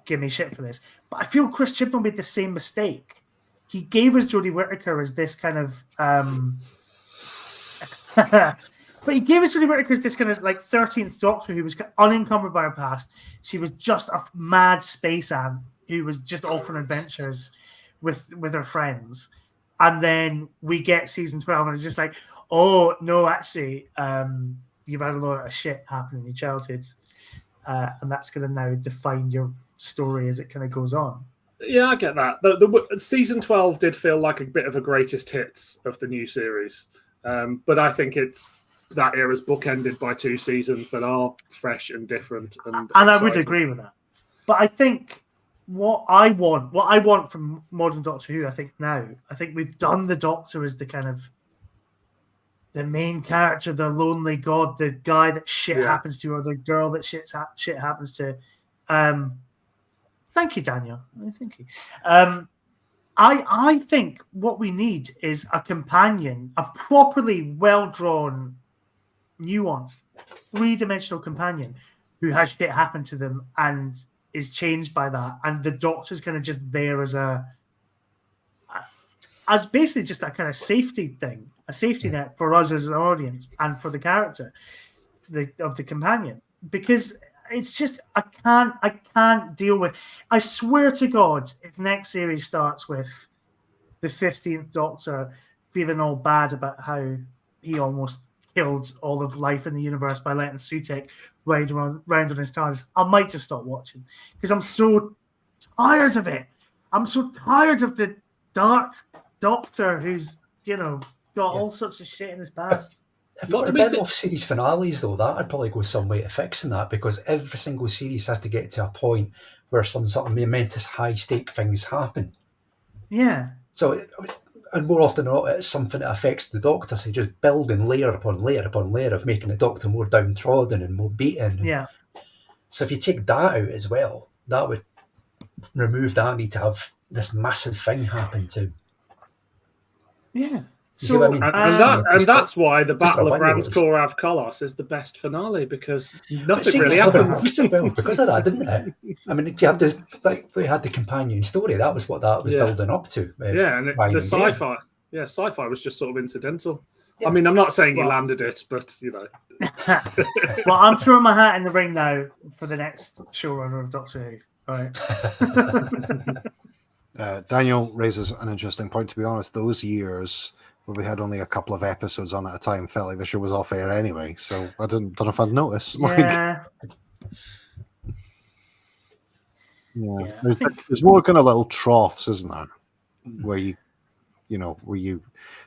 give me shit for this, but I feel Chris Chibnall made the same mistake. He gave us Jodie Whittaker as this kind of... But he gave us Jodie Whittaker as this kind of like 13th Doctor who was unencumbered by her past. She was just a mad space ant who was just off on adventures with her friends. And then we get season 12 and it's just like, oh, no, actually, you've had a lot of shit happen in your childhood. And that's going to now define your story as it kind of goes on. Yeah, I get that. The season 12 did feel like a bit of a greatest hits of the new series. But I think that era's bookended by 2 seasons that are fresh and different. And I would agree with that. But I think what I want from modern Doctor Who, I think we've done the Doctor as the kind of the main character, the lonely god, the guy that shit happens to, or the girl that shit happens to. Thank you, Daniel. Thank you. I think what we need is a companion, a properly well-drawn, nuanced, 3-dimensional companion who has shit happen to them and is changed by that. And the Doctor's kind of just there as basically just that kind of safety thing, a safety net for us as an audience and for the character of the companion. Because it's just, I can't deal with... I swear to God, if next series starts with the 15th Doctor feeling all bad about how he almost killed all of life in the universe by letting Sutekh ride around on his TARDIS, I might just stop watching. Because I'm so tired of it. I'm so tired of the dark Doctor who's, you know, got all sorts of shit in his past. If it were a bit off series finales, though, that'd probably go some way to fixing that, because every single series has to get to a point where some sort of momentous high-stake things happen. Yeah. So, and more often than not, it's something that affects the Doctor, so just building layer upon layer upon layer of making the Doctor more downtrodden and more beaten. Yeah. So if you take that out as well, that would remove that need to have this massive thing happen to. Yeah. So, and that's why the Battle of Ranskorav Kolos is the best finale, because nothing really happens. Because of that, didn't it? I mean, you had this, like, they had the companion story. That was what that was building up to. And the sci-fi. Yeah, sci-fi was just sort of incidental. Yeah. I mean, I'm not saying he landed it, but, you know. Well, I'm throwing my hat in the ring now for the next showrunner of Doctor Who. All right. Daniel raises an interesting point. To be honest, those years where we had only a couple of episodes on at a time felt like the show was off air anyway, so I don't know if I'd notice. Yeah. There's more kind of little troughs, isn't there? Where you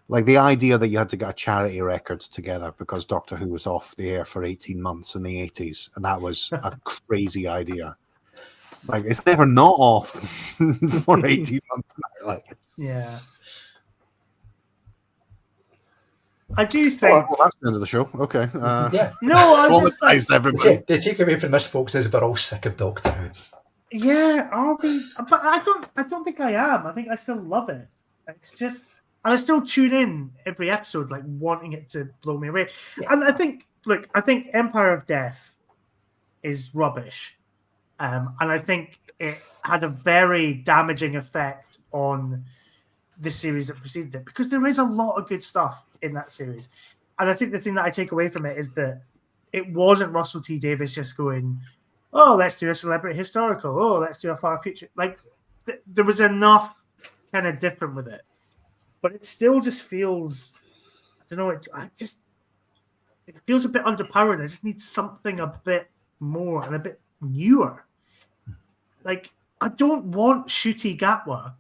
like the idea that you had to get a charity record together because Doctor Who was off the air for 18 months in the 80s, and that was a crazy idea. Like, it's never not off for 18 months now. Like, yeah. I do think. Well, that's the end of the show. Okay. No, I traumatized everybody. The takeaway from this, folks, is we're all sick of Doctor Who. Yeah, are we? But I don't think I am. I think I still love it. It's just, and I still tune in every episode, like wanting it to blow me away. Yeah. And I think Empire of Death is rubbish. And I think it had a very damaging effect on the series that preceded it, because there is a lot of good stuff in that series. And I think the thing that I take away from it is that it wasn't Russell T Davies just going, oh, let's do a celebrity historical. Oh, let's do a far future. Like, there was enough kind of different with it. But it still just feels, I don't know, it feels a bit underpowered. I just need something a bit more and a bit newer. Like, I don't want Ncuti Gatwa,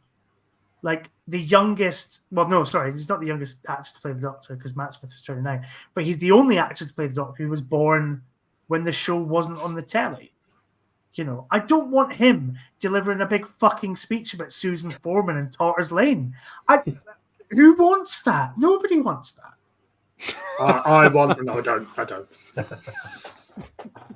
like the youngest. Well, no, sorry, he's not the youngest actor to play the Doctor, because Matt Smith was 29, but he's the only actor to play the Doctor who was born when the show wasn't on the telly. You know, I don't want him delivering a big fucking speech about Susan Foreman and Totter's Lane. Who wants that? Nobody wants that. I want. No, I don't.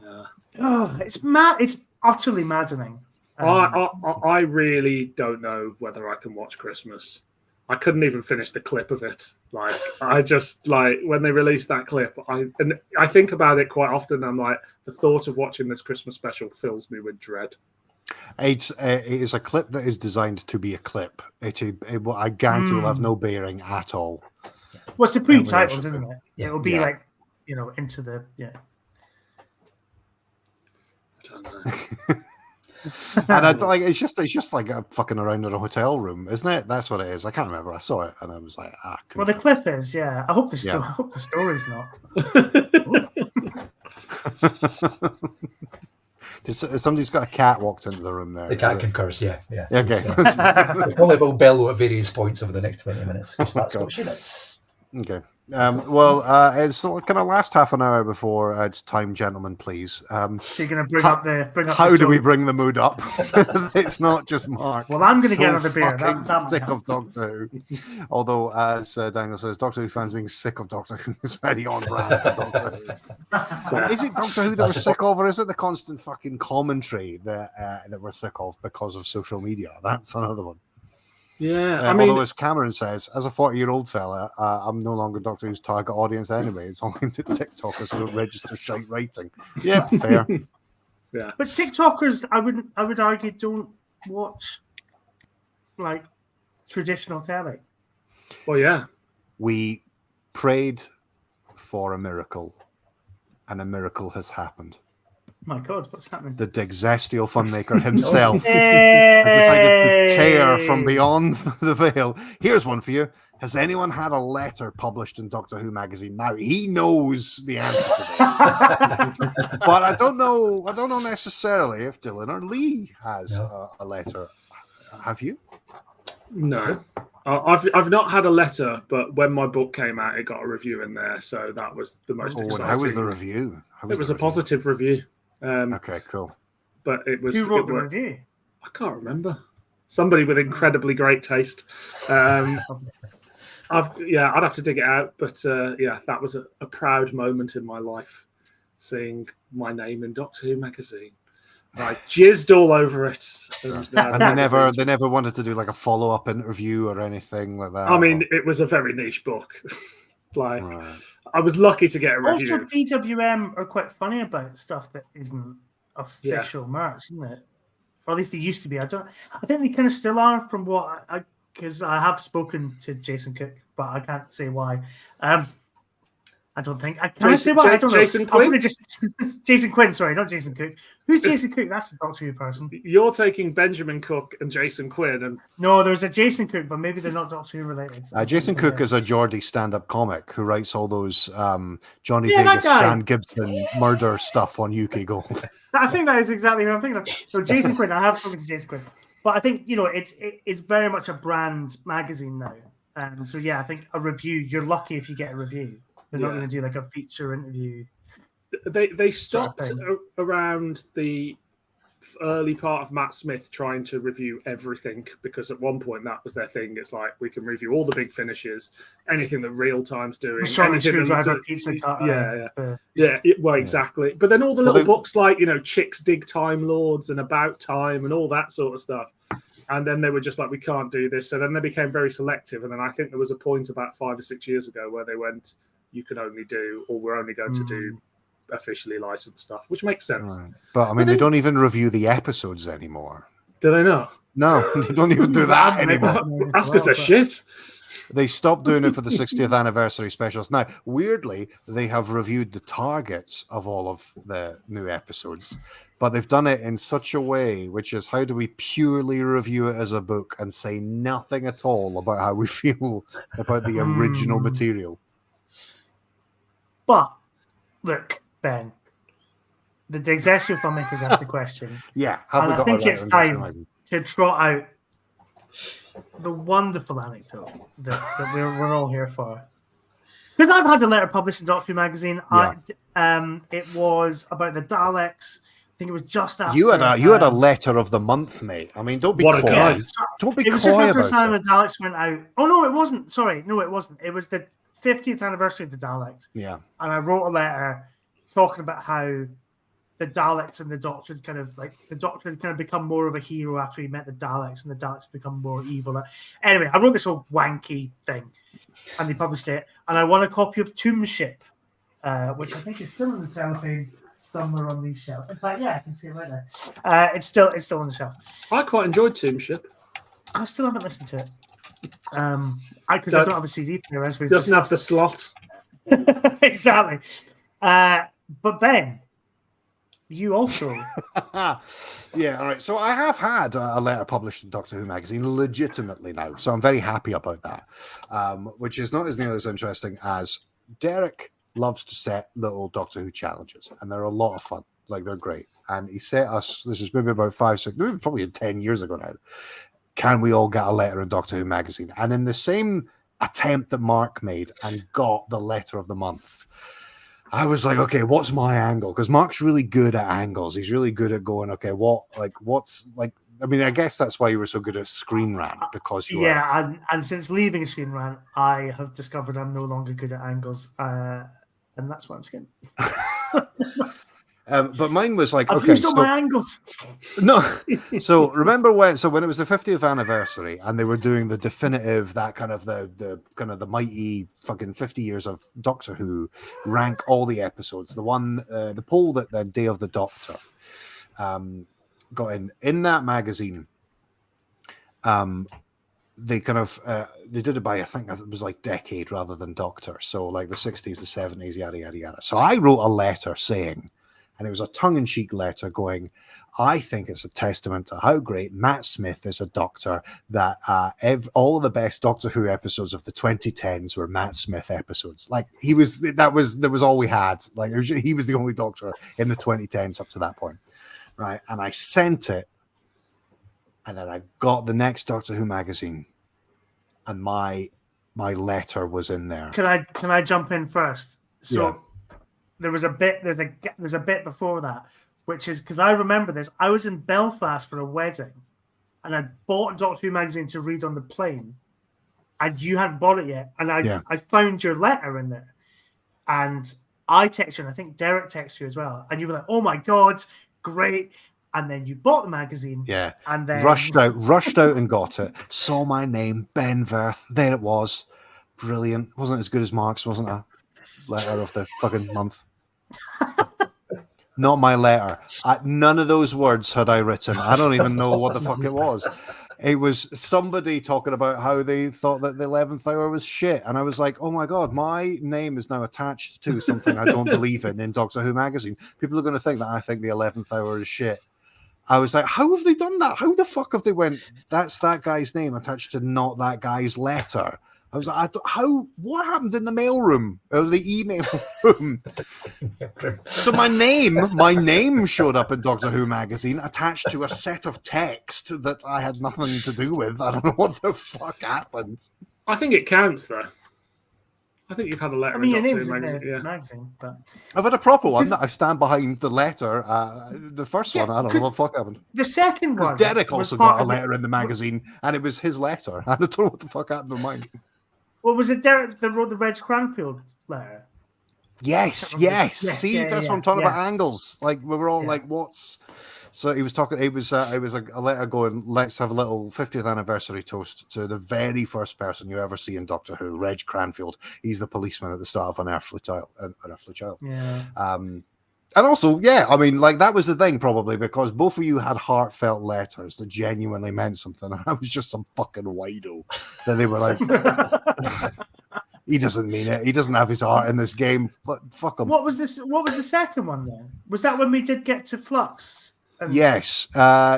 Yeah. Oh, it's mad. It's utterly maddening. I really don't know whether I can watch Christmas. I couldn't even finish the clip of it. Like, I just, like, when they released that clip, I think about it quite often. I'm like, the thought of watching this Christmas special fills me with dread. It is a clip that is designed to be a clip. I guarantee will have no bearing at all. Well, it's the pre-titles, isn't it? Yeah. It'll be like, you know, into the I don't know. And it's just like a fucking around in a hotel room, isn't it? That's what it is. I can't remember. I saw it and I was like, well, the clip is, I hope I hope the story's not. Somebody's got a cat walked into the room there. The cat concurs, yeah. Okay. Probably will bellow at various points over the next 20 minutes, because that's what she does. Okay. Well, it's kind of last half an hour before it's time, gentlemen, please. So you're going to bring up how do we bring the mood up? It's not just Mark. Well, I'm going to get another beer. That sick of Doctor Who. Although, as Daniel says, Doctor Who fans being sick of Doctor Who is very on brand for Doctor Who. Is it Doctor Who that we're sick of, or is it the constant fucking commentary that we're sick of because of social media? That's another one. Yeah, although, as Cameron says, as a 40-year-old fella, I'm no longer Doctor Who's target audience anyway. It's only to TikTokers who don't register shite rating. Yeah, fair. Yeah, but TikTokers, I would argue, don't watch like traditional telly. Well, yeah, we prayed for a miracle, and a miracle has happened. My God, what's happening? The Digestial Funmaker himself has decided to tear from beyond the veil. Here's one for you. Has anyone had a letter published in Doctor Who magazine? Now, he knows the answer to this. But I don't know necessarily if Dylan or Lee has a letter. Have you? No. I've not had a letter, but when my book came out, it got a review in there, so that was the most exciting. How was the review? It was a positive review. Okay, cool. But it was. Who wrote the review? I can't remember. Somebody with incredibly great taste. I'd have to dig it out. But that was a proud moment in my life, seeing my name in Doctor Who magazine. I jizzed all over it. And they never wanted to do like a follow-up interview or anything like that. I mean, it was a very niche book. I was lucky to get a review. Also, DWM are quite funny about stuff that isn't official merch, isn't it? Or at least they used to be. I think they kind of still are, from what because I have spoken to Jason Cook, but I can't say why. I don't think. I don't know. Jason Quinn? Jason Quinn, sorry, not Jason Cook. Who's Jason Cook? That's the Doctor Who person. You're taking Benjamin Cook and Jason Quinn. And no, there's a Jason Cook, but maybe they're not Doctor Who related. Jason Cook is a Geordie stand-up comic who writes all those Johnny Vegas, Shan Gibson murder stuff on UK Gold. I think that is exactly what I'm thinking of. So Jason Quinn, I have spoken to Jason Quinn. But I think, it's very much a brand magazine now. So, I think a review, you're lucky if you get a review. They're not going to do like a feature interview. They stopped around the early part of Matt Smith trying to review everything, because at one point that was their thing. It's like, we can review all the big finishes, anything that Real Time's doing. Exactly. But then all the little books like, Chicks Dig Time Lords and About Time and all that sort of stuff. And then they were just like, we can't do this. So then they became very selective. And then I think there was a point about 5 or 6 years ago where they went, you can only do, or we're only going to do officially licensed stuff, which makes sense. Right. But I mean, they don't even review the episodes anymore. Do they not? No, they don't even do that anymore. That's because they're shit. They stopped doing it for the 60th anniversary specials. Now, weirdly, they have reviewed the targets of all of the new episodes, but they've done it in such a way, which is how do we purely review it as a book and say nothing at all about how we feel about the original material? But, look, Ben, the Excelsior filmmakers asked the question. Yeah, and I think it's time to trot out the wonderful anecdote that we're all here for. Because I've had a letter published in Doctor Who magazine. Yeah. It was about the Daleks. I think it was just after you had a letter of the month, mate. I mean, don't be coy. Don't be coy about it. It was just after the Daleks went out. Oh no, it wasn't. Sorry, no, it wasn't. It was the 50th anniversary of the Daleks. Yeah, and I wrote a letter talking about how the Daleks and the Doctor had kind of become more of a hero after he met the Daleks, and the Daleks had become more evil. Anyway, I wrote this whole wanky thing, and they published it. And I won a copy of Tombship, which I think is still in the cellophane somewhere on these shelves. In fact, yeah, I can see it right there. It's still on the shelf. I quite enjoyed Tombship. I still haven't listened to it. Because I don't have a CD player. As we doesn't have the slot. Exactly. But Ben, you also. Yeah, all right. So I have had a letter published in Doctor Who magazine legitimately now. So I'm very happy about that, which is not as nearly as interesting as Derek loves to set little Doctor Who challenges, and they're a lot of fun. Like, they're great. And he set us, this is maybe about 5, 6, maybe probably 10 years ago now. Can we all get a letter in Doctor Who magazine? And in the same attempt that Mark made and got the letter of the month, I was like, okay, what's my angle? Because Mark's really good at angles. He's really good at going, okay, I mean, I guess that's why you were so good at Screen Rant, because you were... and since leaving Screen Rant, I have discovered I'm no longer good at angles, and that's why I'm scared. But mine was like, I've used all my angles. No, so remember when it was the 50th anniversary and they were doing the definitive, that kind of the mighty fucking 50 years of Doctor Who, rank all the episodes. The one, the poll that the Day of the Doctor got in that magazine. They kind of they did it by, I think it was like decade rather than Doctor. So like the 60s, the 70s, yada yada yada. So I wrote a letter saying. And it was a tongue-in-cheek letter going, I think it's a testament to how great Matt Smith is a doctor, that all of the best Doctor Who episodes of the 2010s were Matt Smith episodes. Like, that was all we had. Like, he was the only doctor in the 2010s up to that point. Right. And I sent it. And then I got the next Doctor Who magazine. And my letter was in there. Can I jump in first? So yeah. There's a bit before that, which is because I remember this. I was in Belfast for a wedding, and I bought a Doctor Who magazine to read on the plane, and you hadn't bought it yet. And I found your letter in there, and I texted you, and I think Derek texted you as well, and you were like, "Oh my god, great!" And then you bought the magazine, and then rushed out and got it. Saw my name, Ben Verth. There it was, brilliant. Wasn't as good as Mark's, wasn't it? Letter of the fucking month. Not my letter. None of those words had I written. I don't even know what the fuck it was. It was somebody talking about how they thought that the 11th hour was shit. And I was like, oh my God, my name is now attached to something I don't believe in Doctor Who magazine. People are going to think that I think the 11th hour is shit. I was like, how have they done that? How the fuck have they went, that's that guy's name attached to not that guy's letter? I was like, what happened in the mailroom or the email room? So my name showed up in Doctor Who magazine attached to a set of text that I had nothing to do with. I don't know what the fuck happened. I think it counts, though. I think you've had a letter in Doctor Who magazine. But I've had a proper one that I stand behind the letter. The first one, I don't know what the fuck happened. The second one. Because Derek also got a letter in the magazine, and it was his letter. I don't know what the fuck happened to mine. Well, was it Derek that wrote the Reg Cranfield letter? Yes. See, that's what I'm talking about, angles. Like, we were all like, what's... So he was talking, it was a letter going, let's have a little 50th anniversary toast to the very first person you ever see in Doctor Who, Reg Cranfield. He's the policeman at the start of An Earthly Child. Yeah. And also, yeah, I mean, like that was the thing, probably because both of you had heartfelt letters that genuinely meant something. And I was just some fucking wido that they were like, he doesn't mean it. He doesn't have his heart in this game. But fuck him. What was this? What was the second one then? Was that when we did get to Flux? Yes.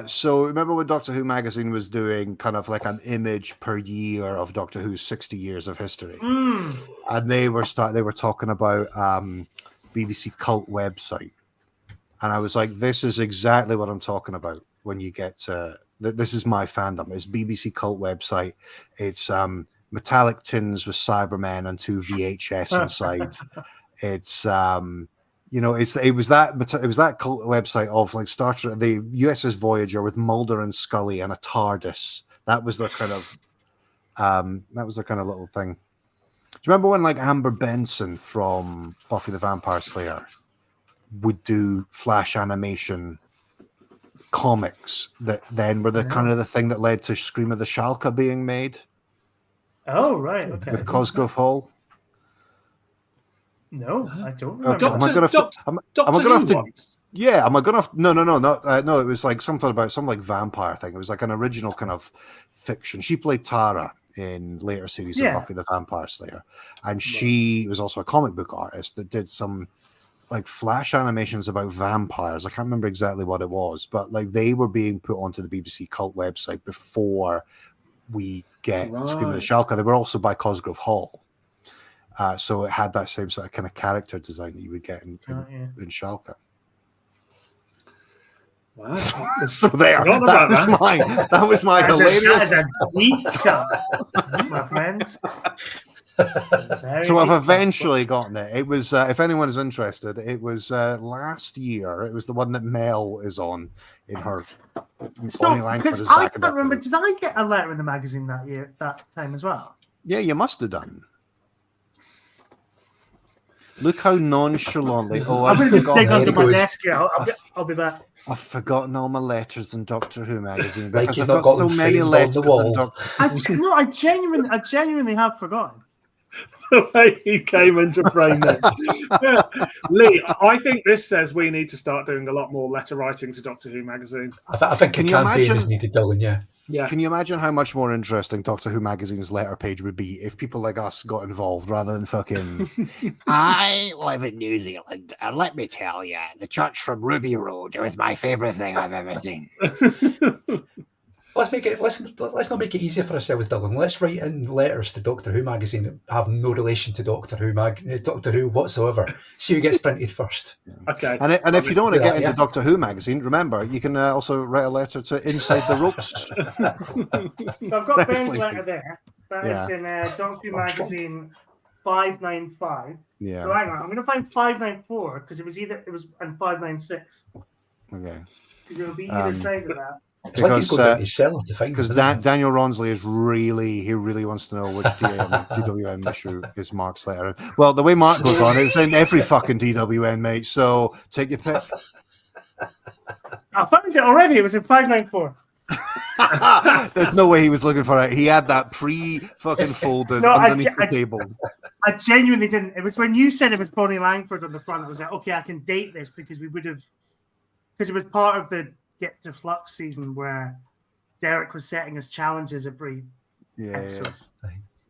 So remember when Doctor Who magazine was doing kind of like an image per year of Doctor Who's 60 years of history, and they were talking about BBC Cult website, and I was like, this is exactly what I'm talking about. When you get to this is my fandom. It's BBC Cult website. It's metallic tins with Cybermen and 2 VHS inside. It's it was that cult website of like Star Trek, the USS Voyager with Mulder and Scully and a TARDIS. That was their kind of little thing. Do you remember when like Amber Benson from Buffy the Vampire Slayer would do flash animation comics that then were the kind of the thing that led to Scream of the Shalka being made? Oh, right. Okay. With Cosgrove Hall. No, I don't remember. Okay. Am I gonna have to? Yeah, am I gonna have? No, no. It was like something about some like vampire thing. It was like an original kind of fiction. She played Tara in later series of Buffy the Vampire Slayer, and she was also a comic book artist that did some like flash animations about vampires. I can't remember exactly what it was, but like they were being put onto the BBC Cult website before we get Scream of the Shalka. They were also by Cosgrove Hall. So it had that same sort of kind of character design that you would get in Shalka. Wow. So there. That was my hilarious. My friends. So I've eventually gotten it. It was, if anyone is interested, it was last year. It was the one that Mel is on in her. Because I can't remember. Did I get a letter in the magazine that time as well? Yeah, you must have done. Look how nonchalantly. Oh, I'm going to just dig under my desk here. I'll be back. I've forgotten all my letters in Doctor Who magazine because I've got so many letters in Doctor Who. I genuinely have forgotten. The way he came into brain there. Lee, I think this says we need to start doing a lot more letter writing to Doctor Who magazine. I think a campaign is needed, Dylan, Yeah. Can you imagine how much more interesting Doctor Who magazine's letter page would be if people like us got involved rather than fucking I live in New Zealand and let me tell you, the church from Ruby Road was my favourite thing I've ever seen. Let's not make it easier for ourselves, Dylan. Let's write in letters to Doctor Who magazine that have no relation to Doctor Who whatsoever. See who gets printed first. Okay. And if you don't want to get into Doctor Who magazine, remember you can also write a letter to Inside the Ropes. So I've got Ben's letter there. That is in Doctor Who magazine 595. Yeah. So hang on, I'm going to find 594 because it was and 596. Okay. Because it'll be either side of that. It's like he's going down to his cellar to find because Daniel Ronsley is really wants to know which DWM issue is Mark's letter. Well, the way Mark goes on, it's in every fucking DWM, mate. So take your pick. I found it already. It was in 594. There's no way he was looking for it. He had that fucking folded underneath the table. I genuinely didn't. It was when you said it was Bonnie Langford on the front. I was like, okay, I can date this because it was part of the Get to Flux season where Derek was setting us challenges every episode.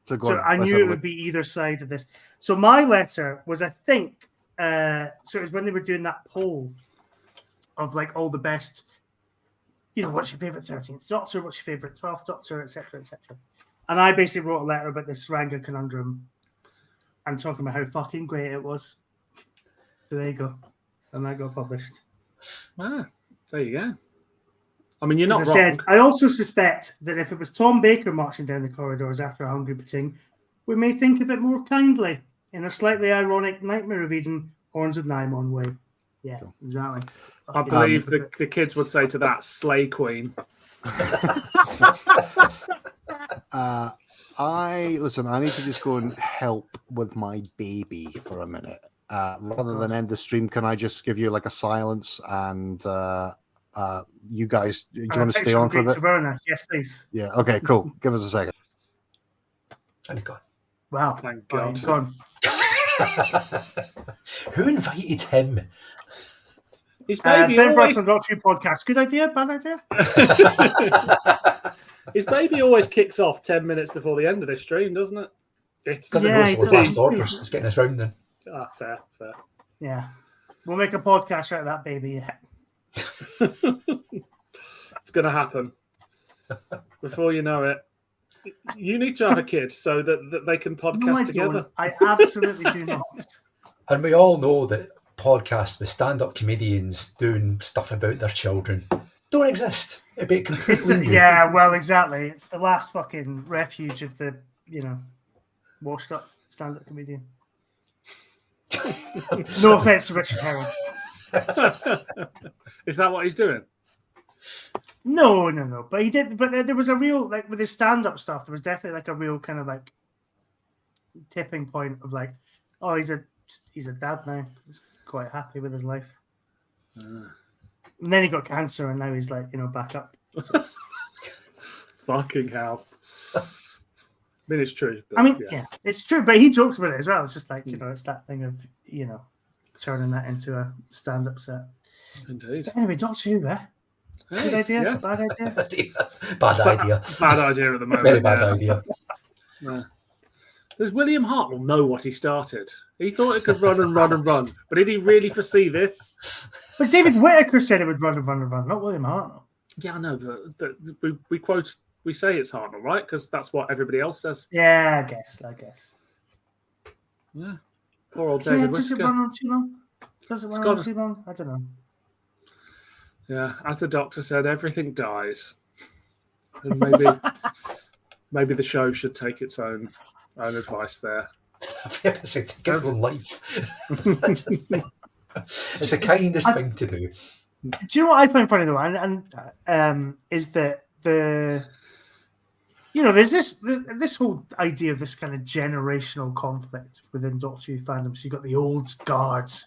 Yeah. So I knew it would be either side of this. So my letter was, I think, so it was when they were doing that poll of like all the best, what's your favorite 13th Doctor, what's your favorite 12th Doctor, etc., etc. And I basically wrote a letter about this Saranga conundrum and talking about how fucking great it was. So there you go. And that got published. Ah. There you go. I mean, you're not wrong. wrong. I also suspect that if it was Tom Baker marching down the corridors after a hungry Pating, we may think of it more kindly in a slightly ironic Nightmare of Eden, Horns of Nimon way. Yeah, exactly. I believe the kids would say to that, Slay Queen. I need to just go and help with my baby for a minute. Rather than end the stream, can I just give you like a silence and you guys, do you want to stay on for a bit? Yes, please. Yeah, okay, cool. Give us a second. And he's gone. Wow. Thank God. He's gone. Who invited him? His baby Ben always from Doccy Who podcast. Good idea, bad idea. His baby always kicks off 10 minutes before the end of this stream, doesn't it? Because it goes to his last orders. It's getting us round then. Fair. Yeah. We'll make a podcast out of that baby. It's going to happen. Before you know it. You need to have a kid so that they can podcast together. I absolutely do not. And we all know that podcasts with stand-up comedians doing stuff about their children don't exist. It'd be completely yeah, well, exactly. It's the last fucking refuge of the, washed up stand-up comedian. No offense to Richard Herring. Is that what he's doing? No. But he did. But there was a real, like, with his stand-up stuff, there was definitely like a real kind of like tipping point of like, oh, he's a dad now. He's quite happy with his life. And then he got cancer, and now he's like, back up. So. Fucking hell. I mean, it's true. Yeah, it's true. But he jokes about it as well. It's just like, it's that thing of, turning that into a stand-up set. Indeed. But anyway, Doccy Who, Good idea? Yeah. Bad idea? Bad idea. Bad idea at the moment. Very bad idea. Yeah. Does William Hartnell know what he started? He thought it could run and run and run. But did he really foresee this? But David Whittaker said it would run and run and run, not William Hartnell. Yeah, I know, but we say it's Hartnell, right? Because that's what everybody else says. Yeah, I guess. Yeah. Poor old David Whittaker. Does it run on too long? I don't know. Yeah, as the doctor said, everything dies. And maybe the show should take its own advice there. It's take its own life. It's the kindest thing to do. Do you know what I find funny though? And is that there's this whole idea of this kind of generational conflict within Doctor Who fandom. So you've got the old guards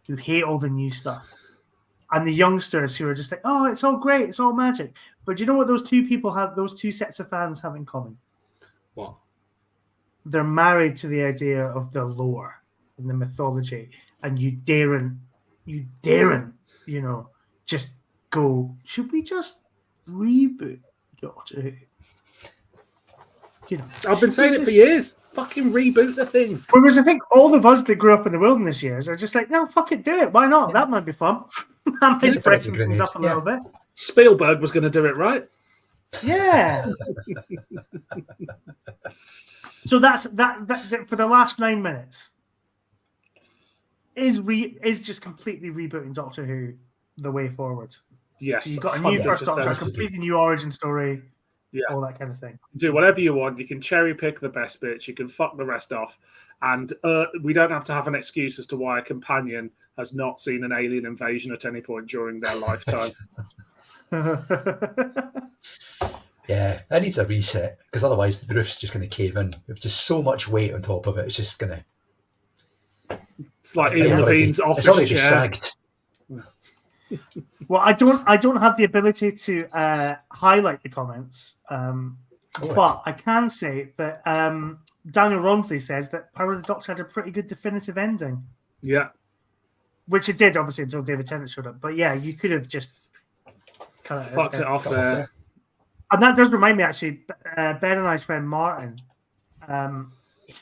who hate all the new stuff, and the youngsters who are just like, oh, it's all great, it's all magic. But do you know what those two sets of fans have in common? What? They're married to the idea of the lore and the mythology, and you daren't, just go, should we just reboot Doctor Who? I've been saying it for years. Fucking reboot the thing. Whereas I think all of us that grew up in the wilderness years are just like, no, fuck it, do it. Why not? That might be fun. That might freshen things up a little bit. Spielberg was going to do it, right? Yeah. So that's that for the last 9 minutes is just completely rebooting Doctor Who the way forward. Yes. So you've got a new first Doctor, a completely new origin story. Yeah, all that kind of thing. Do whatever you want. You can cherry pick the best bits. You can fuck the rest off, and we don't have to have an excuse as to why a companion has not seen an alien invasion at any point during their lifetime. Yeah, it needs a reset because otherwise the roof's just going to cave in. With just so much weight on top of it, it's just going to. It's like Ian Levine's office it's already chair. Just sagged. Well, I don't have the ability to highlight the comments, but I can say that Daniel Ronsley says that Power of the Doctor had a pretty good definitive ending. Yeah, which it did, obviously, until David Tennant showed up. But yeah, you could have just kind of fucked it off there. And that does remind me, actually, Ben and I's friend Martin,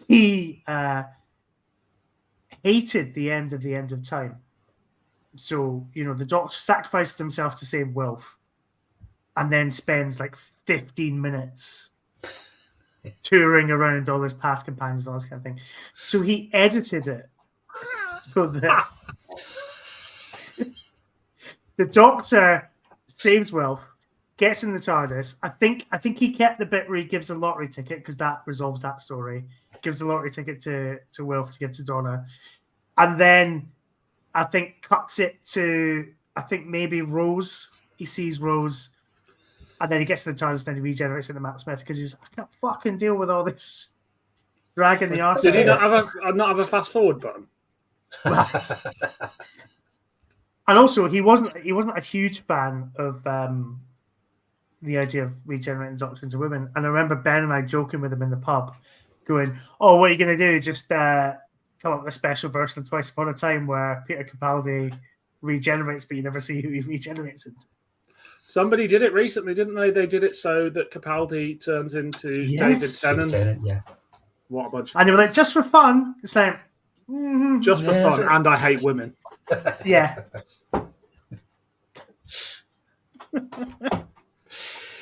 he hated the end of time. So, the Doctor sacrifices himself to save Wilf and then spends like 15 minutes touring around all his past companions and all this kind of thing. So he edited it so that the Doctor saves Wilf, gets in the TARDIS. I think he kept the bit where he gives a lottery ticket because that resolves that story. Gives the lottery ticket to Wilf to give to Donna. And then I think cuts it to, maybe Rose. He sees Rose, and then he gets to the TARDIS, and then he regenerates into Matt Smith because he was like, I can't fucking deal with all this dragging the arse. Did he not have a fast forward button? And also, he wasn't a huge fan of the idea of regenerating Doctor into women. And I remember Ben and I joking with him in the pub, going, "Oh, what are you going to do? Just come up with a special version of Twice Upon a Time where Peter Capaldi regenerates, but you never see who he regenerates into. Somebody did it recently, didn't they? They did it so that Capaldi turns into David Tennant. Yeah. What a bunch! And they were like, just for fun. It's like, just for fun, and I hate women. Yeah.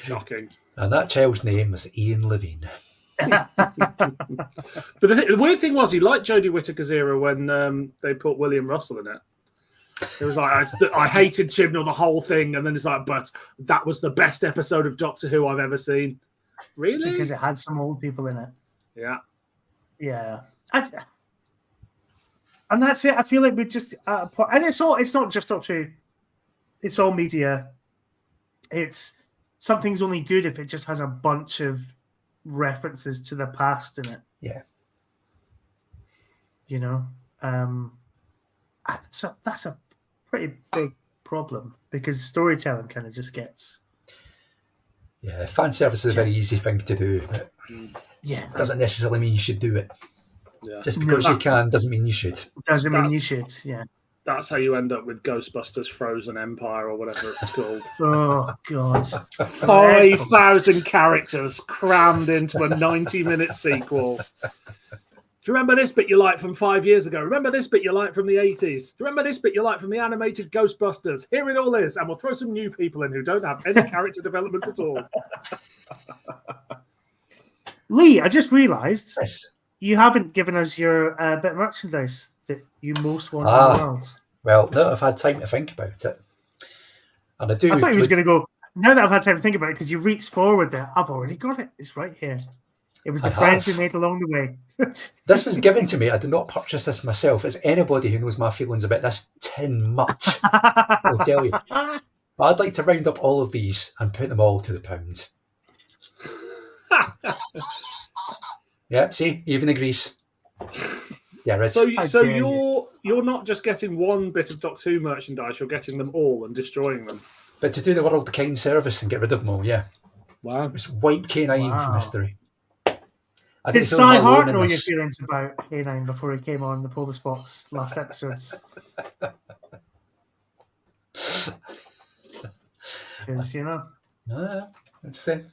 Shocking. And that child's name was Ian Levine. But the weird thing was, he liked Jodie Whittaker's era when they put William Russell in it. It was like, I hated Chibnall the whole thing, and then it's like, but that was the best episode of Doctor Who I've ever seen. Really? Because it had some old people in it. Yeah. Yeah. And that's it. I feel like we just and it's not just Doctor Who. It's all media. It's something's only good if it just has a bunch of references to the past in it. Yeah. You know? So that's a pretty big problem because storytelling kind of just gets. Yeah, fan service is a very easy thing to do, but it doesn't necessarily mean you should do it. Yeah. Just because you can doesn't mean you should. Doesn't mean you should, yeah. That's how you end up with Ghostbusters Frozen Empire or whatever it's called. Oh, God. 5,000 characters crammed into a 90-minute sequel. Do you remember this bit you liked from 5 years ago? Remember this bit you liked from the 80s? Do you remember this bit you liked from the animated Ghostbusters? Here it all is, and we'll throw some new people in who don't have any character development at all. Lee, I just realised Yes. you haven't given us your bit of merchandise that you most want in the world. Well, now I've had time to think about it. And I thought he was going to go, now that I've had time to think about it, because you reached forward there, I've already got it. It's right here. It was the friends we made along the way. This was given to me. I did not purchase this myself. As anybody who knows my feelings about this tin mutt will tell you. But I'd like to round up all of these and put them all to the pound. Yeah, see, even agrees. Yeah, right. So you're not just getting one bit of Doctor Who merchandise, you're getting them all and destroying them. But to do the world a kind service and get rid of them all, yeah. Wow. Just wipe K9 from history. Did Si Hart know your feelings about K9 before he came on the Polar Spots last episodes? Because, you know. Interesting.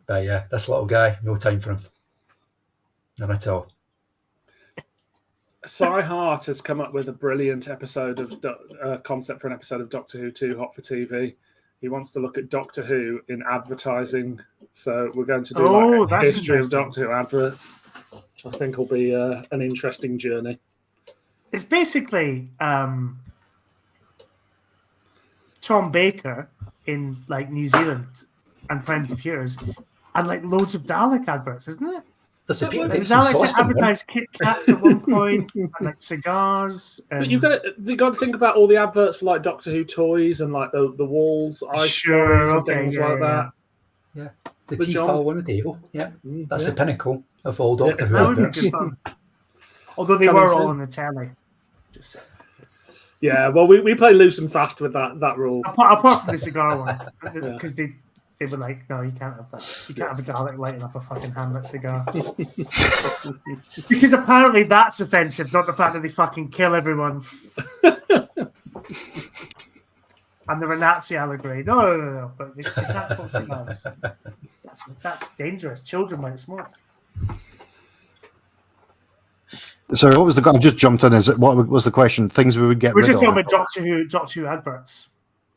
But yeah, this little guy, no time for him. None at all. Si Hart has come up with a brilliant episode of concept for an episode of Doctor Who 2 Hot for TV. He wants to look at Doctor Who in advertising. So we're going to do a history of Doctor Who adverts, which I think will be an interesting journey. It's basically Tom Baker in like New Zealand and Prime Computers and like loads of Dalek adverts, isn't it? Daleks advertised Kit Kats at one point, and like cigars. But you've got to think about all the adverts for like Doctor Who toys and like the walls, ice and things like that. Yeah, the T-file on the table. Yeah, that's the pinnacle of all Doctor Who adverts. Although they were all on the telly. Yeah, well, we play loose and fast with that rule. Apart from the cigar one, because they were like, no, you can't have that. You can't have a Dalek lighting up a fucking Hamlet cigar. Because apparently that's offensive, not the fact that they fucking kill everyone. And they're a Nazi allegory. No. But they can't smoke cigars. That's dangerous. Children might smoke. So what was the? I've just jumped in. What was the question? Things we would get rid of? We're just talking about Doctor Who adverts.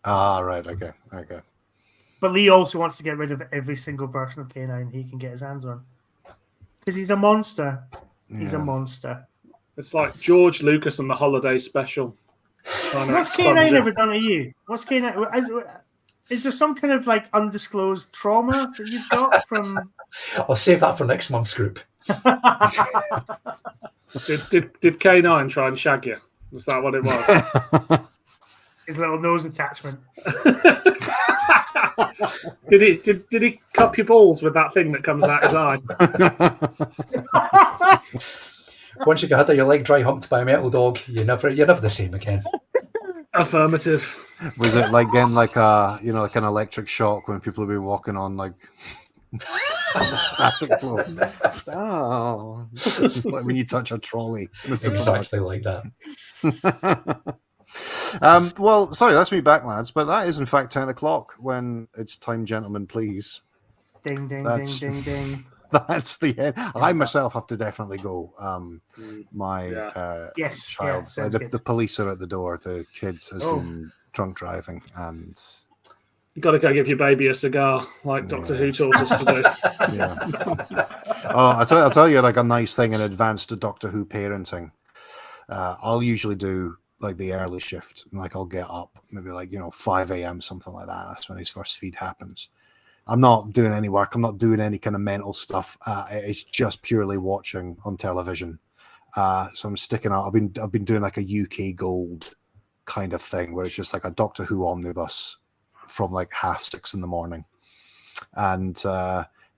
Ah, right. Okay. But Lee also wants to get rid of every single version of K9 he can get his hands on. Because he's a monster. He's a monster. It's like George Lucas and the Holiday Special. What's K9 ever done to you? What's K9? Is there some kind of like undisclosed trauma that you've got from... I'll save that for next month's group. Did K9 try and shag you? Was that what it was? His little nose attachment. Did he cup your balls with that thing that comes out his eye? Once you've had your leg dry humped by a metal dog, you're never the same again. Affirmative. Was it like getting like like an electric shock when people have been walking on like static floor? Oh, it's like when you touch a trolley. Exactly like that. Well, sorry, that's me back, lads, but that is in fact 10 o'clock when it's time, gentlemen, please. Ding, ding, That's- ding, ding, ding. That's the end. I myself have to definitely go. My Yes, child, yeah, sounds good. the police are at the door. The kid has been drunk driving, and You got to go give your baby a cigar, like Doctor Who taught us to do. yeah. Oh, I'll tell you like a nice thing in advance to Doctor Who parenting. I'll usually do like the early shift. Like I'll get up maybe like 5 a.m. something like that. That's when his first feed happens. I'm not doing any work. I'm not doing any kind of mental stuff. It's just purely watching on television. So I'm sticking out. I've been doing like a UK Gold kind of thing where it's just like a Doctor Who omnibus from like 6:30 in the morning, and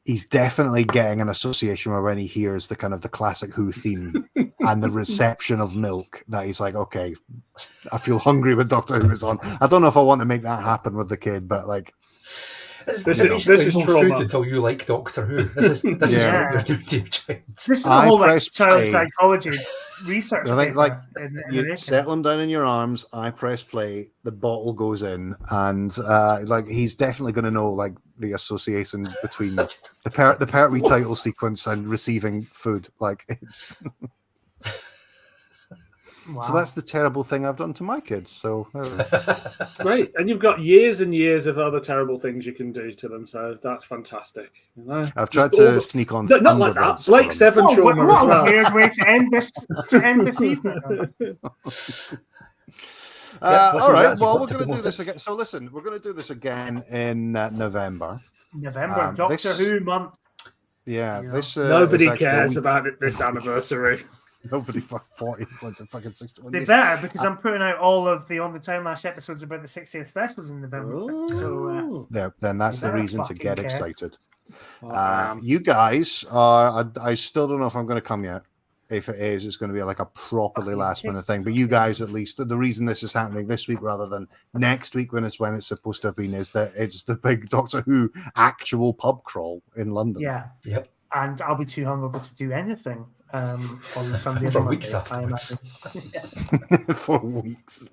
he's definitely getting an association where when he hears the kind of the classic Who theme and the reception of milk, that he's like, okay, I feel hungry with Doctor Who is on. I don't know if I want to make that happen with the kid, but like. This is no fruit until you like Doctor Who. This is what you're doing to your child. This is a whole like child psychology research paper. Like you settle him down in your arms. I press play. The bottle goes in, and like he's definitely going to know like the association between the Pertwee title sequence and receiving food. Like it's. Wow. So that's the terrible thing I've done to my kids. So great, and you've got years and years of other terrible things you can do to them. So that's fantastic. I've tried to sneak on. Not like that. Blake Seven trauma as well. What a weird way to end this evening. All right. Well, we're going to do this again. So listen, we're going to do this again in November. Doctor Who month. Yeah, this nobody cares about this anniversary. Nobody 40 was a fucking 61. They better, because I'm putting out all of the On the Time Lash episodes about the 60th specials in November. So then that's the reason to get excited. You guys are. I still don't know if I'm going to come yet. If it is, it's going to be like a properly last minute thing. But you guys, at least, the reason this is happening this week rather than next week when it's supposed to have been is that it's the big Doctor Who actual pub crawl in London. Yeah. Yep. And I'll be too hungover to do anything on Sunday for weeks afterwards. For weeks.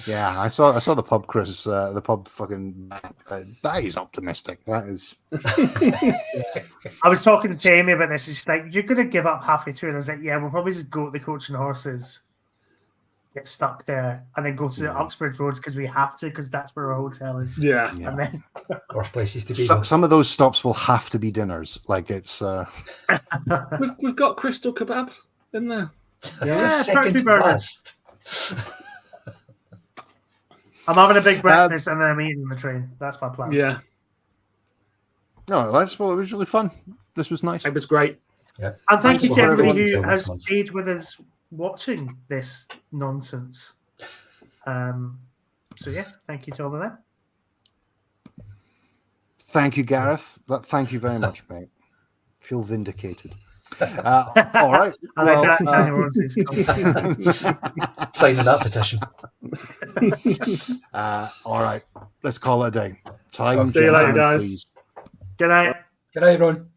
Yeah, I saw the pub, Chris. The pub fucking. That is optimistic. That is. I was talking to Amy about this. She's like, "You're going to give up halfway through," and I was like, "Yeah, we'll probably just go to the Coach and Horses, get stuck there, and then go to the Uxbridge Roads because we have to, because that's where our hotel is." Yeah. And then worst places to be. Some of those stops will have to be dinners. Like it's. We've got Crystal Kebab in there. Yeah, second last. I'm having a big breakfast and then I'm eating the train. That's my plan. Yeah. No, it was really fun. This was nice. It was great. Yeah. And thank you to everybody who has stayed with us watching this nonsense. So yeah, thank you to all of them. Thank you, Gareth. Thank you very much, mate. Feel vindicated. All right. Signing that petition. All right. Let's call it a day. Time. See you later, guys. Please. Good night. Good night, everyone.